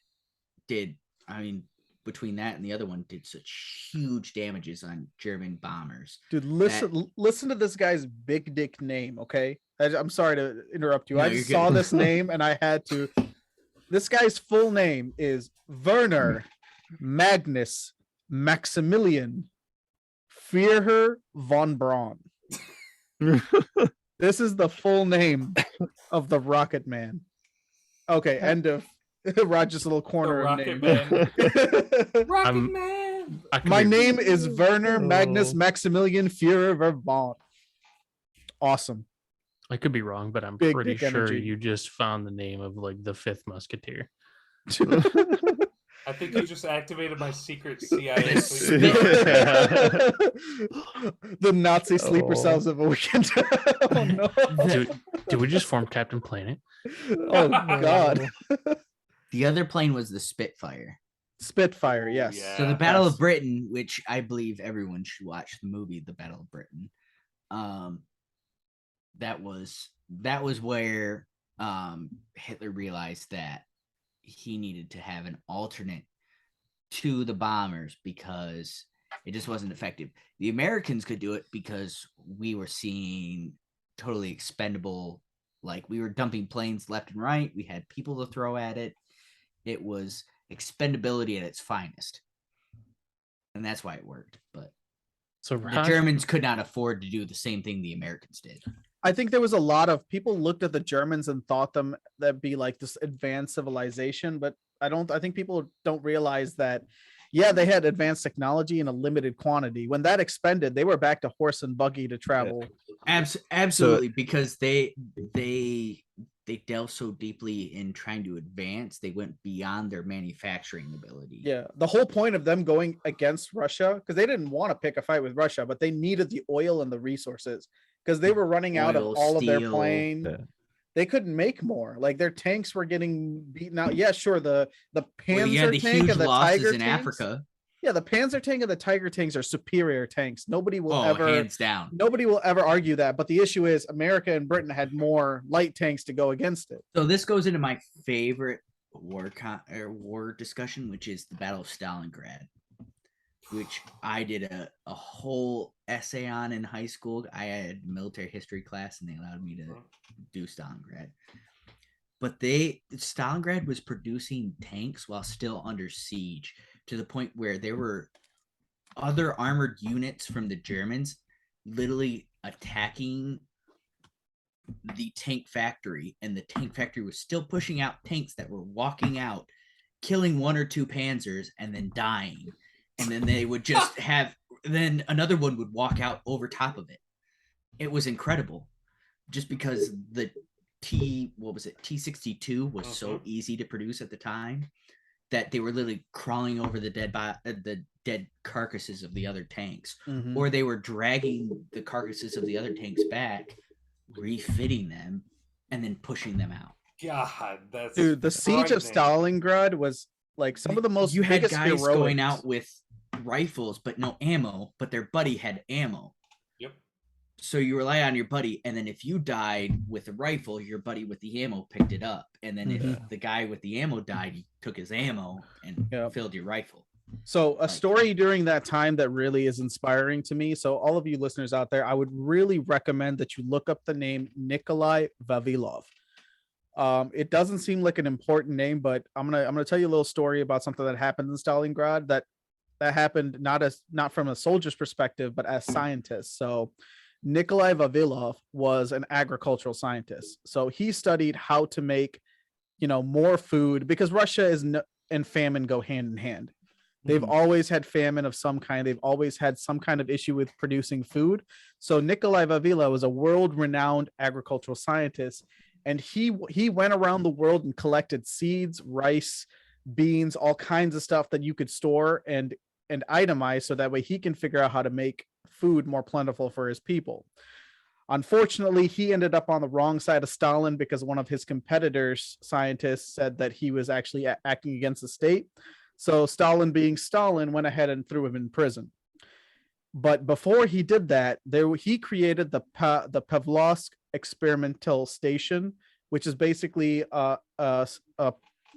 did, I mean, between that and the other one, did such huge damages on German bombers. Dude, listen to this guy's big dick name, okay? I'm sorry to interrupt you. No, I just saw this name and I had to. This guy's full name is Werner Magnus Maximilian Führer von Braun. This is the full name of the Rocket Man. Okay, end of Roger's little corner of name. Rocket Man. My name is Werner Magnus Maximilian Führer von Braun. Awesome. I could be wrong, but I'm Big pretty dick sure energy. you just found the name of like the fifth Musketeer. I think you just activated my secret CIA This sleeper. The Nazi sleeper cells of a weekend. Oh no. Did we just form Captain Planet? Oh god. The other plane was the Spitfire. Spitfire, yes. Yeah. So the Battle of Britain, which I believe everyone should watch the movie, The Battle of Britain. That was where Hitler realized that he needed to have an alternate to the bombers because it just wasn't effective. The Americans could do it because we were seeing totally expendable, like we were dumping planes left and right. We had people to throw at it. It was expendability at its finest. And that's why it worked. But So the Germans could not afford to do the same thing the Americans did. I think there was a lot of people looked at the Germans and thought them that'd be like this advanced civilization, but I think people don't realize that yeah, they had advanced technology in a limited quantity. When that expended, they were back to horse and buggy to travel. Absolutely, because they delved so deeply in trying to advance, they went beyond their manufacturing ability. Yeah, the whole point of them going against Russia, because they didn't want to pick a fight with Russia, but they needed the oil and the resources because they were running out of all of their steel. plane. Yeah. They couldn't make more. Like their tanks were getting beaten out. Yeah, sure. The Panzer Well, you had the tank huge and the losses Tiger in tanks. Africa. Yeah, the Panzer tank and the Tiger tanks are superior tanks. Nobody will Hands down. Nobody will ever argue that. But the issue is America and Britain had more light tanks to go against it. So this goes into my favorite war discussion, which is the Battle of Stalingrad. which I did a whole essay on in high school. I had military history class, and they allowed me to do Stalingrad. But Stalingrad was producing tanks while still under siege, to the point where there were other armored units from the Germans literally attacking the tank factory, and the tank factory was still pushing out tanks that were walking out, killing one or two panzers, and then dying. And then they would just then another one would walk out over top of it. It was incredible, just because the T-62 was so easy to produce at the time that they were literally crawling over the dead carcasses of the other tanks, or they were dragging the carcasses of the other tanks back, refitting them, and then pushing them out. God, that's Dude, the siege of frightening. Stalingrad was like some of the most You had biggest guys heroics. going out with rifles but no ammo, but their buddy had ammo. Yep. So you rely on your buddy, and then if you died with a rifle, your buddy with the ammo picked it up, and then if the guy with the ammo died, he took his ammo and filled your rifle. So a story during that time that really is inspiring to me. So all of you listeners out there, I would really recommend that you look up the name Nikolai Vavilov. It doesn't seem like an important name, but I'm gonna tell you a little story about something that happened in Stalingrad that happened not from a soldier's perspective, but as scientists. So Nikolai Vavilov was an agricultural scientist. So he studied how to make, more food, because Russia and famine go hand in hand. They've always had famine of some kind. They've always had some kind of issue with producing food. So Nikolai Vavilov was a world-renowned agricultural scientist, and he went around the world and collected seeds, rice, beans, all kinds of stuff that you could store and itemize, so that way he can figure out how to make food more plentiful for his people. Unfortunately, he ended up on the wrong side of Stalin because one of his competitors, scientists, said that he was actually acting against the state. So Stalin, being Stalin, went ahead and threw him in prison. But before he did that, he created the Pavlovsk Experimental Station, which is basically a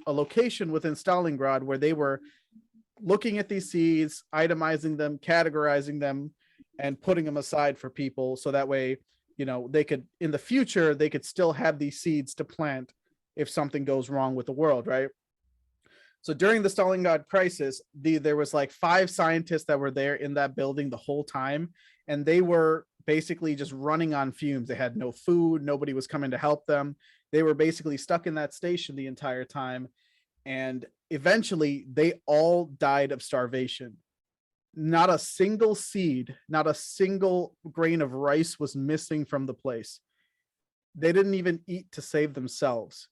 location within Stalingrad where they were looking at these seeds, itemizing them, categorizing them, and putting them aside for people, so that way, they could, in the future, they could still have these seeds to plant if something goes wrong with the world, right? So during the Stalingrad crisis, there was like 5 scientists that were there in that building the whole time, and they were basically just running on fumes. They had no food. Nobody was coming to help them. They were basically stuck in that station the entire time. And eventually they all died of starvation. Not a single seed, not a single grain of rice was missing from the place. They didn't even eat to save themselves.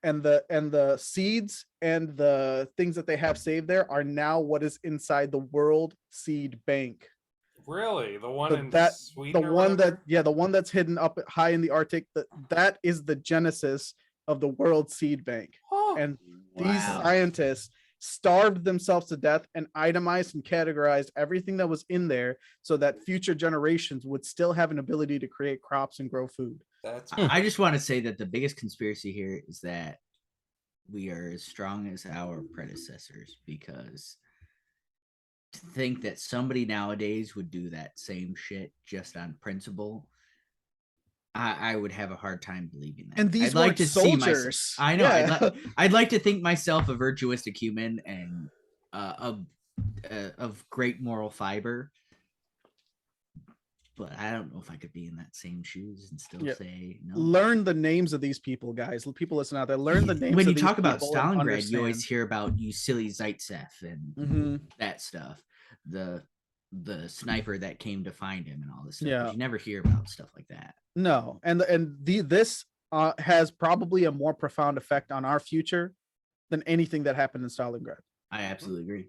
And the seeds and the things that they have saved there are now what is inside the World Seed Bank. Really? The one So in Sweden? the one the one that's hidden up high in the Arctic, that is the genesis of the World Seed Bank. Huh. And these scientists starved themselves to death and itemized and categorized everything that was in there, so that future generations would still have an ability to create crops and grow food. I just want to say that the biggest conspiracy here is that we are as strong as our predecessors, because to think that somebody nowadays would do that same shit just on principle, I would have a hard time believing that. And these weren't soldiers. I know. Yeah. I'd like to think myself a virtuistic human and of great moral fiber, but I don't know if I could be in that same shoes and still say no. Learn the names of these people, guys. People listen out there. Learn the names. When you of talk these about people and Stalingrad, you always understand. hear about Yusili Zaitsev and that stuff. The sniper that came to find him and all this stuff. Yeah. But you never hear about stuff like that. No, this has probably a more profound effect on our future than anything that happened in Stalingrad. I absolutely agree.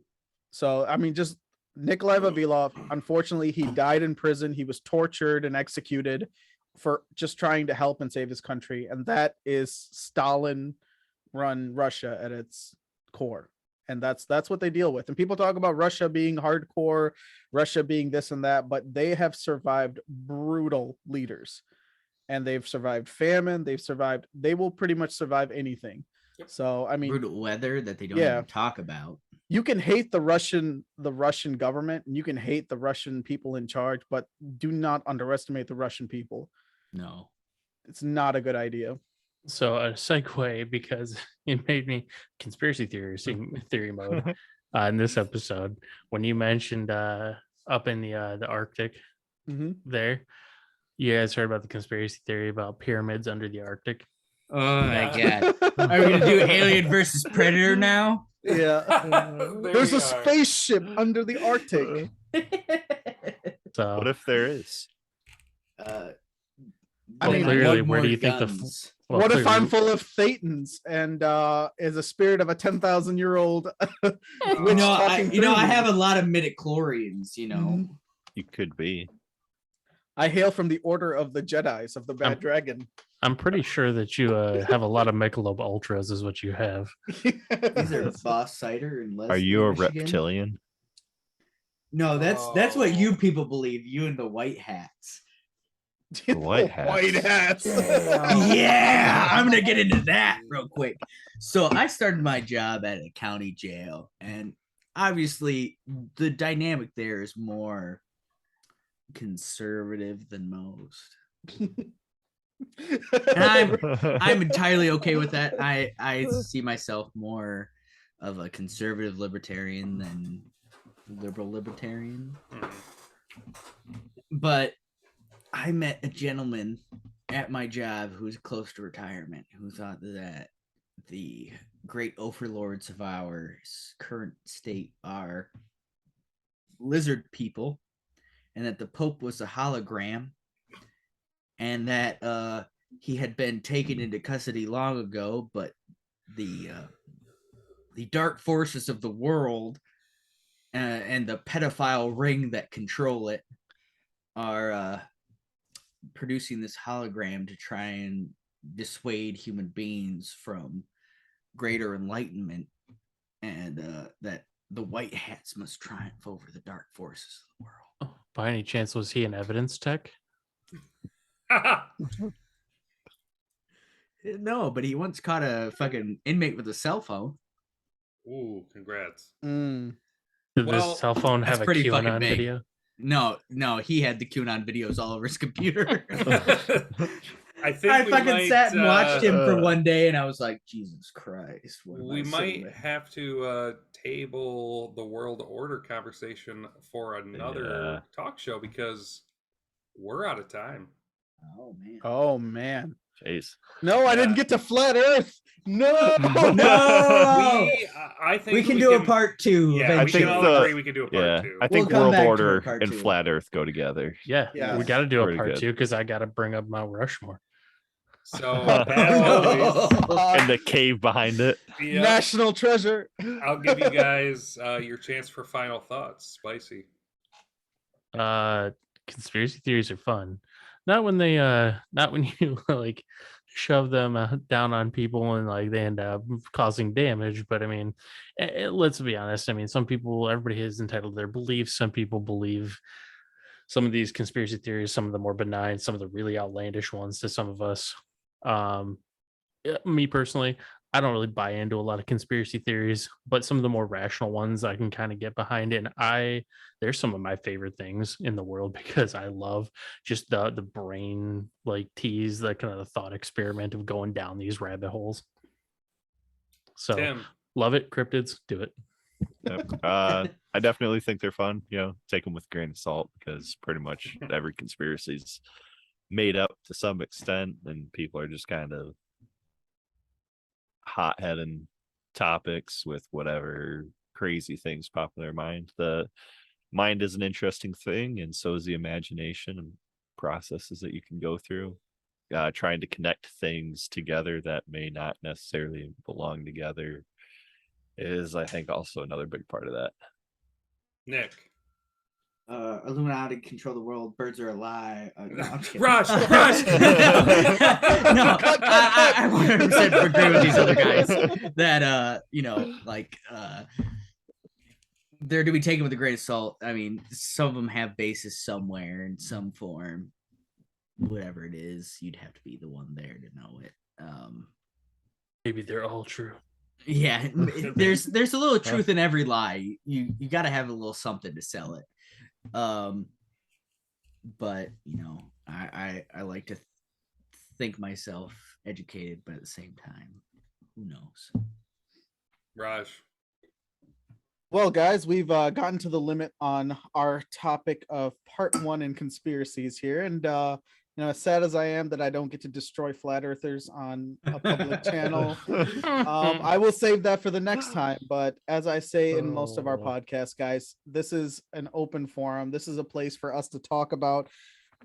So, I mean, just Nikolai Vavilov, unfortunately, he died in prison. He was tortured and executed for just trying to help and save his country. And that is Stalin-run Russia at its core. And that's what they deal with. And people talk about Russia being hardcore, Russia being this and that, but they have survived brutal leaders. And they've survived famine. They will pretty much survive anything. So, I mean, brutal weather that they don't even talk about. you can hate the Russian government, and you can hate the Russian people in charge, but do not underestimate the Russian people. No. It's not a good idea. So a segue, because it made me conspiracy theory mode in this episode when you mentioned up in the Arctic Mhm. there. You guys heard about the conspiracy theory about pyramids under the Arctic? Oh my Yeah. god. Are we gonna do Alien versus Predator now? Yeah. There There's we a are. spaceship under the Arctic. So What if there is? I mean, clearly, one where do more you think guns. well, what if I'm clearly- full of thetans and is a spirit of a 10,000-year-old witch talking I through me? have a lot of midichlorians, you know. Mhm. You could be. I hail from the order of the Jedis of the Bad Dragon. I'm pretty sure that you have a lot of Michelob Ultras, is what you have. These are Boss Cider and Leslie. Are you a Michigan. reptilian? No, that's what you Oh. people believe. You and the white hats. The white hats. White hats. Yeah, I'm gonna get into that real quick. So I started my job at a county jail, and obviously the dynamic there is more conservative than most. And I'm entirely okay with that. I see myself more of a conservative libertarian than liberal libertarian. Mhm. But I met a gentleman at my job who was close to retirement who thought that the great overlords of our current state are lizard people, and that the Pope was a hologram, and that he had been taken into custody long ago, but the dark forces of the world and the pedophile ring that control it are producing this hologram to try and dissuade human beings from greater enlightenment, and that the white hats must triumph over the dark forces of the world. By any chance, was he an evidence tech? No, but he once caught a fucking inmate with a cell phone. Ooh, congrats. Mm. Did Well, this cell phone that's have a pretty fucking QAnon big. video? No, he had the QAnon videos all over his computer. I think I we fucking might, sat and watched him for uh, one day, and I was like, Jesus Christ. what am I We sitting might with? have to table the world order conversation for another talk show because we're out of time. Oh, man. Oh man. Jeez. No, I didn't Yeah. get to flat Earth. No. No! I think We can do a part two Yeah, we eventually. can all the- agree we can do a part Yeah, two. I think We'll come World back to Order it, part and two. Flat Earth go together. Yeah, Yes. we got to do a Pretty part good. 2 because I got to bring up Mount Rushmore. So as always, And the cave behind it. yep, National treasure. I'll give you guys your chance for final thoughts. Spicy. Conspiracy theories are fun. Not when they not when you like shove them down on people and like they end up causing damage, but I mean, let's be honest. I mean, everybody is entitled to their beliefs. Some people believe some of these conspiracy theories, some of the more benign, some of the really outlandish ones to some of us. Me personally, I don't really buy into a lot of conspiracy theories, but some of the more rational ones I can kind of get behind it. And they're some of my favorite things in the world because I love just the brain like tease, the kind of the thought experiment of going down these rabbit holes. So Tim. love it. Cryptids, do it. Yep. I definitely think they're fun. Take them with a grain of salt because pretty much every conspiracy is made up to some extent, and people are just kind of hot-heading topics with whatever crazy things pop in their mind. The mind is an interesting thing, and so is the imagination and processes that you can go through. Trying to connect things together that may not necessarily belong together is, I think, also another big part of that. Nick. Illuminati control the world. Birds are alive. No, I'm kidding. Rush. No, I 100% agree with these other guys that they're to be taken with a grain of salt. I mean, some of them have basis somewhere in some form. Whatever it is, you'd have to be the one there to know it. Maybe they're all true. Yeah, there's a little truth in every lie. You got to have a little something to sell it. But I like to think myself educated, but at the same time, who knows? Raj. Well, guys, we've gotten to the limit on our topic of part 1 in conspiracies here, and as sad as I am that I don't get to destroy flat earthers on a public channel, I will save that for the next time. But as I say in most of our podcasts, guys, this is an open forum. This is a place for us to talk about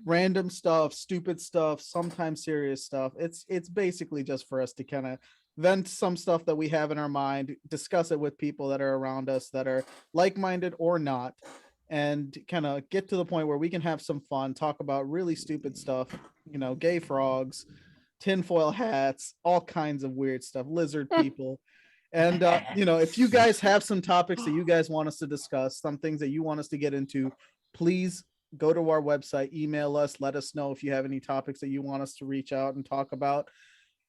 random stuff, stupid stuff, sometimes serious stuff. It's basically just for us to kind of vent some stuff that we have in our mind, discuss it with people that are around us that are like-minded or not, and kind of get to the point where we can have some fun, talk about really stupid stuff, gay frogs, tinfoil hats, all kinds of weird stuff, lizard people. And if you guys have some topics that you guys want us to discuss, some things that you want us to get into, please go to our website, email us, let us know if you have any topics that you want us to reach out and talk about.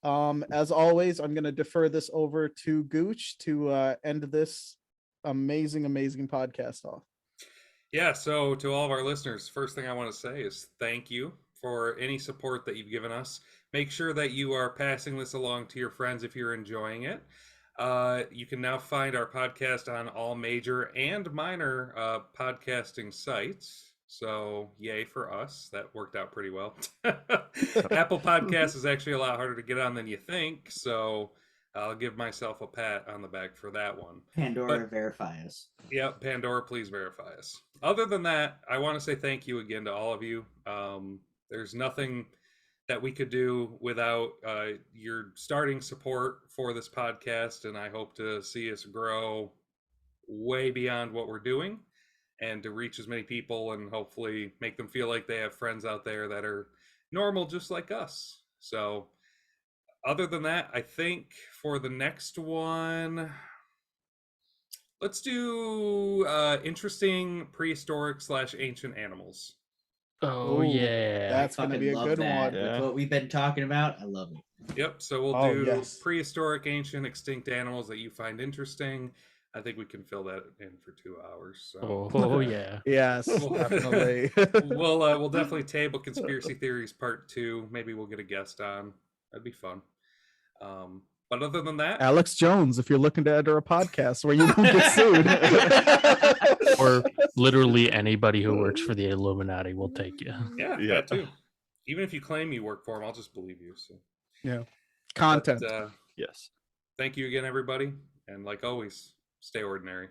As always, I'm going to defer this over to Gooch to end this amazing podcast off. Yeah, so to all of our listeners, first thing I want to say is thank you for any support that you've given us. Make sure that you are passing this along to your friends if you're enjoying it. You can now find our podcast on all major and minor podcasting sites. So yay for us. That worked out pretty well. Apple Podcasts is actually a lot harder to get on than you think. So I'll give myself a pat on the back for that one. Pandora, verify us. Yep, Pandora, please verify us. Other than that, I want to say thank you again to all of you. There's nothing that we could do without your starting support for this podcast, and I hope to see us grow way beyond what we're doing and to reach as many people and hopefully make them feel like they have friends out there that are normal just like us. So other than that, I think for the next one, let's do interesting prehistoric / ancient animals. Oh Ooh, yeah. that's going to Fucking be a love good that. one. Yeah. With what we've been talking about, I love it. Yep. So we'll Oh, do yes. prehistoric, ancient, extinct animals that you find interesting. I think we can fill that in for 2 hours. So Oh yeah. Yes, Well, definitely. we'll definitely table conspiracy theories part 2. Maybe we'll get a guest on. That'd be fun. But other than that, Alex Jones, if you're looking to enter a podcast where you won't get sued. Or literally anybody who works for the Illuminati will take you. yeah, Yeah. that too. Even if you claim you work for them, I'll just believe you. So Yeah. Content. But, Yes. thank you again, everybody, and like always, stay ordinary.